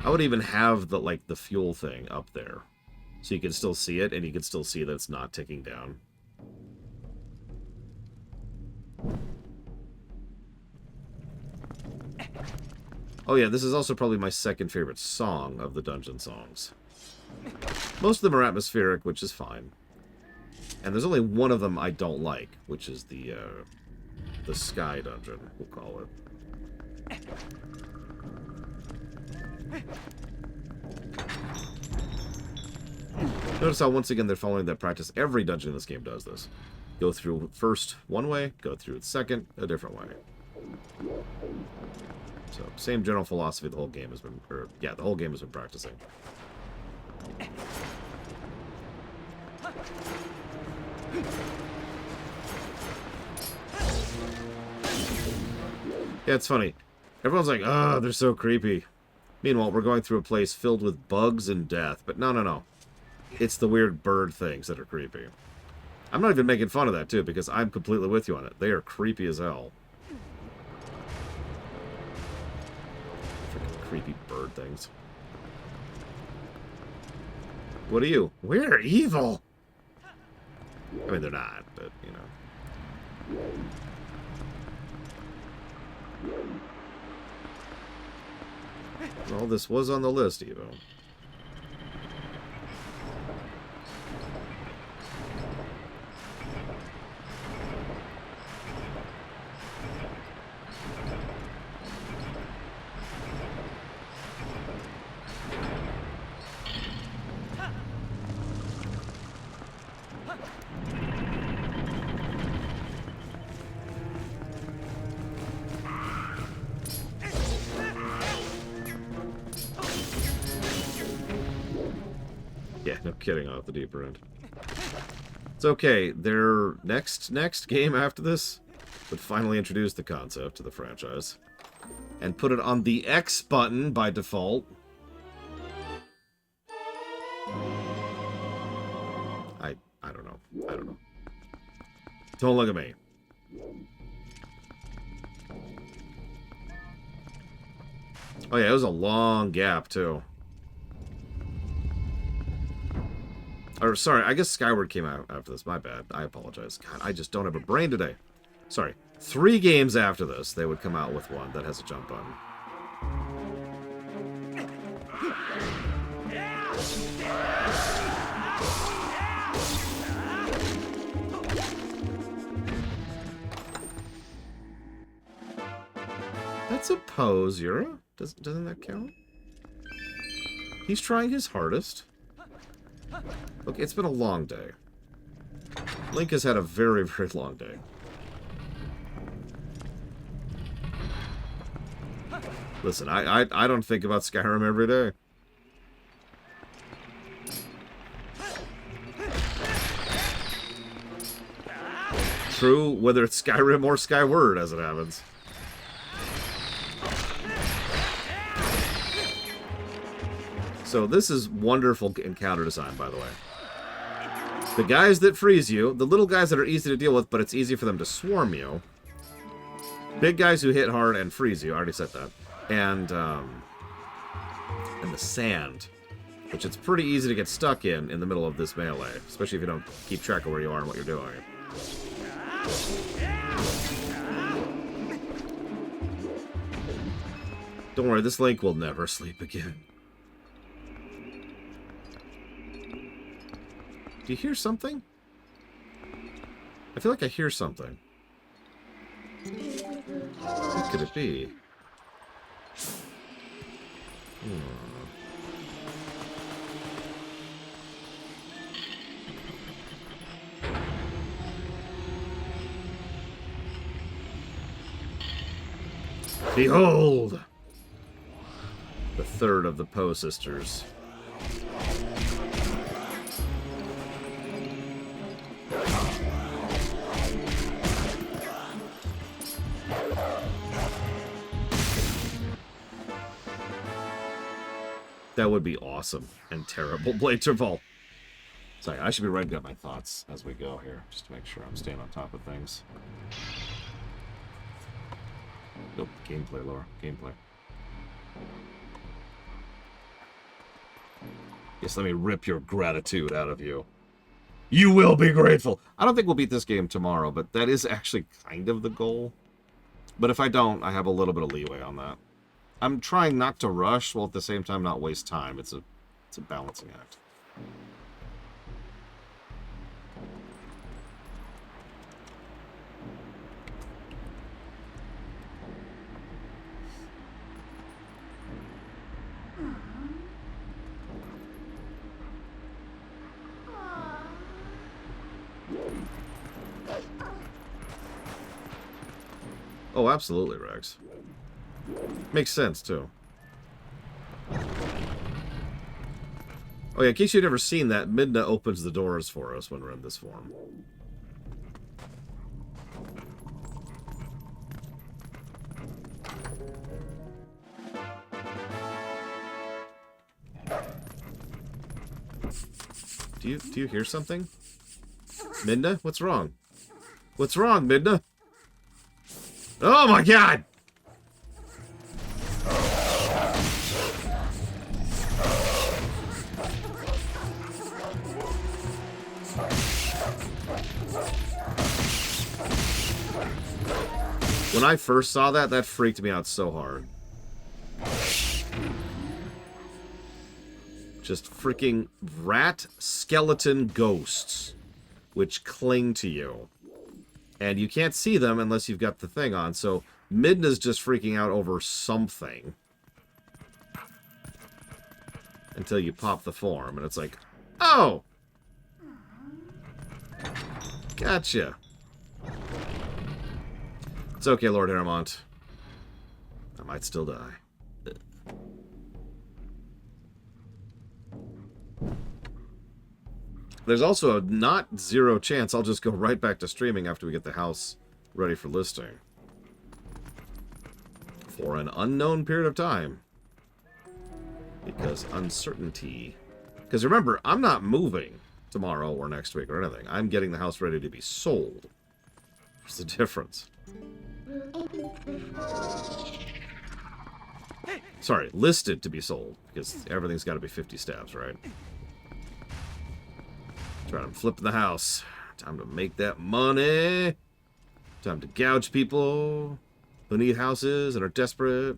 I would even have the the fuel thing up there, so you can still see it, and you can still see that it's not ticking down. Oh yeah, this is also probably my second favorite song of the dungeon songs. Most of them are atmospheric, which is fine. And there's only one of them I don't like, which is the sky dungeon, we'll call it. Notice how, once again, they're following that practice. Every dungeon in this game does this. Go through first one way, go through second a different way. So, same general philosophy the whole game has been, the whole game has been practicing. Yeah, it's funny. Everyone's like, oh, they're so creepy. Meanwhile, we're going through a place filled with bugs and death. But no, no, no. It's the weird bird things that are creepy. I'm not even making fun of that, too, because I'm completely with you on it. They are creepy as hell. Freaking creepy bird things. What are you? We're evil! I mean, they're not, but, you know. Well, this was on the list, Evo. Yeah, no kidding, off the deeper end. It's okay. Their next game after this would finally introduce the concept to the franchise and put it on the X button by default. I don't know. I don't know. Don't look at me. Oh yeah, it was a long gap too. Or, sorry, I guess Skyward came out after this. My bad. I apologize. God, I just don't have a brain today. Sorry. 3 games after this, they would come out with one that has a jump button. That's a pose, Yura. Doesn't that count? He's trying his hardest. Look, it's been a long day. Link has had a very, very long day. Listen, I don't think about Skyrim every day. True, whether it's Skyrim or Skyward, as it happens. So this is wonderful encounter design, by the way. The guys that freeze you, the little guys that are easy to deal with, but it's easy for them to swarm you. Big guys who hit hard and freeze you, I already said that. And the sand, which it's pretty easy to get stuck in the middle of this melee, especially if you don't keep track of where you are and what you're doing. Don't worry, this Link will never sleep again. Do you hear something? I feel like I hear something. What could it be? Behold! The third of the Poe sisters. That would be awesome and terrible. Blade Interval. Sorry, I should be writing down my thoughts as we go here, just to make sure I'm staying on top of things. Nope, gameplay, Laura. Gameplay. Yes, let me rip your gratitude out of you. You will be grateful! I don't think we'll beat this game tomorrow, but that is actually kind of the goal. But if I don't, I have a little bit of leeway on that. I'm trying not to rush, while at the same time not waste time. It's a balancing act. Oh, absolutely, Rex. Makes sense, too. Oh yeah, in case you've never seen that, Midna opens the doors for us when we're in this form. Do you hear something? Midna? What's wrong? What's wrong, Midna? Oh my god! When I first saw that, that freaked me out so hard. Just freaking rat skeleton ghosts, which cling to you. And you can't see them unless you've got the thing on, so Midna's just freaking out over something. Until you pop the form, and it's like, oh! Gotcha. It's okay, Lord Aramont. I might still die. There's also a not zero chance I'll just go right back to streaming after we get the house ready for listing. For an unknown period of time. Because uncertainty. Because remember, I'm not moving tomorrow or next week or anything. I'm getting the house ready to be sold. What's the difference? Sorry, listed to be sold. Because everything's got to be 50 stabs, right? That's right, I'm flipping the house. Time to make that money. Time to gouge people who need houses and are desperate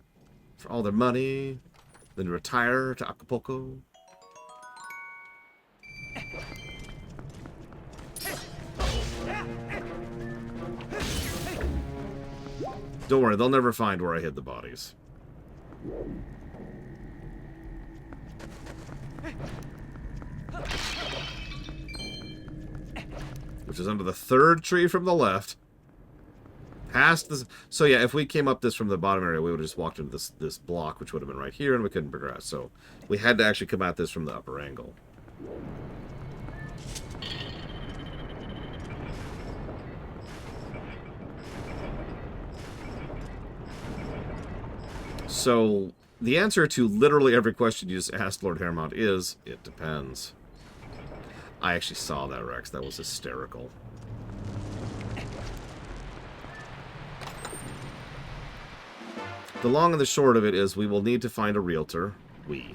for all their money. Then retire to Acapulco. Don't worry, they'll never find where I hid the bodies. Which is under the third tree from the left. Past this. So yeah, if we came up this from the bottom area, we would have just walked into this block, which would have been right here, and we couldn't progress. So we had to actually come at this from the upper angle. So the answer to literally every question you just asked Lord Hermont is, it depends. I actually saw that, Rex. That was hysterical. The long and the short of it is we will need to find a realtor.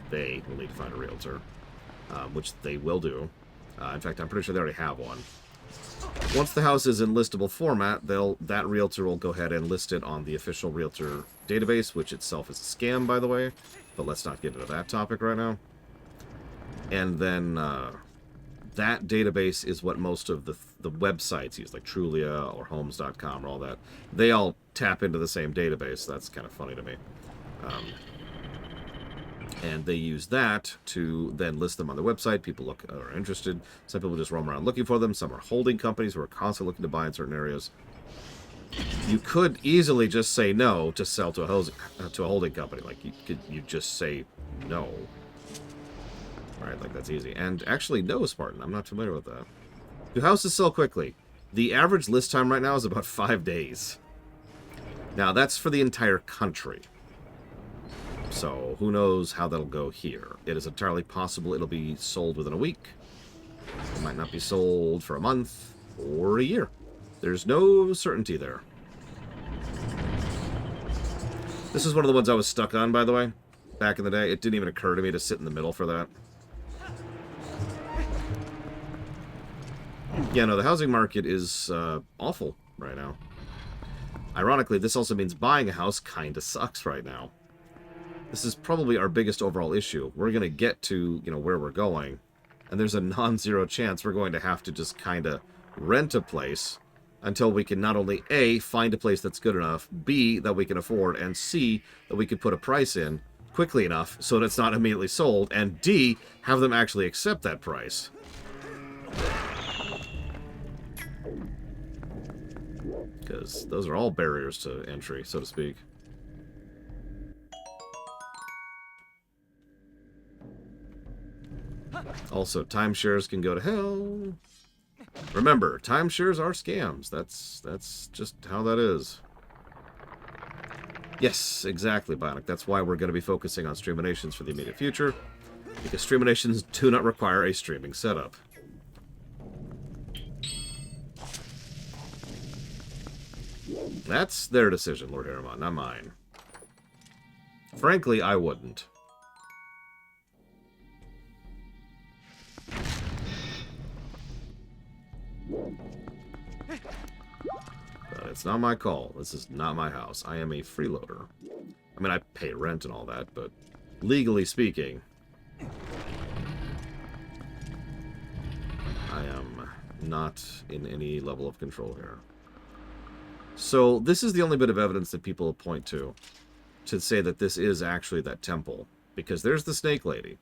They will need to find a realtor, which they will do. In fact, I'm pretty sure they already have one. Once the house is in listable format, that realtor will go ahead and list it on the official realtor database, which itself is a scam, by the way. But let's not get into that topic right now. And then that database is what most of the websites use, like Trulia or Homes.com or all that. They all tap into the same database. That's kind of funny to me. And they use that to then list them on their website. People are interested. Some people just roam around looking for them. Some are holding companies who are constantly looking to buy in certain areas. You could easily just say no to sell to a holding company. Like you just say no. Right, like that's easy. And actually, no, Spartan. I'm not familiar with that. Do houses sell quickly? The average list time right now is about 5 days. Now, that's for the entire country. So, who knows how that'll go here. It is entirely possible it'll be sold within a week. It might not be sold for a month or a year. There's no certainty there. This is one of the ones I was stuck on, by the way. Back in the day, it didn't even occur to me to sit in the middle for that. Yeah, no, the housing market is awful right now. Ironically, this also means buying a house kind of sucks right now. This is probably our biggest overall issue. We're going to get to, where we're going, and there's a non-zero chance we're going to have to just kind of rent a place until we can not only A, find a place that's good enough, B, that we can afford, and C, that we can put a price in quickly enough so that it's not immediately sold, and D, have them actually accept that price. Because those are all barriers to entry, so to speak. Also, timeshares can go to hell. Remember, timeshares are scams. That's just how that is. Yes, exactly, Bionic. That's why we're going to be focusing on streaminations for the immediate future. Because streaminations do not require a streaming setup. That's their decision, Lord Hermont, not mine. Frankly, I wouldn't. But it's not my call. This is not my house. I am a freeloader. I mean, I pay rent and all that, but legally speaking, I am not in any level of control here. So this is the only bit of evidence that people point to say that this is actually that temple. Because there's the snake lady.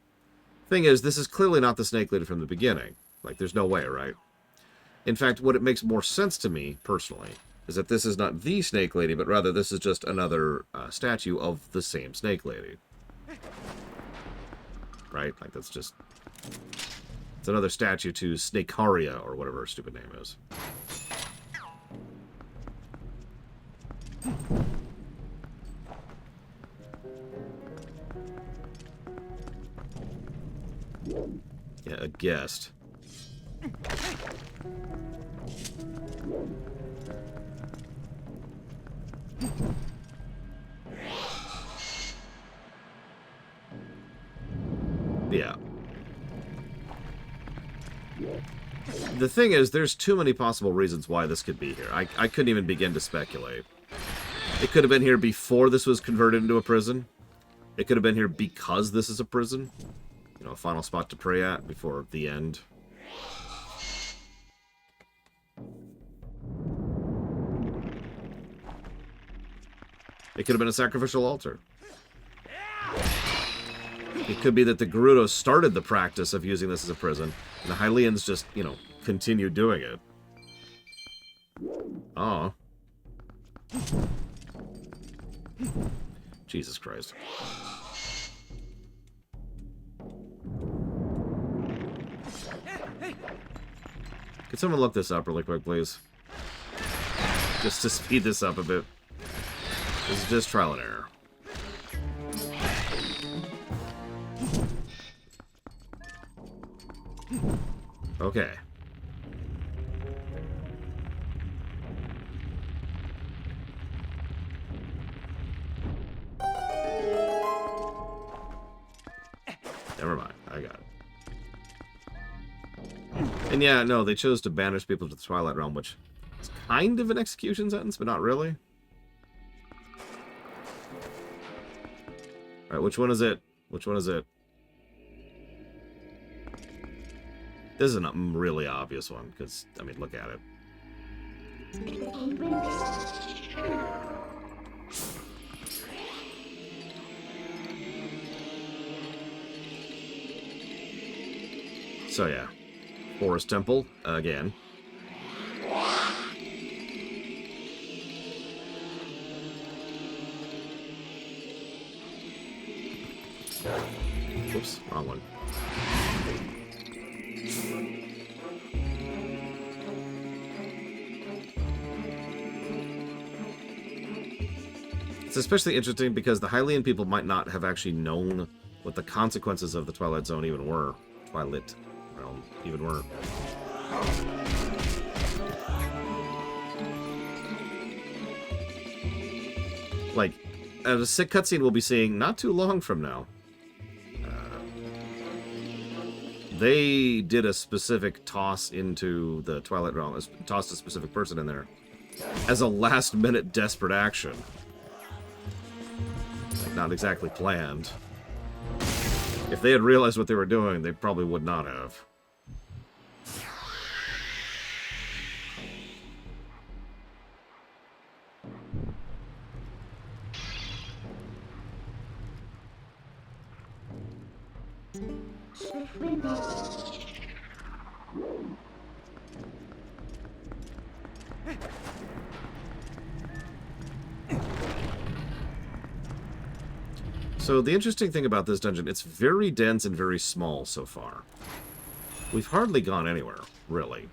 Thing is, this is clearly not the snake lady from the beginning. Like, there's no way, right? In fact, what it makes more sense to me, personally, is that this is not the snake lady, but rather this is just another statue of the same snake lady. Right? Like, that's just... It's another statue to Snakeharia, or whatever her stupid name is. Yeah, a guest. Yeah. The thing is, there's too many possible reasons why this could be here. I couldn't even begin to speculate. It could have been here before this was converted into a prison. It could have been here because this is a prison. You know, a final spot to pray at before the end. It could have been a sacrificial altar. It could be that the Gerudo started the practice of using this as a prison, and the Hylians just, you know, continued doing it. Oh. Jesus Christ. Could someone look this up really quick, please? Just to speed this up a bit. This is just trial and error. Okay. Never mind. I got it. And yeah, no, they chose to banish people to the Twilight Realm, which is kind of an execution sentence, but not really. Alright, which one is it? Which one is it? This is a really obvious one, because, I mean, look at it. So, yeah. Forest Temple, again. Oops, wrong one. It's especially interesting because the Hylian people might not have actually known what the consequences of the Twilight Zone even were. Twilight Realm even were. Like, a sick cutscene we'll be seeing not too long from now. They did a specific toss into the Twilight Realm, tossed a specific person in there as a last-minute desperate action. Like, not exactly planned. If they had realized what they were doing, they probably would not have. So the interesting thing about this dungeon, it's very dense and very small so far. We've hardly gone anywhere, really.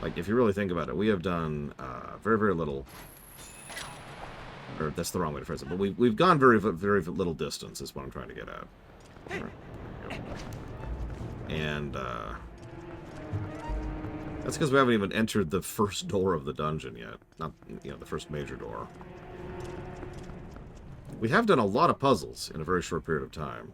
Like, if you really think about it, we have done very, very little. Or that's the wrong way to phrase it, but we've gone very, very little distance, is what I'm trying to get at. And that's because we haven't even entered the first door of the dungeon yet. Not, you know, the first major door. We have done a lot of puzzles in a very short period of time.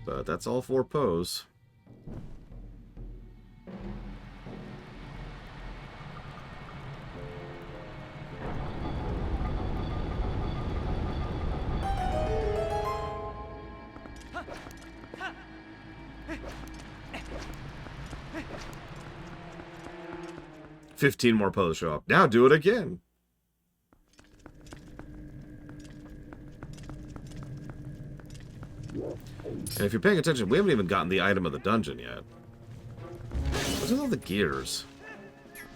But that's all for pose. "15 more poses show up. Now do it again." And if you're paying attention, we haven't even gotten the item of the dungeon yet. What's with all the gears?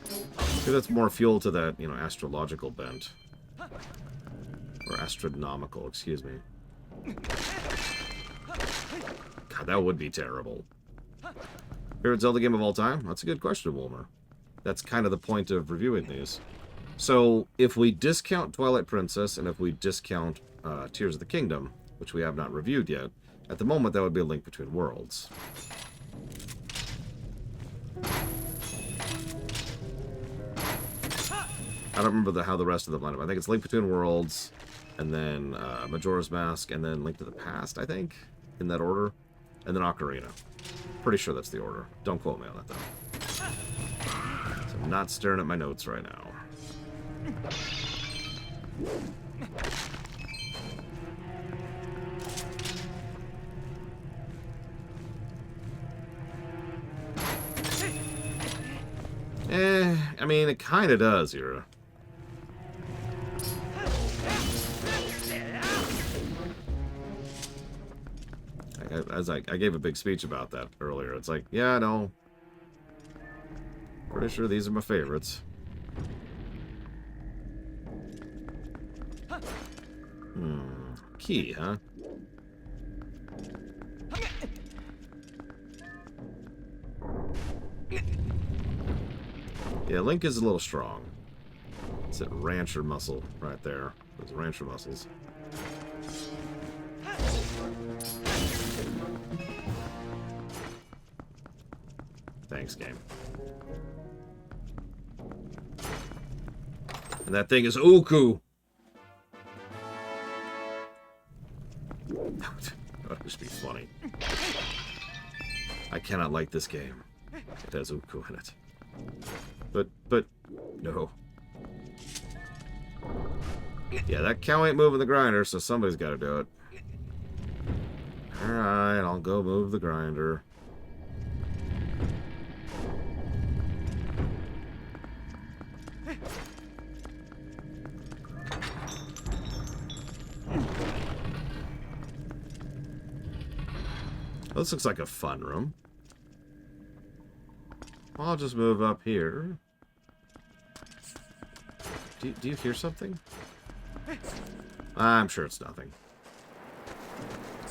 Maybe that's more fuel to that, you know, astrological bent. Or astronomical, excuse me. God, that would be terrible. Favorite Zelda game of all time? That's a good question, Wilmer. That's kind of the point of reviewing these. So, if we discount Twilight Princess, and if we discount Tears of the Kingdom, which we have not reviewed yet, at the moment that would be A Link Between Worlds. I don't remember how the rest of them line up. I think it's Link Between Worlds, and then Majora's Mask, and then Link to the Past, I think, in that order, and then Ocarina. Pretty sure that's the order. Don't quote me on that, though. I'm not staring at my notes right now. I mean, it kind of does here. I gave a big speech about that earlier. It's like, yeah, no. Pretty sure these are my favorites. Key, huh? Yeah, Link is a little strong. It's that rancher muscle right there. Those rancher muscles. Thanks, game. And that thing is Uku. That would be funny. I cannot like this game. It has Uku in it. But, no. Yeah, that cow ain't moving the grinder, so somebody's got to do it. Alright, I'll go move the grinder. This looks like a fun room. I'll just move up here. Do you hear something? I'm sure it's nothing.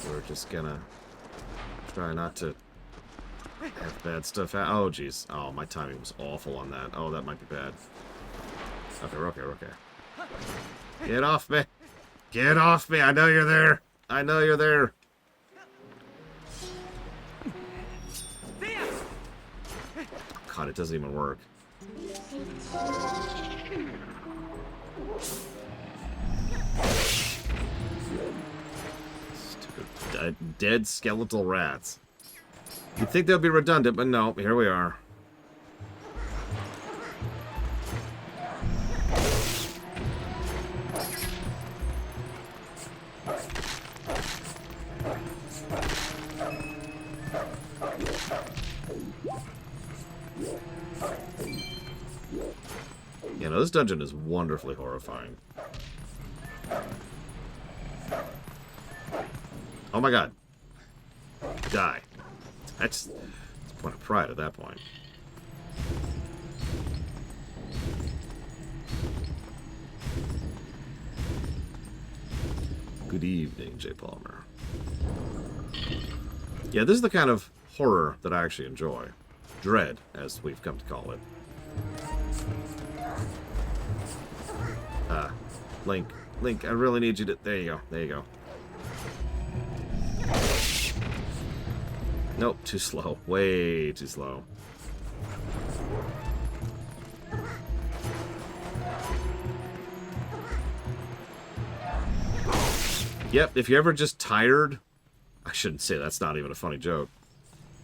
We're just gonna try not to have bad stuff happen. Oh, jeez. Oh, my timing was awful on that. Oh, that might be bad. Okay. Get off me! Get off me! I know you're there! I know you're there! God, it doesn't even work. Stupid dead skeletal rats. You'd think they'd be redundant, but no, here we are. You know, this dungeon is wonderfully horrifying. Oh my god. Die. That's a point of pride at that point. Good evening, J. Palmer. Yeah, this is the kind of horror that I actually enjoy. Dread, as we've come to call it. Link, I really need you to... There you go. Nope, too slow. Way too slow. Yep, if you're ever just tired... I shouldn't say that's not even a funny joke.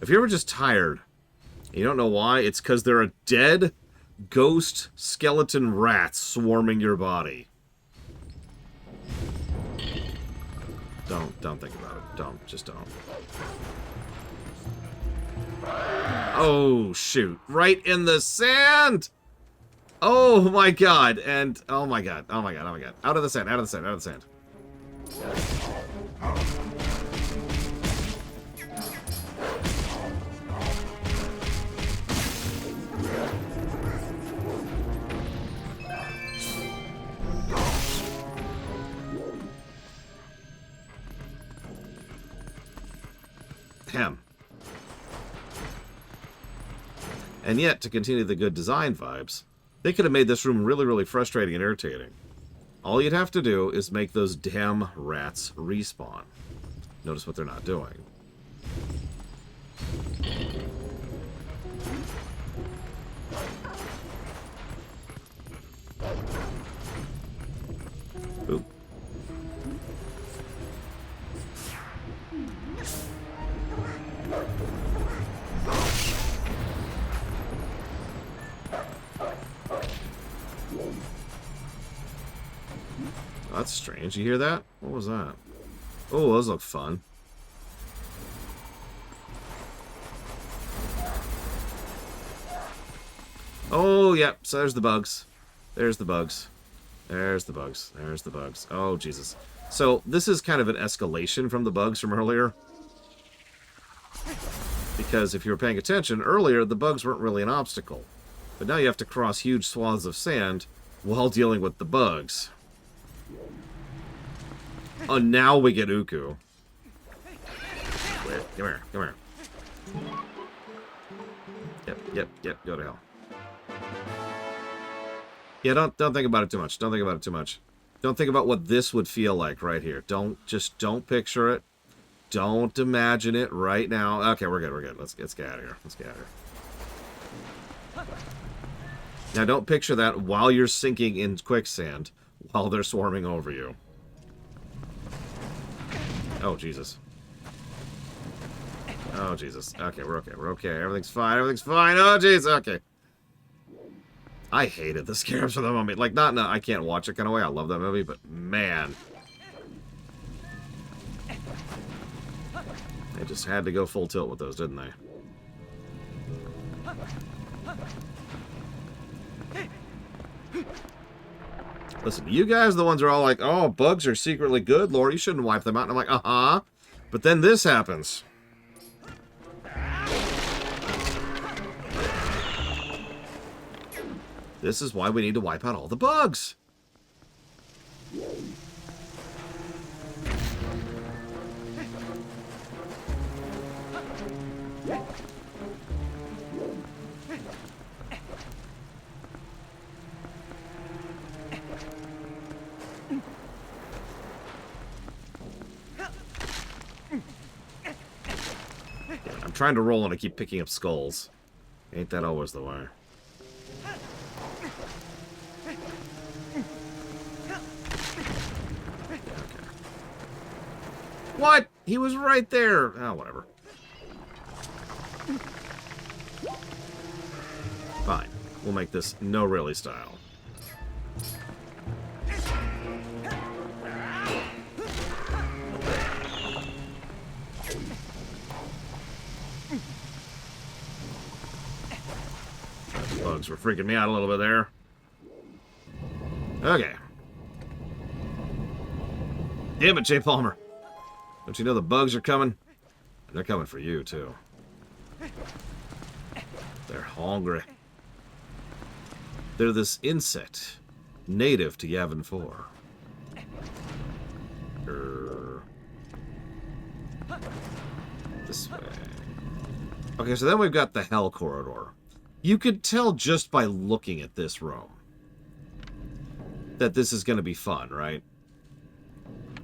If you're ever just tired, and you don't know why, it's because there are dead ghost skeleton rats swarming your body. Don't think about it. Just don't. Oh, shoot. Right in the sand! Oh my god, and... Oh my god. Out of the sand. Him. And yet, to continue the good design vibes, they could have made this room really, really frustrating and irritating. All you'd have to do is make those damn rats respawn. Notice what they're not doing. Oop. That's strange. You hear that? What was that? Oh, those look fun. Oh, yep. So there's the bugs. There's the bugs. There's the bugs. There's the bugs. Oh, Jesus. So this is kind of an escalation from the bugs from earlier. Because if you were paying attention, earlier the bugs weren't really an obstacle. But now you have to cross huge swaths of sand while dealing with the bugs. Oh, now we get Uku. Wait, come here, come here. Yep, go to hell. Yeah, don't think about it too much. Don't think about it too much. Don't think about what this would feel like right here. Don't picture it. Don't imagine it right now. Okay, we're good. Let's get out of here. Let's get out of here. Now, don't picture that while you're sinking in quicksand while they're swarming over you. Oh, Jesus. Oh, Jesus. Okay, we're okay. We're okay. Everything's fine. Everything's fine. Oh, jeez. Okay. I hated the Scarabs for the moment. Like, not in a I can't watch it kind of way. I love that movie, but man. They just had to go full tilt with those, didn't they? Listen, you guys are the ones who are all like, oh, bugs are secretly good, Lord. You shouldn't wipe them out. And I'm like, uh-huh. But then this happens. This is why we need to wipe out all the bugs. I'm trying to roll and I keep picking up skulls. Ain't that always the way? What? He was right there. Oh, whatever. Fine. We'll make this no really style. Those bugs were freaking me out a little bit there. Okay. Damn it, J. Palmer. Don't you know the bugs are coming? And they're coming for you, too. They're hungry. They're this insect, native to Yavin 4. This way. Okay, so then we've got the Hell Corridor. You could tell just by looking at this room that this is going to be fun, right?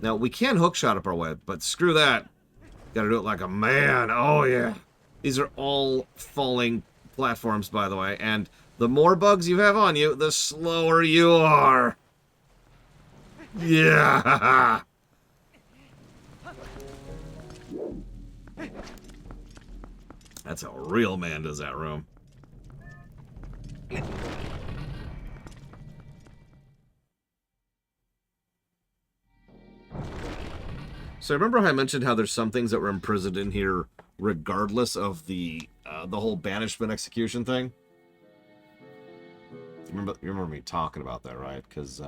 Now, we can hookshot up our way, but screw that. Gotta do it like a man. Oh, yeah. These are all falling platforms, by the way, and the more bugs you have on you, the slower you are. Yeah. That's how a real man does that room. So remember how I mentioned how there's some things that were imprisoned in here regardless of the whole banishment execution thing? You remember me talking about that, right? Because,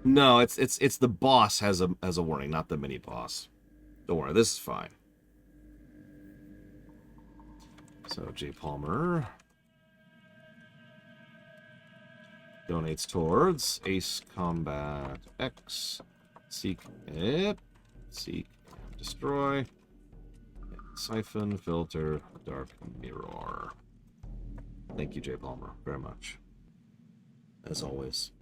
no, it's the boss has a warning, not the mini boss. Don't worry, this is fine. So J. Palmer donates towards Ace Combat X. Seek it. Seek destroy. Siphon, filter, dark mirror. Thank you, J. Palmer, very much. As always.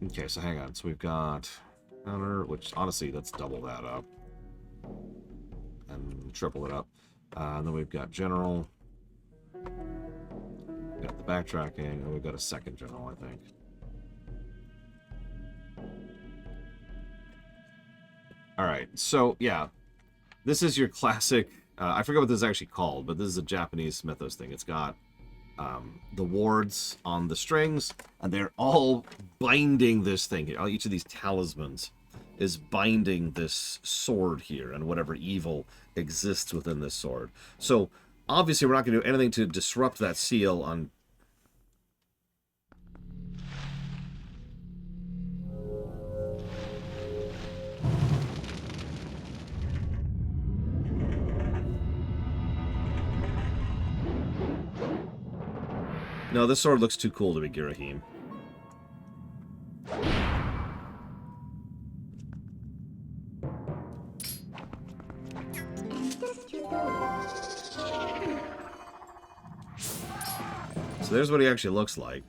Okay, so hang on. So we've got counter, which honestly, let's double that up. And triple it up. And then we've got general. We've got the backtracking, and we've got a second general, I think. Alright, so yeah. This is your classic, I forget what this is actually called, but this is a Japanese mythos thing. It's got the wards on the strings, and they're all binding this thing. Each of these talismans is binding this sword here, and whatever evil exists within this sword. So, obviously, we're not going to do anything to disrupt that seal on... No, this sword looks too cool to be Girahim. So there's what he actually looks like.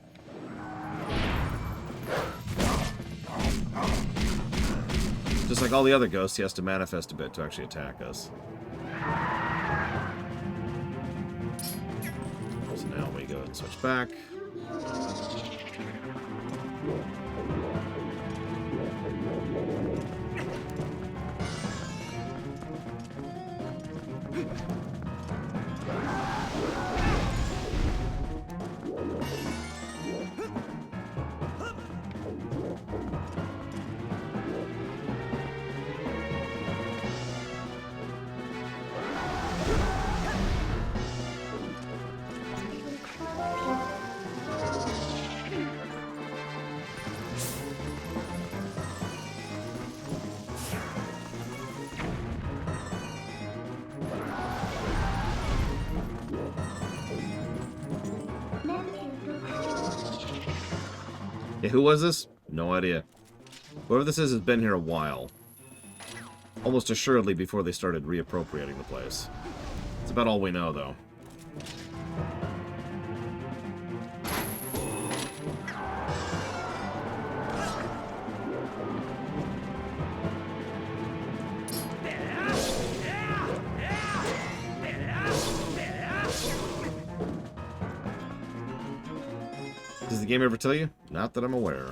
Just like all the other ghosts, he has to manifest a bit to actually attack us. So now we go and switch back. Yeah, who was this? No idea. Whoever this is has been here a while. Almost assuredly before they started reappropriating the place. It's about all we know, though. Does the game ever tell you? Not that I'm aware.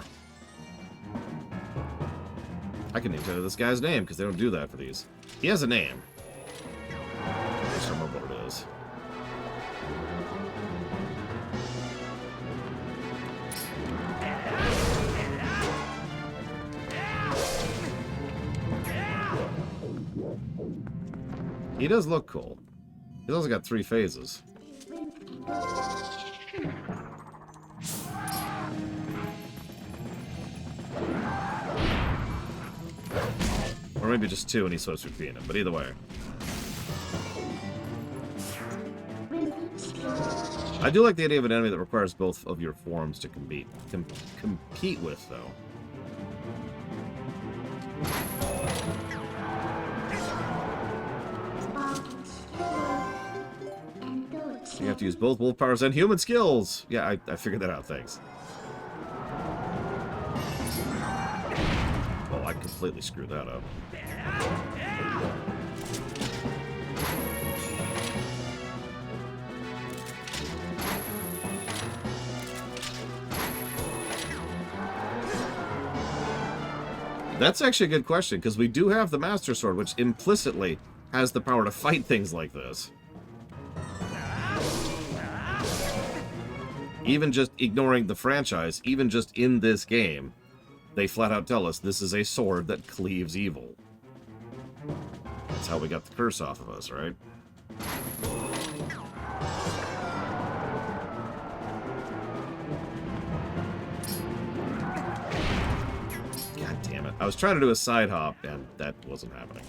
I can even tell you this guy's name, because they don't do that for these. He has a name. I just don't remember what it is. He does look cool. He's also got 3 phases. Or maybe just 2 and he's supposed to be feeding him, but either way. I do like the idea of an enemy that requires both of your forms to compete with, though. You have to use both wolf powers and human skills! Yeah, I figured that out, thanks. Oh, I completely screwed that up. That's actually a good question, because we do have the Master Sword, which implicitly has the power to fight things like this. Even just ignoring the franchise, even just in this game, they flat out tell us this is a sword that cleaves evil. That's how we got the curse off of us, right? God damn it. I was trying to do a side hop, and that wasn't happening.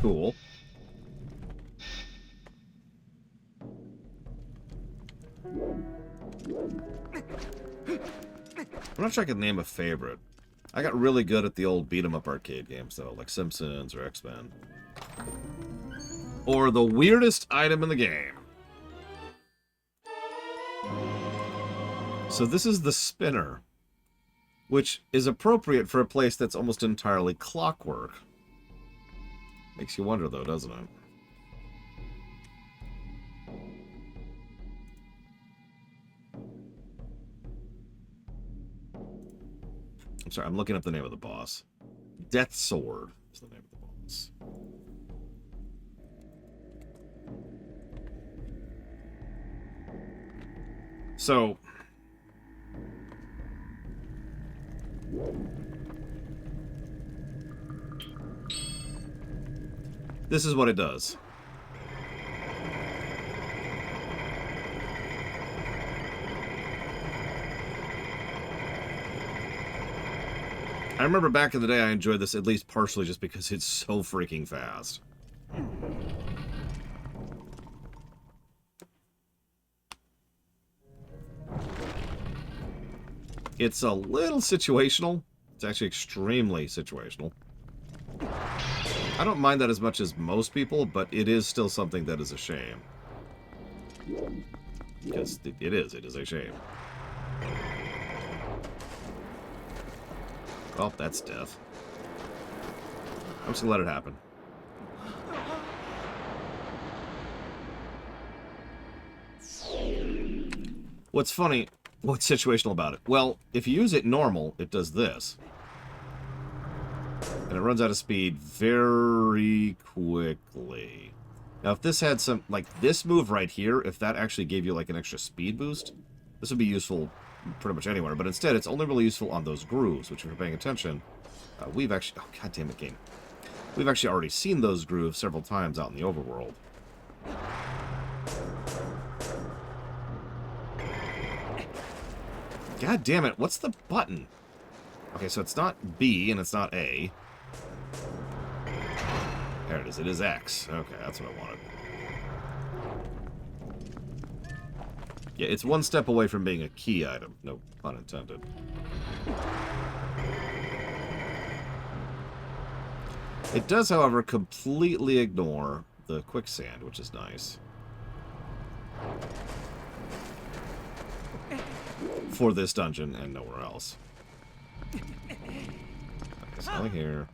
Cool. I'm not sure I can name a favorite. I got really good at the old beat-em-up arcade games, though, like Simpsons or X-Men. Or the weirdest item in the game. So this is the spinner, which is appropriate for a place that's almost entirely clockwork. Makes you wonder, though, doesn't it? I'm sorry, I'm looking up the name of the boss. Death Sword is the name of the boss. So, this is what it does. I remember back in the day I enjoyed this at least partially just because it's so freaking fast. It's a little situational. It's actually extremely situational. I don't mind that as much as most people, but it is still something that is a shame. Because it is a shame. Well, that's death. I'm just gonna let it happen. What's funny, what's situational about it? Well, if you use it normal, it does this. And it runs out of speed very quickly. Now, if this had some, like this move right here, if that actually gave you like an extra speed boost, this would be useful pretty much anywhere. But instead, it's only really useful on those grooves, which if you're paying attention, we've actually, oh god damn it, game. We've actually already seen those grooves several times out in the overworld. God damn it, what's the button? Okay, so it's not B and it's not A. There it is X. Okay, that's what I wanted. Yeah, it's one step away from being a key item. No pun intended. It does, however, completely ignore the quicksand, which is nice. For this dungeon and nowhere else. There's nothing here.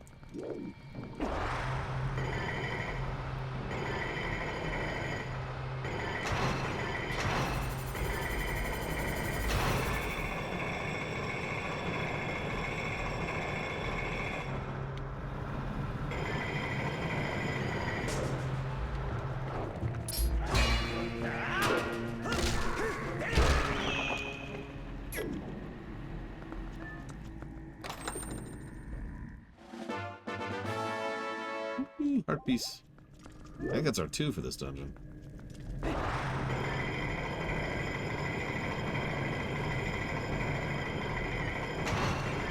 Heart piece. I think that's our 2 for this dungeon.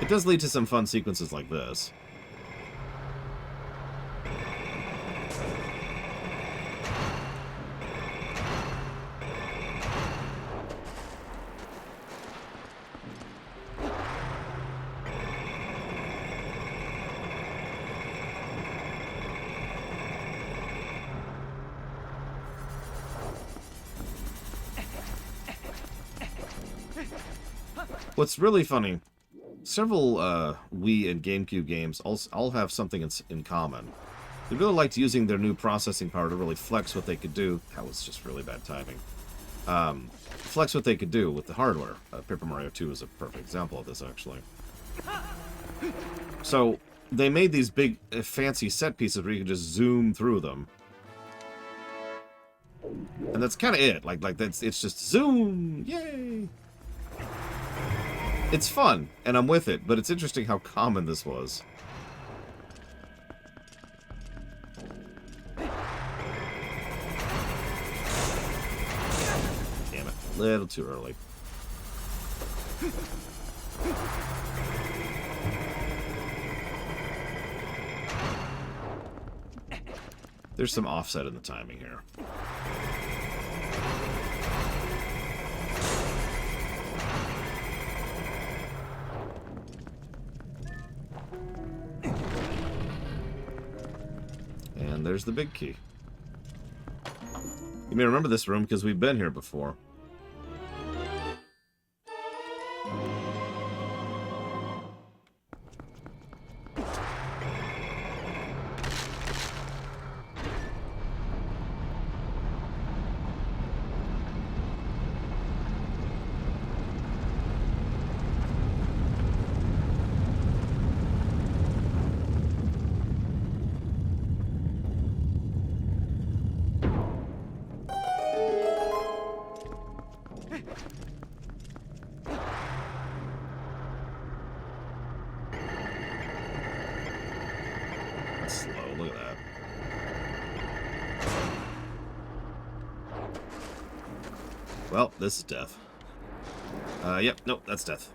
It does lead to some fun sequences like this. What's really funny, several Wii and GameCube games all have something in common. They really liked using their new processing power to really flex what they could do. That was just really bad timing. Flex what they could do with the hardware. Paper Mario 2 is a perfect example of this, actually. So, they made these big, fancy set pieces where you can just zoom through them. And that's kind of it. Like it's just zoom! Yay! It's fun, and I'm with it, but it's interesting how common this was. Damn it. A little too early. There's some offset in the timing here. And there's the big key. You may remember this room because we've been here before. Slow, look at that. Well, this is death. Yep, nope, that's death.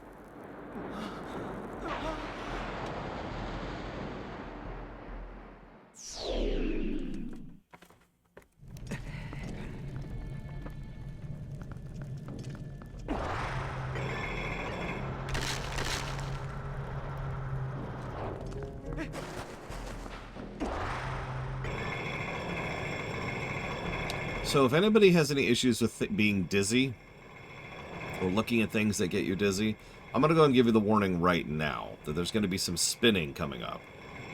So if anybody has any issues with being dizzy, or looking at things that get you dizzy, I'm going to go and give you the warning right now, that there's going to be some spinning coming up.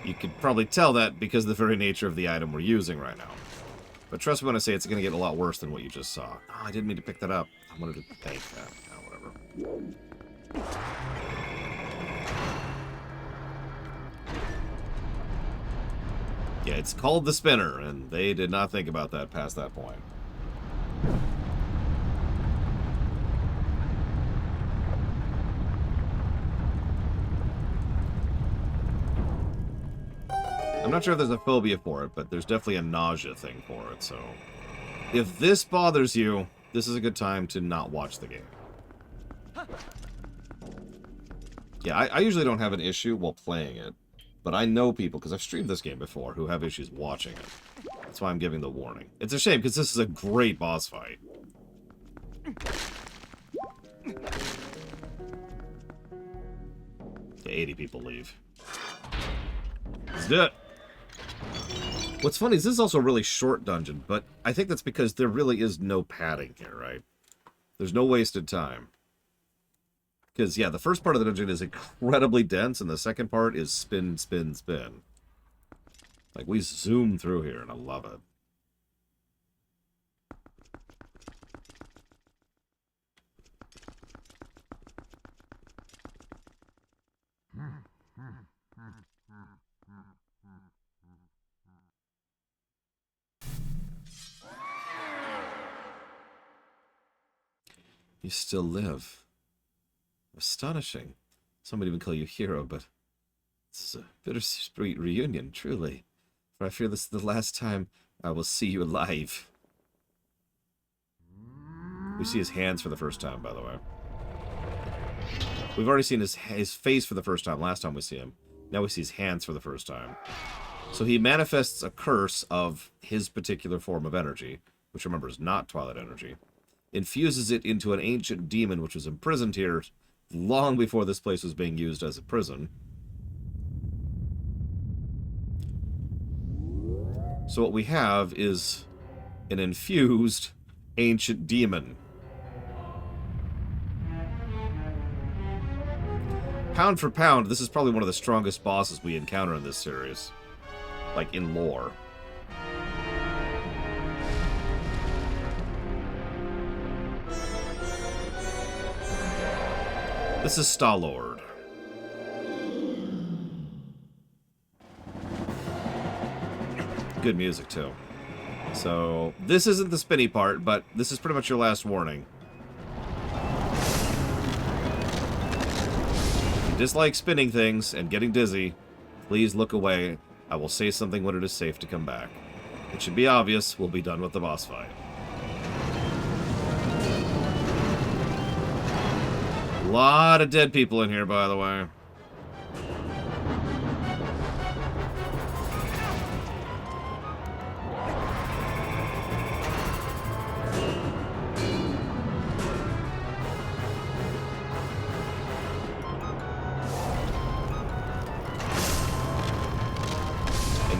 You could probably tell that because of the very nature of the item we're using right now. But trust me when I say it's going to get a lot worse than what you just saw. Oh, I didn't mean to pick that up. I wanted to thank that. Oh, whatever. Yeah, it's called the spinner, and they did not think about that past that point. I'm not sure if there's a phobia for it, but there's definitely a nausea thing for it, so... If this bothers you, this is a good time to not watch the game. Yeah, I usually don't have an issue while playing it, but I know people, because I've streamed this game before, who have issues watching it. That's why I'm giving the warning. It's a shame, because this is a great boss fight. Yeah, 80 people leave. Let's do it! What's funny is this is also a really short dungeon, but I think that's because there really is no padding here, right? There's no wasted time. Because, yeah, the first part of the dungeon is incredibly dense, and the second part is spin, spin, spin. Like, we zoom through here, and I love it. You still live. Astonishing. Some would even call you hero, but this is a bittersweet reunion, truly. For I fear this is the last time I will see you alive. We see his hands for the first time, by the way. We've already seen his face for the first time last time we see him. Now we see his hands for the first time. So he manifests a curse of his particular form of energy, which remember is not Twilight energy. Infuses it into an ancient demon which was imprisoned here long before this place was being used as a prison. So what we have is an infused ancient demon. Pound for pound, this is probably one of the strongest bosses we encounter in this series. Like, in lore. This is Stallord. Good music, too. So, this isn't the spinny part, but this is pretty much your last warning. If you dislike spinning things and getting dizzy, please look away. I will say something when it is safe to come back. It should be obvious we'll be done with the boss fight. A lot of dead people in here, by the way.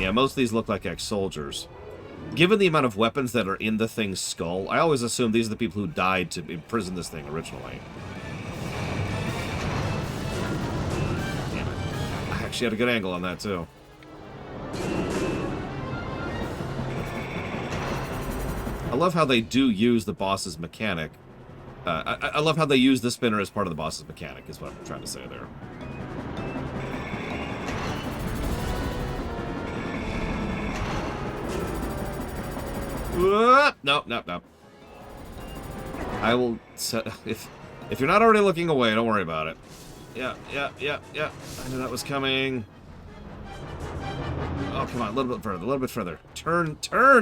Yeah, most of these look like ex-soldiers. Given the amount of weapons that are in the thing's skull, I always assume these are the people who died to imprison this thing originally. Damn it. I actually had a good angle on that, too. I love how they do use the boss's mechanic. I love how they use the spinner as part of the boss's mechanic, is what I'm trying to say there. Nope. I will set... If you're not already looking away, don't worry about it. Yeah. I knew that was coming. Oh, come on, a little bit further. Turn,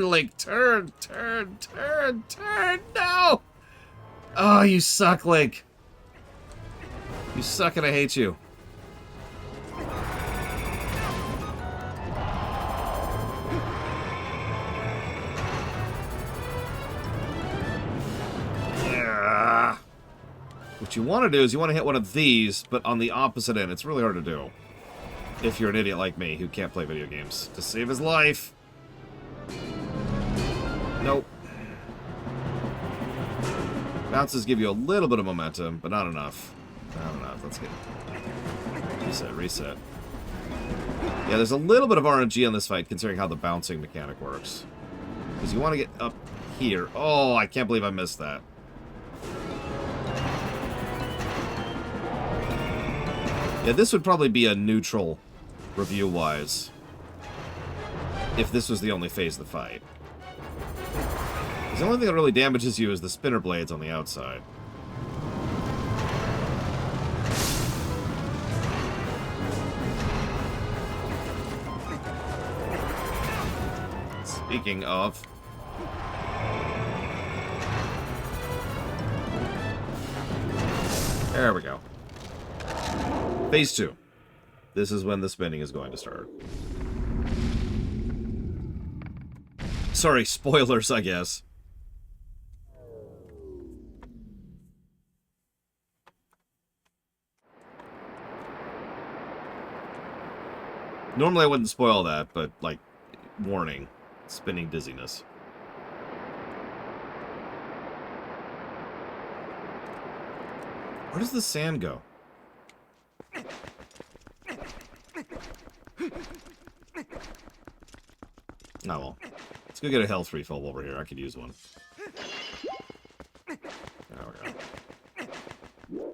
Link, turn. No! Oh, you suck, Link. You suck and I hate you. Yeah. What you want to do is you want to hit one of these, but on the opposite end. It's really hard to do. If you're an idiot like me who can't play video games. To save his life. Nope. Bounces give you a little bit of momentum, but not enough. Not enough. Let's get... Reset. Yeah, there's a little bit of RNG on this fight, considering how the bouncing mechanic works. Because you want to get up here. Oh, I can't believe I missed that. Yeah, this would probably be a neutral, review-wise, if this was the only phase of the fight. The only thing that really damages you is the spinner blades on the outside. Speaking of... There we go. Phase 2. This is when the spinning is going to start. Sorry, spoilers, I guess. Normally I wouldn't spoil that, but, like, warning. Spinning dizziness. Where does the sand go? Oh well. Let's go get a health refill over here. I could use one. There we go.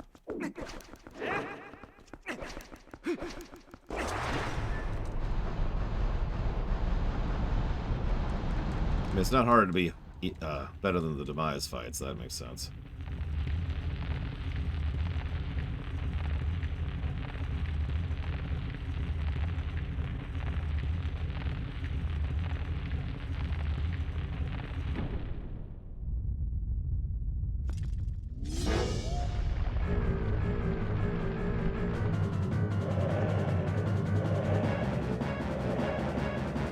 I mean, it's not hard to be better than the Demise fights. That makes sense.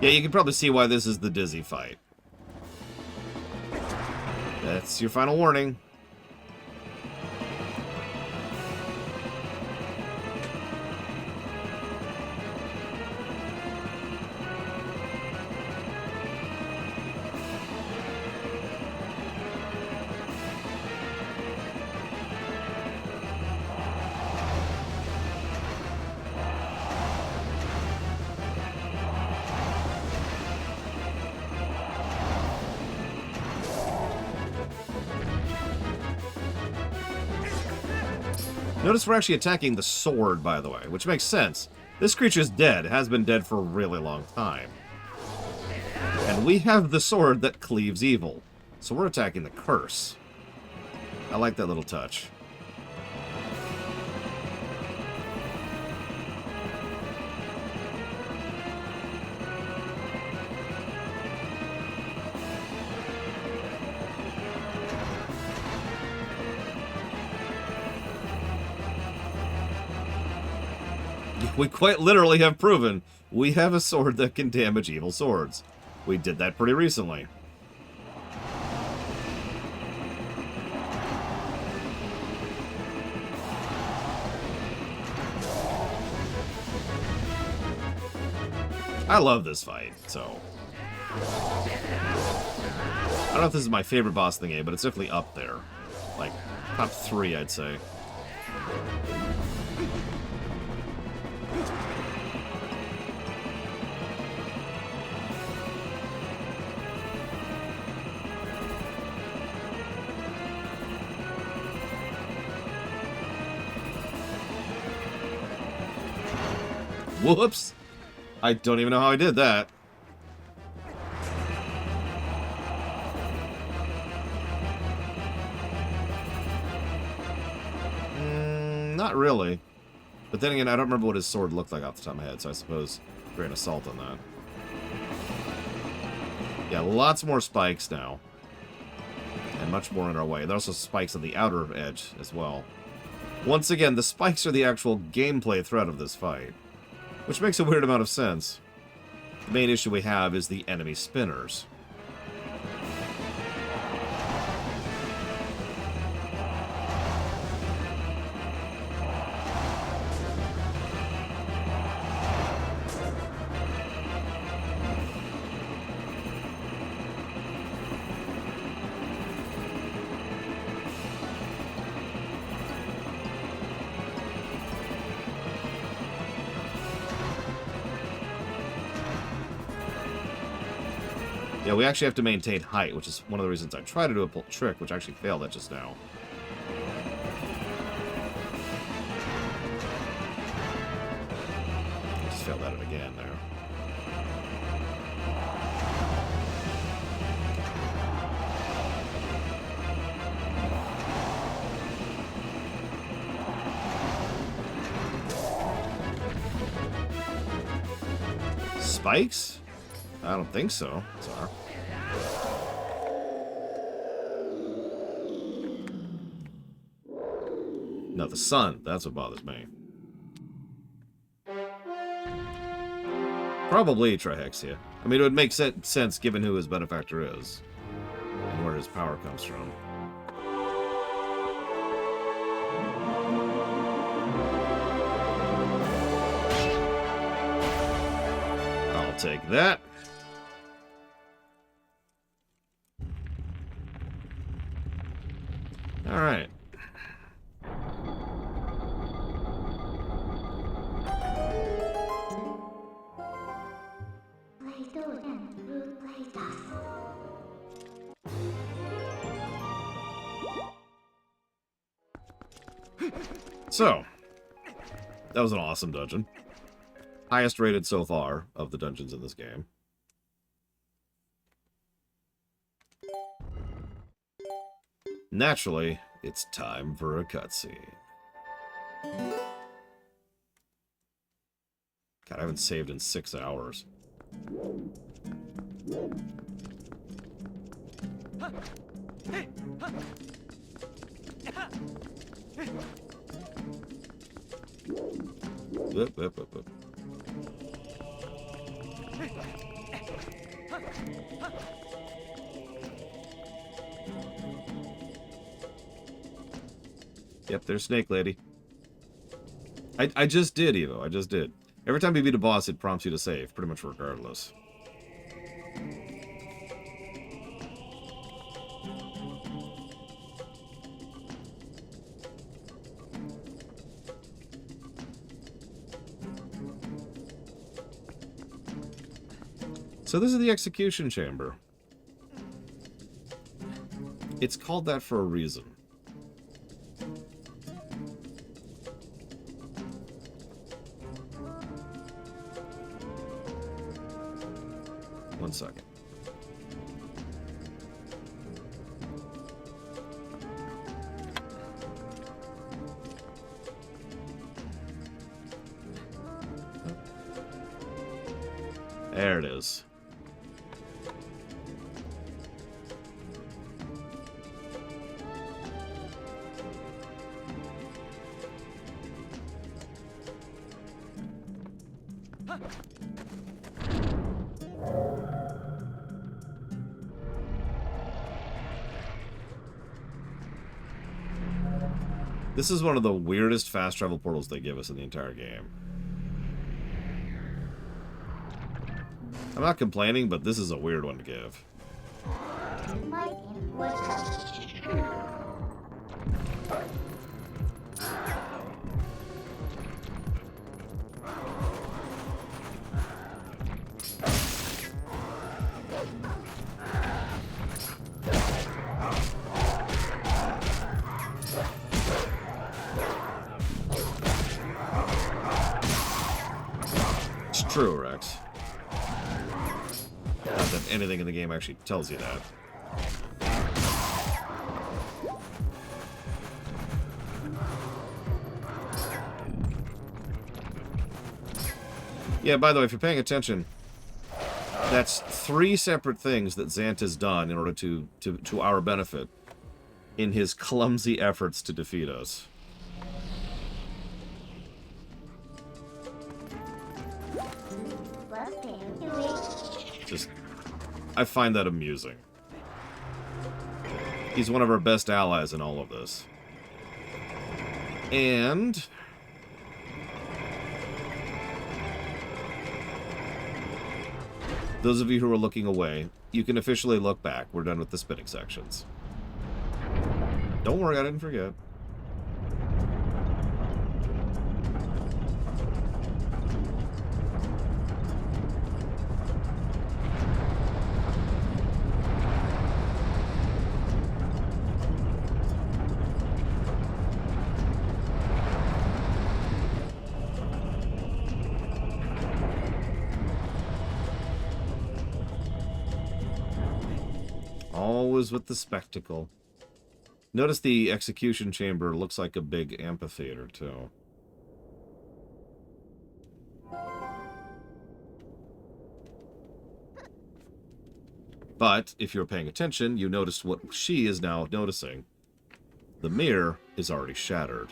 Yeah, you can probably see why this is the dizzy fight. That's your final warning. Notice we're actually attacking the sword, by the way, which makes sense. This creature's dead. It has been dead for a really long time. And we have the sword that cleaves evil. So we're attacking the curse. I like that little touch. We quite literally have proven we have a sword that can damage evil swords. We did that pretty recently. I love this fight, so... I don't know if this is my favorite boss in the game, but it's definitely up there. Like, top 3, I'd say. Whoops! I don't even know how I did that. Not really. But then again, I don't remember what his sword looked like off the top of my head, so I suppose grain of salt on that. Yeah, lots more spikes now. And much more in our way. There's also spikes on the outer edge as well. Once again, the spikes are the actual gameplay threat of this fight. Which makes a weird amount of sense. The main issue we have is the enemy spinners. Yeah, we actually have to maintain height, which is one of the reasons I tried to do a trick, which actually failed at just now. I just failed at it again there. Spikes? I don't think so. Sorry. No, the sun. That's what bothers me. Probably Trihexia. I mean, it would make sense given who his benefactor is. And where his power comes from. I'll take that. Alright. So, that was an awesome dungeon. Highest rated so far of the dungeons in this game. Naturally, it's time for a cutscene. God, I haven't saved in 6 hours. Up. Yep, there's Snake Lady. I just did, Evo. I just did. Every time you beat a boss, it prompts you to save, pretty much regardless. So this is the execution chamber. It's called that for a reason. One second. There it is. This is one of the weirdest fast travel portals they give us in the entire game. I'm not complaining, but this is a weird one to give. My game was It's true, Rex. Not that anything in the game actually tells you that. Yeah, by the way, if you're paying attention, that's 3 separate things that Zant has done in order to our benefit in his clumsy efforts to defeat us. Just, I find that amusing. He's one of our best allies in all of this. And those of you who are looking away, you can officially look back. We're done with the spinning sections. Don't worry, I didn't forget. Always with the spectacle. Notice the execution chamber looks like a big amphitheater, too. But, if you're paying attention, you noticed what she is now noticing. The mirror is already shattered.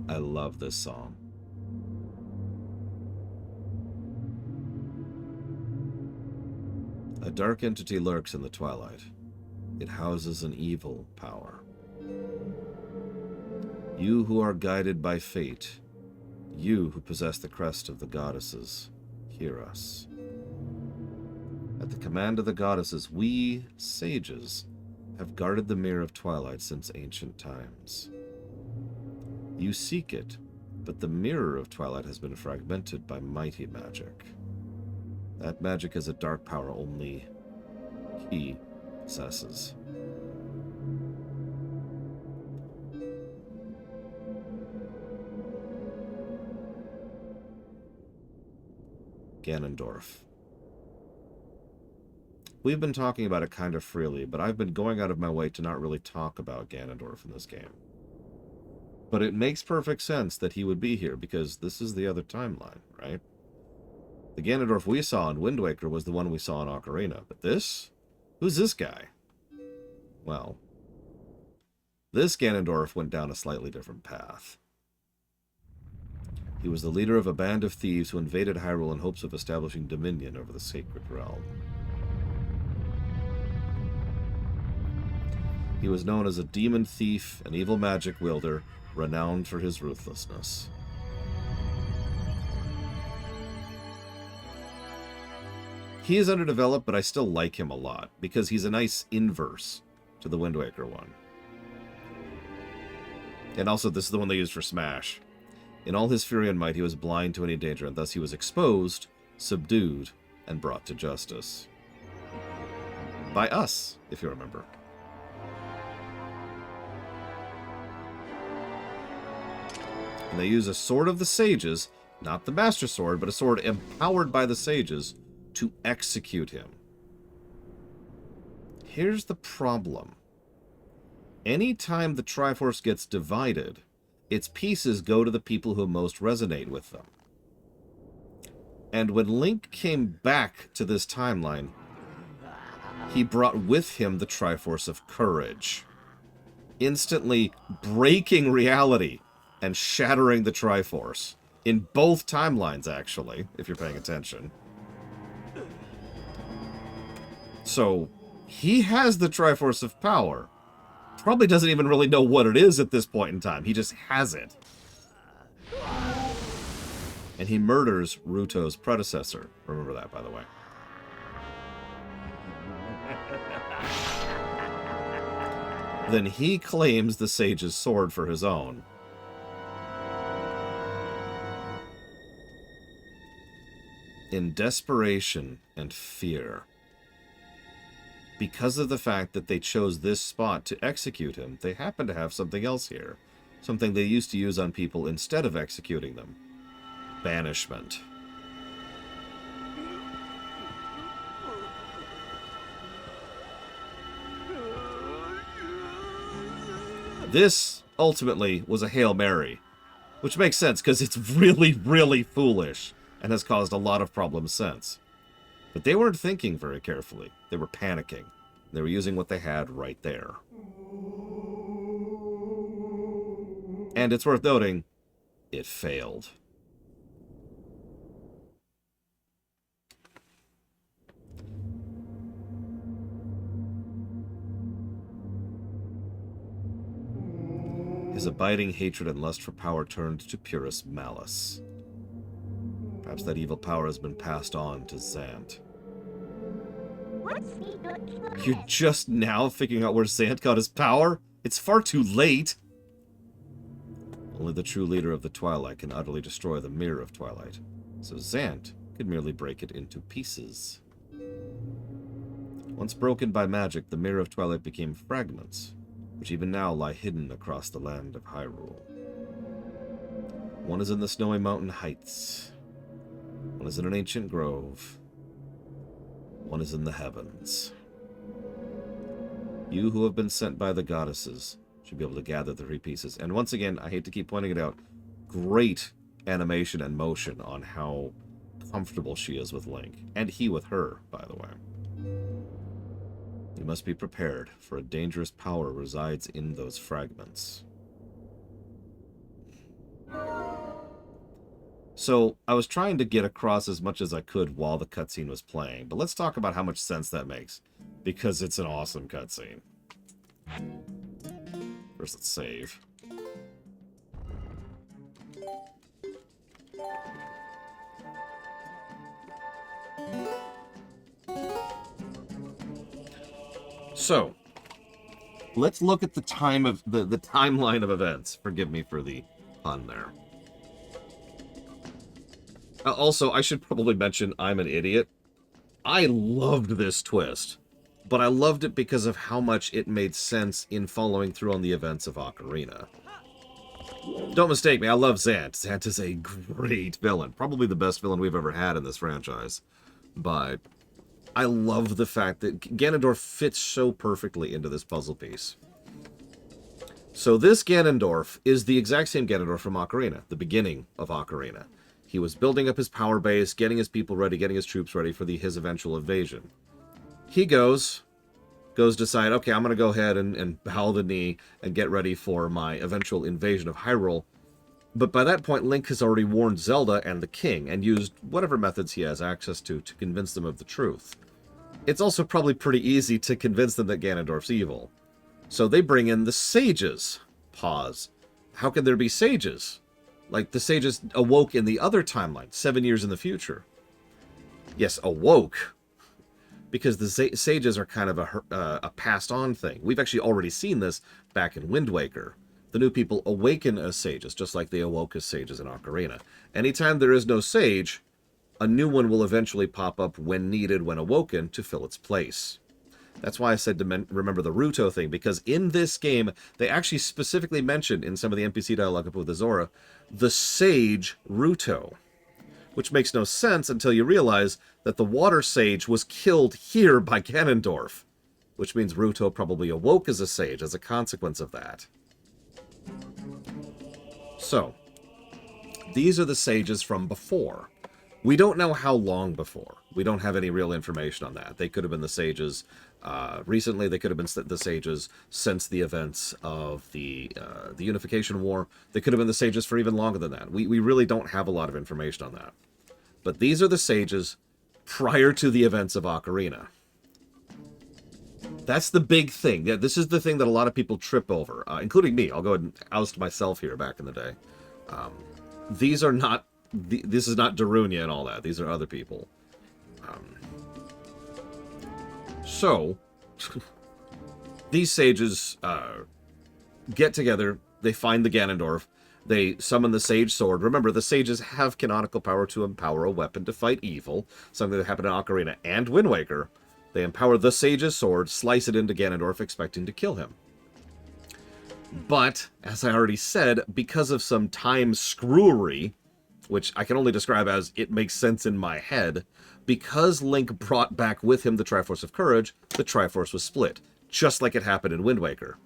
I love this song. A dark entity lurks in the twilight. It houses an evil power. You who are guided by fate, you who possess the crest of the goddesses, hear us. At the command of the goddesses, we, sages, have guarded the Mirror of Twilight since ancient times. You seek it, but the Mirror of Twilight has been fragmented by mighty magic. That magic is a dark power only he possesses. Ganondorf. We've been talking about it kind of freely, but I've been going out of my way to not really talk about Ganondorf in this game. But it makes perfect sense that he would be here, because this is the other timeline, right? The Ganondorf we saw in Wind Waker was the one we saw in Ocarina. But this? Who's this guy? Well, this Ganondorf went down a slightly different path. He was the leader of a band of thieves who invaded Hyrule in hopes of establishing dominion over the sacred realm. He was known as a demon thief, an evil magic wielder, renowned for his ruthlessness. He is underdeveloped, but I still like him a lot, because he's a nice inverse to the Wind Waker one. And also, this is the one they used for Smash. In all his fury and might, he was blind to any danger, and thus he was exposed, subdued, and brought to justice. By us, if you remember. And they use a sword of the sages, not the Master Sword, but a sword empowered by the sages, to execute him. Here's the problem. Anytime the Triforce gets divided, its pieces go to the people who most resonate with them. And when Link came back to this timeline, he brought with him the Triforce of Courage, instantly breaking reality and shattering the Triforce. In both timelines, actually, if you're paying attention. So, he has the Triforce of Power. Probably doesn't even really know what it is at this point in time. He just has it. And he murders Ruto's predecessor. Remember that, by the way. Then he claims the Sage's sword for his own. In desperation and fear. Because of the fact that they chose this spot to execute him, they happen to have something else here. Something they used to use on people instead of executing them. Banishment. This, ultimately, was a Hail Mary. Which makes sense, because it's really, really foolish, and has caused a lot of problems since. But they weren't thinking very carefully. They were panicking. They were using what they had right there. And it's worth noting, it failed. His abiding hatred and lust for power turned to purest malice. Perhaps that evil power has been passed on to Zant. You're just now figuring out where Zant got his power? It's far too late! Only the true leader of the Twilight can utterly destroy the Mirror of Twilight, so Zant could merely break it into pieces. Once broken by magic, the Mirror of Twilight became fragments, which even now lie hidden across the land of Hyrule. One is in the snowy mountain heights. One is in an ancient grove. One is in the heavens. You who have been sent by the goddesses should be able to gather the three pieces. And once again, I hate to keep pointing it out, great animation and motion on how comfortable she is with Link. And he with her, by the way. You must be prepared, for a dangerous power resides in those fragments. So, I was trying to get across as much as I could while the cutscene was playing, but let's talk about how much sense that makes, because it's an awesome cutscene. First, let's save. So, let's look at the time of the timeline of events. Forgive me for the pun there. Also, I should probably mention I'm an idiot. I loved this twist, but I loved it because of how much it made sense in following through on the events of Ocarina. Don't mistake me, I love Zant. Zant is a great villain. Probably the best villain we've ever had in this franchise. But I love the fact that Ganondorf fits so perfectly into this puzzle piece. So this Ganondorf is the exact same Ganondorf from Ocarina, the beginning of Ocarina. He was building up his power base, getting his people ready, getting his troops ready for his eventual invasion. He goes decide, okay, I'm going to go ahead and bow the knee and get ready for my eventual invasion of Hyrule. But by that point, Link has already warned Zelda and the king, and used whatever methods he has access to convince them of the truth. It's also probably pretty easy to convince them that Ganondorf's evil. So they bring in the sages. Pause. How can there be sages? Like, the sages awoke in the other timeline, 7 years in the future. Yes, awoke. Because the sages are kind of a passed-on thing. We've actually already seen this back in Wind Waker. The new people awaken as sages, just like they awoke as sages in Ocarina. Anytime there is no sage, a new one will eventually pop up when needed, when awoken, to fill its place. That's why I said to remember the Ruto thing, because in this game, they actually specifically mentioned in some of the NPC dialogue up with Azora, the sage Ruto. Which makes no sense until you realize that the water sage was killed here by Ganondorf. Which means Ruto probably awoke as a sage as a consequence of that. So, these are the sages from before. We don't know how long before. We don't have any real information on that. They could have been the sages recently. They could have been the sages since the events of the Unification War. They could have been the sages for even longer than that. We really don't have a lot of information on that. But these are the sages prior to the events of Ocarina. That's the big thing. Yeah, this is the thing that a lot of people trip over, including me. I'll go ahead and oust myself here back in the day. These are not... This is not Darunia and all that. These are other people. So, these sages get together. They find the Ganondorf. They summon the Sage Sword. Remember, the sages have canonical power to empower a weapon to fight evil. Something that happened in Ocarina and Wind Waker. They empower the Sage's Sword, slice it into Ganondorf, expecting to kill him. But, as I already said, because of some time screwery, which I can only describe as it makes sense in my head, because Link brought back with him the Triforce of Courage, the Triforce was split, just like it happened in Wind Waker.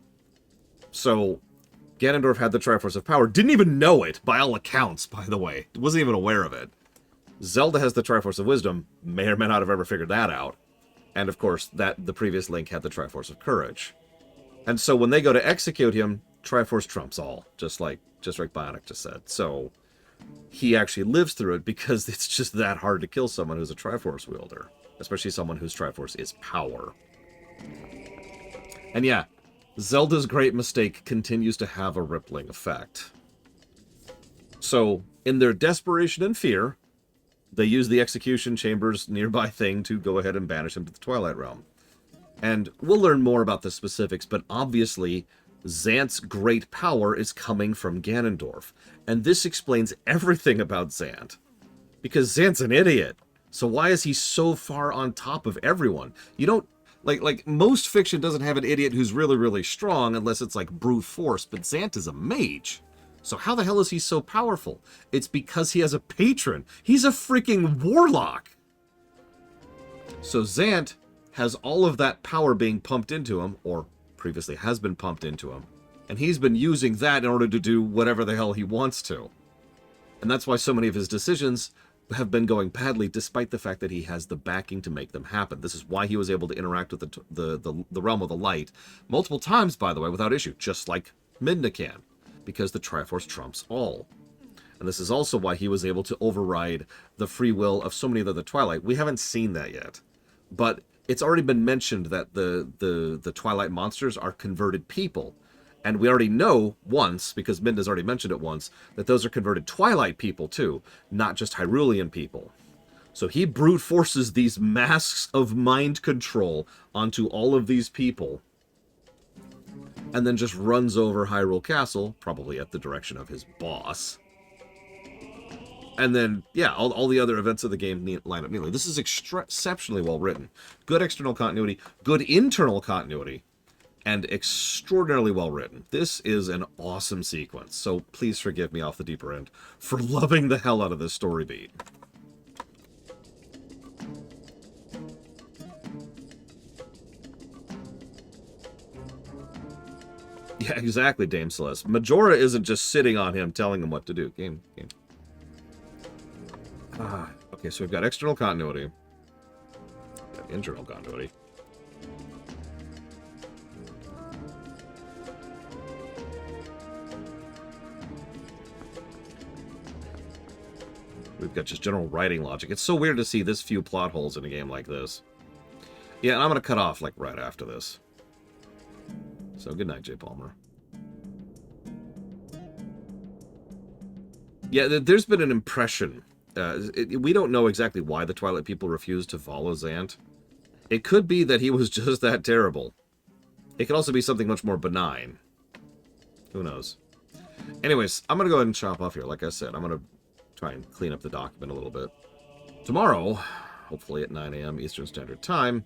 So, Ganondorf had the Triforce of Power, didn't even know it, by all accounts, by the way. Wasn't even aware of it. Zelda has the Triforce of Wisdom, may or may not have ever figured that out. And of course, the previous Link had the Triforce of Courage. And so when they go to execute him, Triforce trumps all, just like Bionic just said. So, he actually lives through it because it's just that hard to kill someone who's a Triforce wielder. Especially someone whose Triforce is power. And yeah, Zelda's great mistake continues to have a rippling effect. So, in their desperation and fear, they use the execution chamber's nearby thing to go ahead and banish him to the Twilight Realm. And we'll learn more about the specifics, but obviously, Zant's great power is coming from Ganondorf. And this explains everything about Zant. Because Zant's an idiot. So why is he so far on top of everyone? You don't... Like most fiction doesn't have an idiot who's really, really strong unless it's like brute force, but Zant is a mage. So how the hell is he so powerful? It's because he has a patron. He's a freaking warlock. So Zant has all of that power being pumped into him, or previously has been pumped into him, and he's been using that in order to do whatever the hell he wants to. And that's why so many of his decisions have been going badly, despite the fact that he has the backing to make them happen. This is why he was able to interact with the Realm of the Light multiple times, by the way, without issue, just like Midna can, because the Triforce trumps all. And this is also why he was able to override the free will of so many of the Twilight. We haven't seen that yet, but it's already been mentioned that the Twilight monsters are converted people. And we already know once, because Midna's already mentioned it once, that those are converted Twilight people too, not just Hyrulean people. So he brute forces these masks of mind control onto all of these people, and then just runs over Hyrule Castle, probably at the direction of his boss. And then, yeah, all the other events of the game line up neatly. This is exceptionally well written. Good external continuity, good internal continuity, and extraordinarily well written. This is an awesome sequence, so please forgive me off the deeper end for loving the hell out of this story beat. Yeah, exactly, Dame Celeste. Majora isn't just sitting on him telling him what to do. Game. Okay, so we've got external continuity. Got internal continuity. We've got just general writing logic. It's so weird to see this few plot holes in a game like this. Yeah, and I'm going to cut off, like, right after this. So, good night, J. Palmer. Yeah, there's been an impression. We don't know exactly why the Twilight people refused to follow Zant. It could be that he was just that terrible. It could also be something much more benign. Who knows? Anyways, I'm going to go ahead and chop off here. Like I said, I'm going to try and clean up the document a little bit. Tomorrow, hopefully at 9 a.m. Eastern Standard Time,